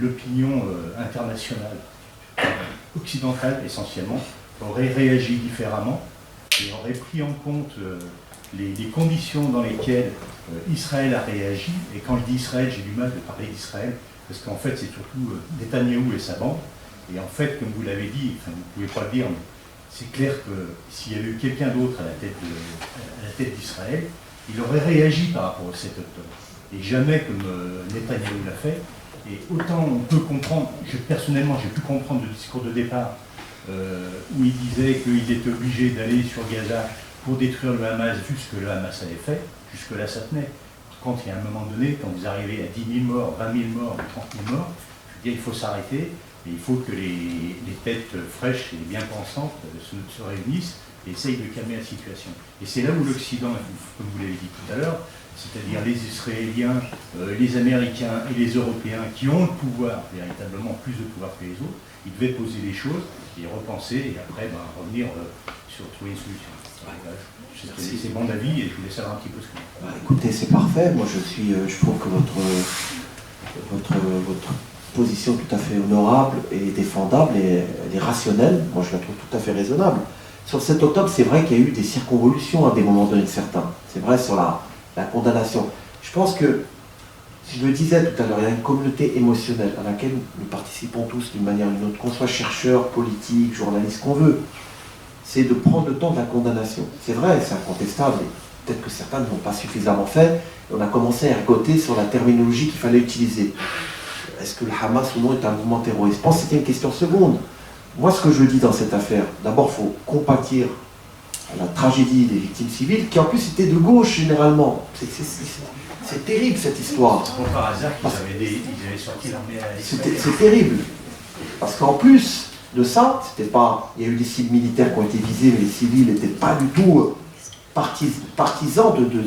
l'opinion internationale, occidentale essentiellement, aurait réagi différemment et aurait pris en compte les conditions dans lesquelles Israël a réagi. Et quand je dis Israël, j'ai du mal de parler d'Israël, parce qu'en fait c'est surtout Netanyahou et sa bande. Et en fait, comme vous l'avez dit, enfin, vous ne pouvez pas le dire, mais c'est clair que s'il y avait eu quelqu'un d'autre à la tête d'Israël, il aurait réagi par rapport au 7 octobre. Et jamais comme Netanyahou l'a fait. Et autant on peut comprendre, personnellement j'ai pu comprendre le discours de départ où il disait qu'il était obligé d'aller sur Gaza pour détruire le Hamas vu ce que le Hamas avait fait, jusque-là ça tenait. Par contre, il y a un moment donné, quand vous arrivez à 10 000 morts, 20 000 morts, 30 000 morts, je veux dire, il faut s'arrêter. Et il faut que les têtes fraîches et bien pensantes se réunissent et essayent de calmer la situation. Et c'est là où l'Occident, comme vous l'avez dit tout à l'heure, c'est-à-dire les Israéliens, les Américains et les Européens qui ont le pouvoir, véritablement plus de pouvoir que les autres, ils devaient poser les choses et repenser et après revenir sur trouver une solution. C'est mon avis et je voulais savoir un petit peu ce que vous dites. Écoutez, c'est parfait. Moi je trouve que votre position tout à fait honorable et défendable et elle est rationnelle. Moi je la trouve tout à fait raisonnable. Sur le 7 octobre, c'est vrai qu'il y a eu des circonvolutions à des moments donnés de certains. C'est vrai sur la condamnation. Je pense que, si je le disais tout à l'heure, il y a une communauté émotionnelle à laquelle nous participons tous d'une manière ou d'une autre, qu'on soit chercheur, politique, journaliste, qu'on veut. C'est de prendre le temps de la condamnation. C'est vrai, c'est incontestable. Peut-être que certains ne l'ont pas suffisamment fait. Et on a commencé à ergoter sur la terminologie qu'il fallait utiliser. Est-ce que le Hamas ou non est un mouvement terroriste? Je pense que c'était une question seconde. Moi, ce que je dis dans cette affaire, d'abord, il faut compatir à la tragédie des victimes civiles, qui en plus étaient de gauche généralement. C'est C'est terrible cette histoire. C'est pas par hasard qu'ils avaient sorti l'armée à Israël. C'est terrible. Parce qu'en plus de ça, c'était pas. Il y a eu des cibles militaires qui ont été visées, mais les civils n'étaient pas du tout partisans d'une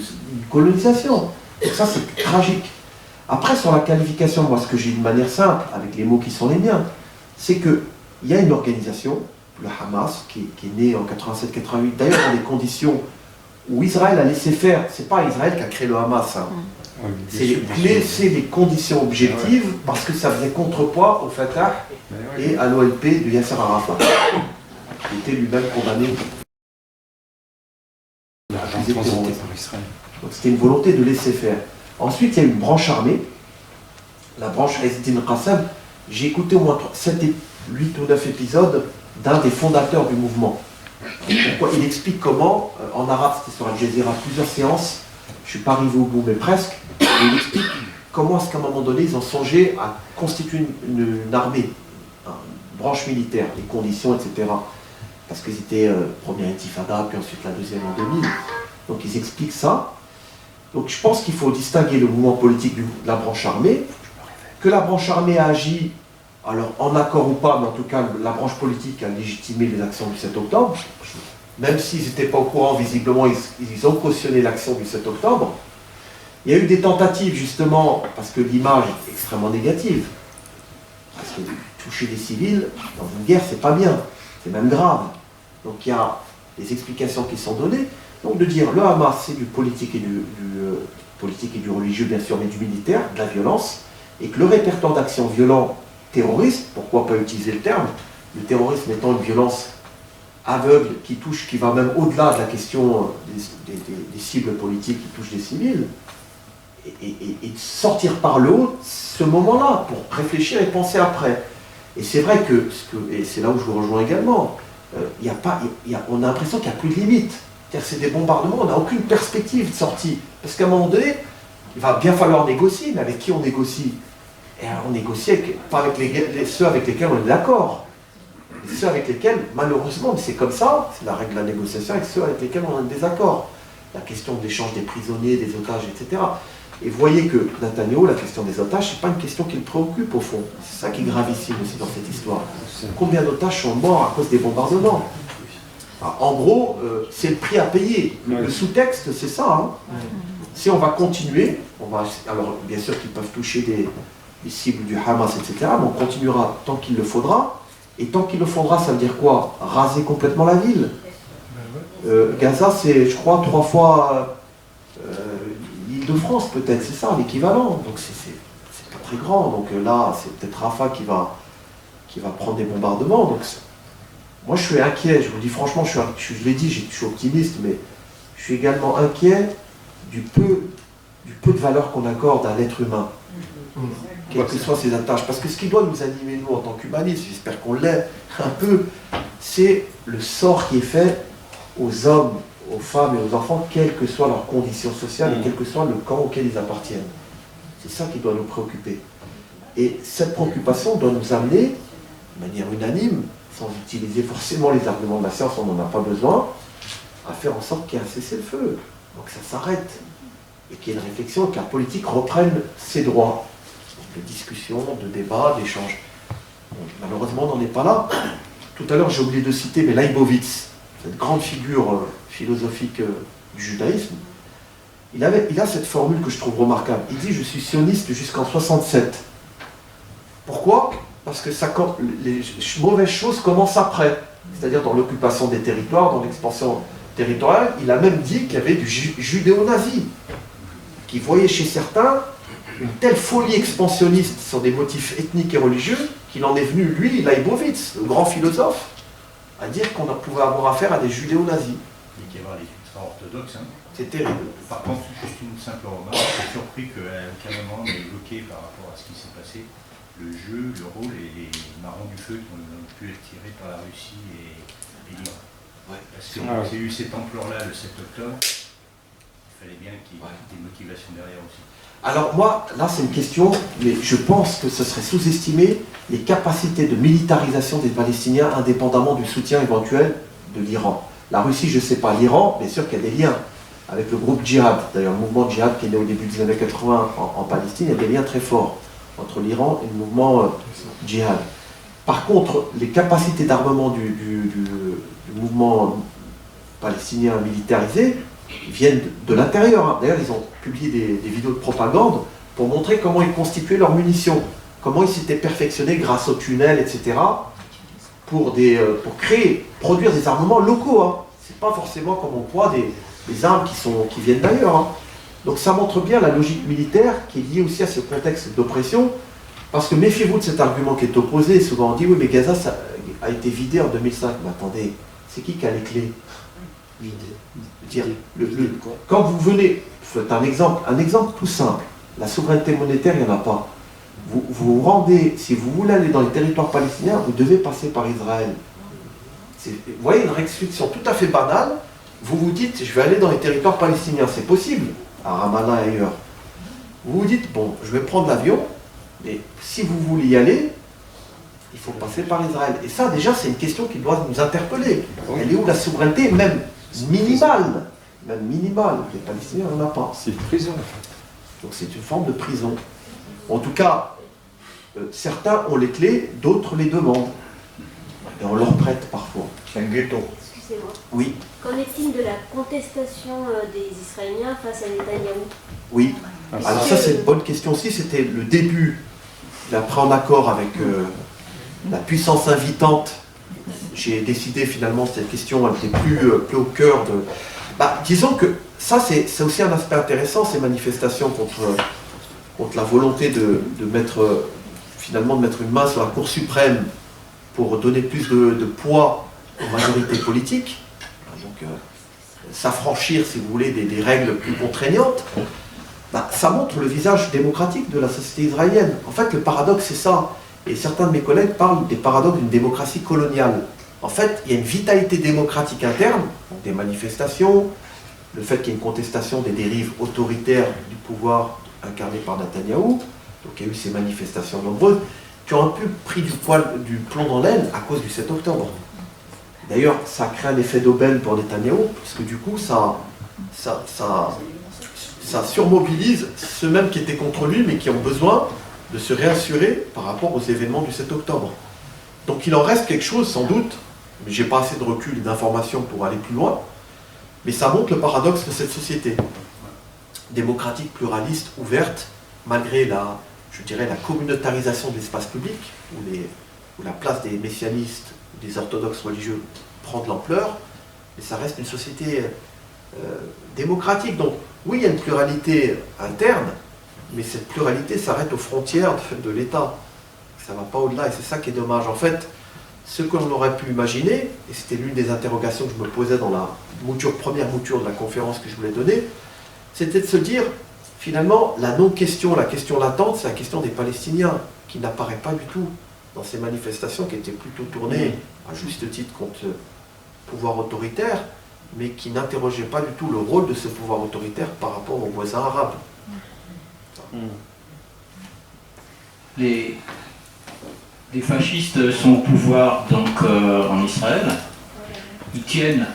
colonisation. Donc ça, c'est tragique. Après, sur la qualification, moi, ce que j'ai de manière simple, avec les mots qui sont les miens, c'est qu'il y a une organisation, le Hamas, qui est née en 87-88, d'ailleurs dans des conditions où Israël a laissé faire. C'est pas Israël qui a créé le Hamas. Hein. C'est les conditions objectives, parce que ça faisait contrepoids au Fatah et à l'OLP de Yasser Arafat, qui était lui-même condamné. Donc c'était une volonté de laisser faire. Ensuite, il y a une branche armée, la branche Ezdin Qassam. J'ai écouté au moins 7, 8 ou 9 épisodes d'un des fondateurs du mouvement. Pourquoi il explique comment, en arabe, c'était sur Al Jazeera, plusieurs séances, je ne suis pas arrivé au bout, mais presque, et il explique comment est-ce qu'à un moment donné, ils ont songé à constituer une armée, une branche militaire, les conditions, etc. Parce qu'ils étaient première intifada, puis ensuite la deuxième en 2000. Donc ils expliquent ça. Donc je pense qu'il faut distinguer le mouvement politique de la branche armée, que la branche armée a agi, alors en accord ou pas, mais en tout cas la branche politique a légitimé les actions du 7 octobre, même s'ils n'étaient pas au courant, visiblement ils ont cautionné l'action du 7 octobre. Il y a eu des tentatives justement, parce que l'image est extrêmement négative, parce que toucher des civils dans une guerre c'est pas bien, c'est même grave. Donc il y a des explications qui sont données. Donc de dire le Hamas c'est du politique et du religieux bien sûr, mais du militaire, de la violence, et que le répertoire d'actions violents terroristes, pourquoi pas utiliser le terme, le terrorisme étant une violence aveugle qui touche, qui va même au-delà de la question des cibles politiques qui touchent des civils, et sortir par le haut ce moment-là pour réfléchir et penser après. Et c'est vrai que, et c'est là où je vous rejoins également, on a l'impression qu'il n'y a plus de limite. C'est des bombardements, on n'a aucune perspective de sortie. Parce qu'à un moment donné, il va bien falloir négocier, mais avec qui on négocie? Et alors on négocie pas avec ceux avec lesquels on est d'accord. Ceux avec lesquels, malheureusement, mais c'est comme ça, c'est la règle de la négociation, avec ceux avec lesquels on a un désaccord. La question de l'échange des prisonniers, des otages, etc. Et vous voyez que Netanyahou, la question des otages, c'est pas une question qui le préoccupe au fond. C'est ça qui est gravissime aussi dans cette histoire. Combien d'otages sont morts à cause des bombardements? En gros, c'est le prix à payer. Le sous-texte, c'est ça. Hein. Si on va continuer, alors bien sûr qu'ils peuvent toucher des cibles du Hamas, etc., mais on continuera tant qu'il le faudra. Et tant qu'il le faudra, ça veut dire quoi? Raser complètement la ville. Gaza, c'est, je crois, 3 fois l'île de France, peut-être, c'est ça, l'équivalent. Donc c'est pas très grand. Donc là, c'est peut-être Rafah qui va prendre des bombardements. Donc moi, je suis inquiet, je vous dis franchement, je l'ai dit, je suis optimiste, mais je suis également inquiet du peu de valeur qu'on accorde à l'être humain, quelles que soient ses attaches. Parce que ce qui doit nous animer, nous, en tant qu'humanistes, j'espère qu'on l'est un peu, c'est le sort qui est fait aux hommes, aux femmes et aux enfants, quelles que soient leurs conditions sociales et quel que soit le camp auquel ils appartiennent. C'est ça qui doit nous préoccuper. Et cette préoccupation doit nous amener, de manière unanime, sans utiliser forcément les arguments de la science, on n'en a pas besoin, à faire en sorte qu'il y ait un cessez-le-feu. Donc ça s'arrête. Et qu'il y ait une réflexion, que la politique reprenne ses droits. De discussion, de débat, d'échange. Bon, malheureusement, on n'en est pas là. Tout à l'heure, j'ai oublié de citer, mais Leibovitz, cette grande figure philosophique du judaïsme, il a cette formule que je trouve remarquable. Il dit « Je suis sioniste jusqu'en 67 ». Pourquoi ? Parce que les mauvaises choses commencent après, c'est-à-dire dans l'occupation des territoires, dans l'expansion territoriale. Il a même dit qu'il y avait du judéo-nazi, qui voyait chez certains une telle folie expansionniste sur des motifs ethniques et religieux qu'il en est venu, lui, Leibovitz, le grand philosophe, à dire qu'on pouvait avoir affaire à des judéo-nazis. Il y avoir des ultra-orthodoxes. Hein. C'est terrible. Par contre, juste une simple remarque, je suis surpris qu'à aucun moment on ait évoqué par rapport à ce qui s'est passé le jeu, le rôle et les marrons du feu qui ont pu être tirés par la Russie et l'Iran. Ouais. Parce que c'est eu cette ampleur-là le 7 octobre, il fallait bien qu'il y ait des motivations derrière aussi. Alors moi, là c'est une question, mais je pense que ce serait sous-estimer les capacités de militarisation des Palestiniens indépendamment du soutien éventuel de l'Iran. La Russie, je ne sais pas, l'Iran, bien sûr qu'il y a des liens. avec le groupe Djihad. D'ailleurs, le mouvement Djihad qui est né au début des années 80 en Palestine, il y a des liens très forts entre l'Iran et le mouvement Djihad. Par contre, les capacités d'armement du mouvement palestinien militarisé viennent de l'intérieur. Hein. D'ailleurs, ils ont publié des vidéos de propagande pour montrer comment ils constituaient leurs munitions, comment ils s'étaient perfectionnés grâce aux tunnels, etc., pour produire des armements locaux. Hein. C'est pas forcément comme on croit des armes qui viennent d'ailleurs. Hein. Donc ça montre bien la logique militaire qui est liée aussi à ce contexte d'oppression, parce que méfiez-vous de cet argument qui est opposé. Souvent on dit oui mais Gaza ça a été vidé en 2005. Mais attendez, c'est qui a les clés? Quand vous venez, c'est un exemple tout simple, la souveraineté monétaire il n'y en a pas. Vous vous rendez, si vous voulez aller dans les territoires palestiniens, vous devez passer par Israël. Vous voyez une restriction tout à fait banale. Vous vous dites, je vais aller dans les territoires palestiniens, c'est possible, à Ramallah et ailleurs. Vous vous dites, bon, je vais prendre l'avion, mais si vous voulez y aller, il faut passer par Israël. Et ça, déjà, c'est une question qui doit nous interpeller. Elle est où la souveraineté, même minimale? Même minimale. Les Palestiniens n'en ont pas. C'est une prison. Donc c'est une forme de prison. En tout cas, certains ont les clés, d'autres les demandent. Et on leur prête parfois. C'est un ghetto. Excusez-moi. Oui. Qu'en est-il de la contestation des Israéliens face à Netanyahou? Oui. Alors ça c'est une bonne question aussi. C'était le début. Après en accord avec la puissance invitante, j'ai décidé finalement cette question elle était plus au cœur de... disons que ça c'est aussi un aspect intéressant, ces manifestations contre la volonté de mettre une main sur la Cour suprême pour donner plus de poids aux majorités politiques, donc s'affranchir, si vous voulez, des règles plus contraignantes, ça montre le visage démocratique de la société israélienne. En fait, le paradoxe, c'est ça. Et certains de mes collègues parlent des paradoxes d'une démocratie coloniale. En fait, il y a une vitalité démocratique interne, des manifestations, le fait qu'il y ait une contestation des dérives autoritaires du pouvoir incarné par Netanyahou, donc il y a eu ces manifestations nombreuses, qui ont un peu pris du plomb dans l'aile à cause du 7 octobre. D'ailleurs, ça crée un effet d'aubaine pour Netanyahou, puisque du coup, ça surmobilise ceux mêmes qui étaient contre lui, mais qui ont besoin de se réassurer par rapport aux événements du 7 octobre. Donc il en reste quelque chose, sans doute, mais j'ai pas assez de recul et d'informations pour aller plus loin, mais ça montre le paradoxe de cette société démocratique, pluraliste, ouverte, malgré la communautarisation de l'espace public, où la place des messianistes, des orthodoxes religieux prend de l'ampleur, mais ça reste une société démocratique. Donc oui, il y a une pluralité interne, mais cette pluralité s'arrête aux frontières de l'État. Ça ne va pas au-delà, et c'est ça qui est dommage. En fait, ce que l'on aurait pu imaginer, et c'était l'une des interrogations que je me posais dans la première mouture de la conférence que je voulais donner, c'était de se dire, finalement, la non-question, la question latente, c'est la question des Palestiniens, qui n'apparaît pas du tout dans ces manifestations qui étaient plutôt tournées, à juste titre, contre le pouvoir autoritaire, mais qui n'interrogeaient pas du tout le rôle de ce pouvoir autoritaire par rapport aux voisins arabes. Les fascistes sont au pouvoir donc en Israël. Ils tiennent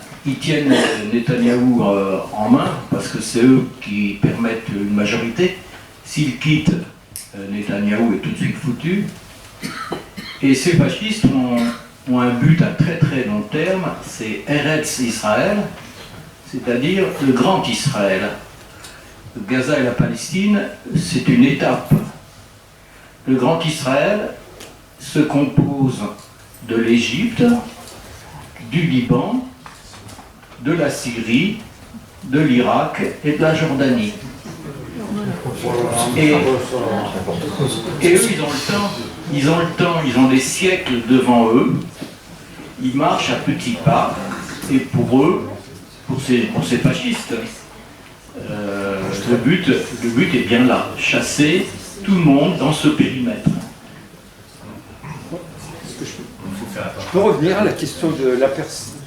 Netanyahou en main parce que c'est eux qui permettent une majorité. S'ils quittent, Netanyahou est tout de suite foutu. Et ces fascistes ont un but à très très long terme, c'est Eretz Israël, c'est-à-dire le grand Israël. Gaza et la Palestine, c'est une étape. Le grand Israël se compose de l'Égypte, du Liban, de la Syrie, de l'Irak et de la Jordanie. Et eux, ils ont le siècles devant eux, ils marchent à petits pas, et pour eux, pour ces fascistes, le but est bien là, chasser tout le monde dans ce périmètre. Je peux revenir à la question de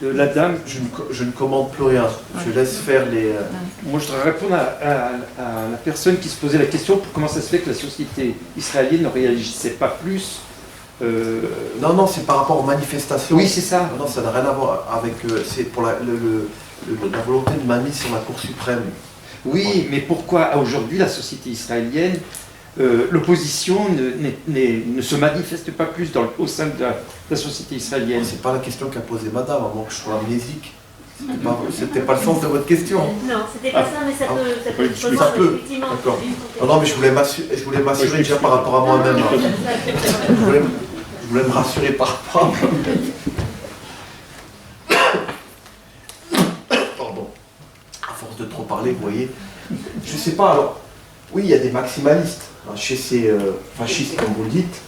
la dame. Je ne commande plus rien, je laisse faire les... Moi je voudrais répondre à la personne qui se posait la question pour comment ça se fait que la société israélienne ne réagissait pas plus. Non, c'est par rapport aux manifestations. Oui, c'est ça. Non, ça n'a rien à voir avec... c'est pour la volonté de mainmise sur la Cour suprême. Oui, mais pourquoi aujourd'hui la société israélienne, l'opposition ne se manifeste pas plus au sein de la société israélienne? C'est pas la question qu'a posée madame, à moins que je sois amnésique. C'était pas le sens de votre question. Non, c'était pas ça, mais ça peut Ça peut. effectivement. D'accord. Non, mais je voulais m'assurer déjà par rapport à moi-même. Je voulais me rassurer par rapport à moi-même. Pardon. À force de trop parler, vous voyez. Je sais pas, alors. Oui, il y a des maximalistes. Chez ces fascistes, comme vous le dites,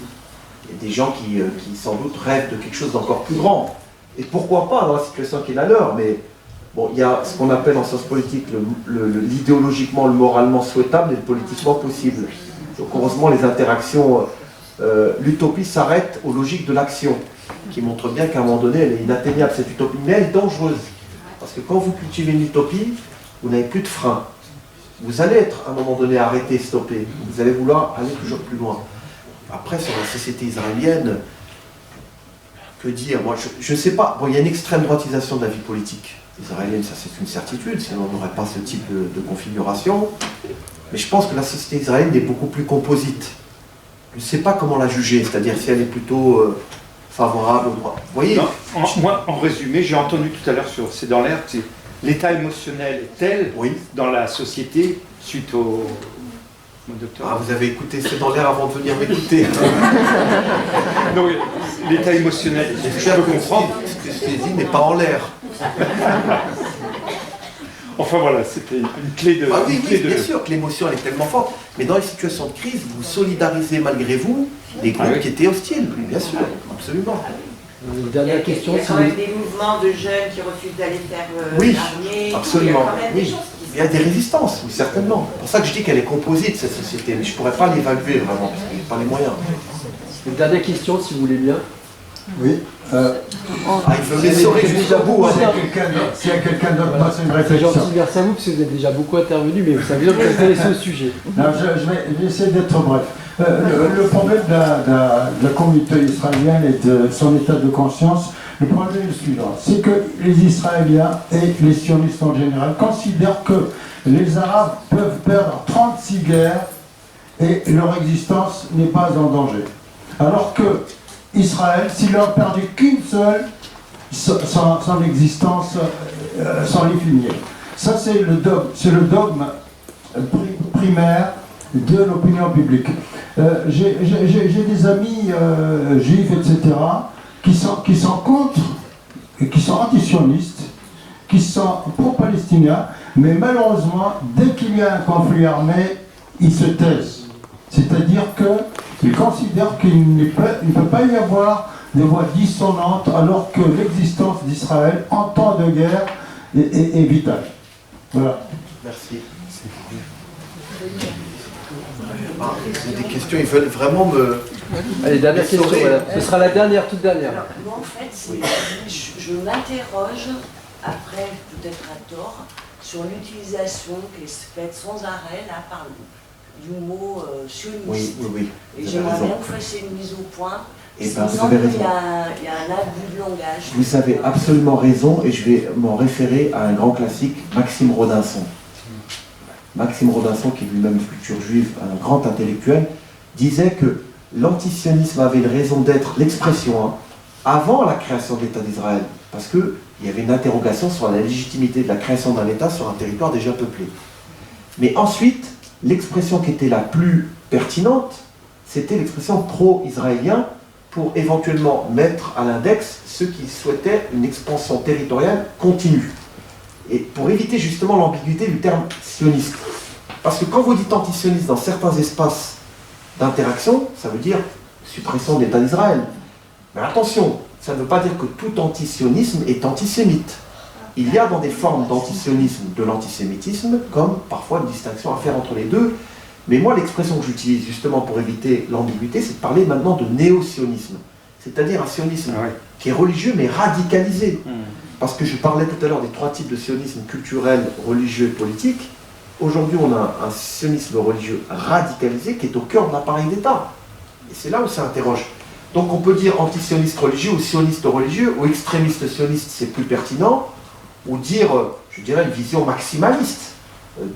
il y a des gens qui sans doute rêvent de quelque chose d'encore plus grand. Et pourquoi pas dans la situation qui est la leur, mais bon, il y a ce qu'on appelle en sciences politiques l'idéologiquement, le moralement souhaitable et le politiquement possible. Donc heureusement, les interactions, l'utopie s'arrête aux logiques de l'action, qui montre bien qu'à un moment donné, elle est inatteignable, cette utopie, mais elle est dangereuse. Parce que quand vous cultivez une utopie, vous n'avez plus de frein. Vous allez être à un moment donné arrêté, stoppé. Vous allez vouloir aller toujours plus loin. Après, sur la société israélienne, que dire? Moi, je ne sais pas. Bon, il y a une extrême droitisation de la vie politique israélienne, ça c'est une certitude, sinon on n'aurait pas ce type de configuration. Mais je pense que la société israélienne est beaucoup plus composite. Je ne sais pas comment la juger, c'est-à-dire si elle est plutôt favorable au droit. Vous voyez? Moi, en résumé, j'ai entendu tout à l'heure sur C'est dans l'air, l'état émotionnel est tel dans la société suite au docteur. Ah, vous avez écouté C'est dans l'air avant de venir m'écouter. Non, l'état émotionnel, je peux comprendre. Ce que je t'ai dit n'est pas en l'air. Enfin voilà, c'était une clé de... Ah oui, bien sûr que l'émotion elle est tellement forte. Mais dans les situations de crise, vous solidarisez malgré vous les groupes qui étaient hostiles. Bien sûr, absolument. Une dernière question. Il y a quand même des mouvements de jeunes qui refusent d'aller faire l'armée. Absolument. Il y a quand même des choses il y a des résistances, oui, certainement. C'est pour ça que je dis qu'elle est composite, cette société. Mais je ne pourrais pas l'évaluer vraiment, parce que je n'ai pas les moyens. Une dernière question, si vous voulez bien. Oui. Il veut les sauver jusqu'au bout. S'il y a quelqu'un d'autre, c'est une C'est réflexion. gentil, merci à vous, parce que vous êtes déjà beaucoup intervenu, mais vous savez que vous intéressez au sujet. Non, je vais essayer d'être bref. Le problème de la communauté israélienne et de son état de conscience, le problème est le suivant, c'est que les Israéliens et les sionistes en général considèrent que les Arabes peuvent perdre 36 guerres et leur existence n'est pas en danger. Alors que Israël, s'il n'a perdu qu'une seule, son existence s'en est finie. Ça, c'est le dogme primaire de l'opinion publique. J'ai des amis juifs, etc., qui sont contre, qui sont anti-sionistes, qui sont pro-palestiniens, mais malheureusement, dès qu'il y a un conflit armé, ils se taisent. C'est-à-dire qu'ils considèrent qu'il ne peut pas y avoir des voix dissonantes alors que l'existence d'Israël en temps de guerre est vitale. Voilà. Merci. C'est des questions, ils veulent vraiment me... Allez, dernière question, voilà. Ce sera la dernière, toute dernière. Alors, moi, en fait, je m'interroge, après, peut-être à tort, sur l'utilisation qui est faite sans arrêt, là, par du mot sioniste. Oui. Et j'aimerais bien que vous fassiez une mise au point. Et il me semble qu'il y a un abus de langage. Vous avez absolument raison, et je vais m'en référer à un grand classique, Maxime Rodinson. Maxime Rodinson, qui est lui-même une culture juive, un grand intellectuel, disait que l'antisionisme avait une raison d'être, l'expression, avant la création de l'État d'Israël, parce qu'il y avait une interrogation sur la légitimité de la création d'un État sur un territoire déjà peuplé. Mais ensuite, l'expression qui était la plus pertinente, c'était l'expression pro-israélien, pour éventuellement mettre à l'index ceux qui souhaitaient une expansion territoriale continue. Et pour éviter justement l'ambiguïté du terme sioniste. Parce que quand vous dites antisioniste dans certains espaces d'interaction, ça veut dire suppression de l'État d'Israël. Mais attention, ça ne veut pas dire que tout antisionisme est antisémite. Il y a dans des formes d'antisionisme de l'antisémitisme, comme parfois une distinction à faire entre les deux. Mais moi, l'expression que j'utilise justement pour éviter l'ambiguïté, c'est de parler maintenant de néo-sionisme. C'est-à-dire un sionisme qui est religieux mais radicalisé. Parce que je parlais tout à l'heure des trois types de sionisme culturel, religieux et politique. Aujourd'hui, on a un sionisme religieux radicalisé qui est au cœur de l'appareil d'État. Et c'est là où ça interroge. Donc on peut dire antisioniste religieux ou sioniste religieux, ou extrémiste sioniste, c'est plus pertinent, ou dire, je dirais, une vision maximaliste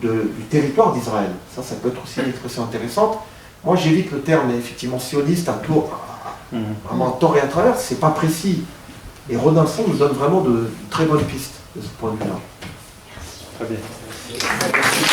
du territoire d'Israël. Ça peut être aussi une expression intéressante. Moi, j'évite le terme, effectivement, sioniste, vraiment à tort et à travers, c'est pas précis. Et Ronaldson nous donne vraiment de très bonnes pistes de ce point de vue-là. Très bien.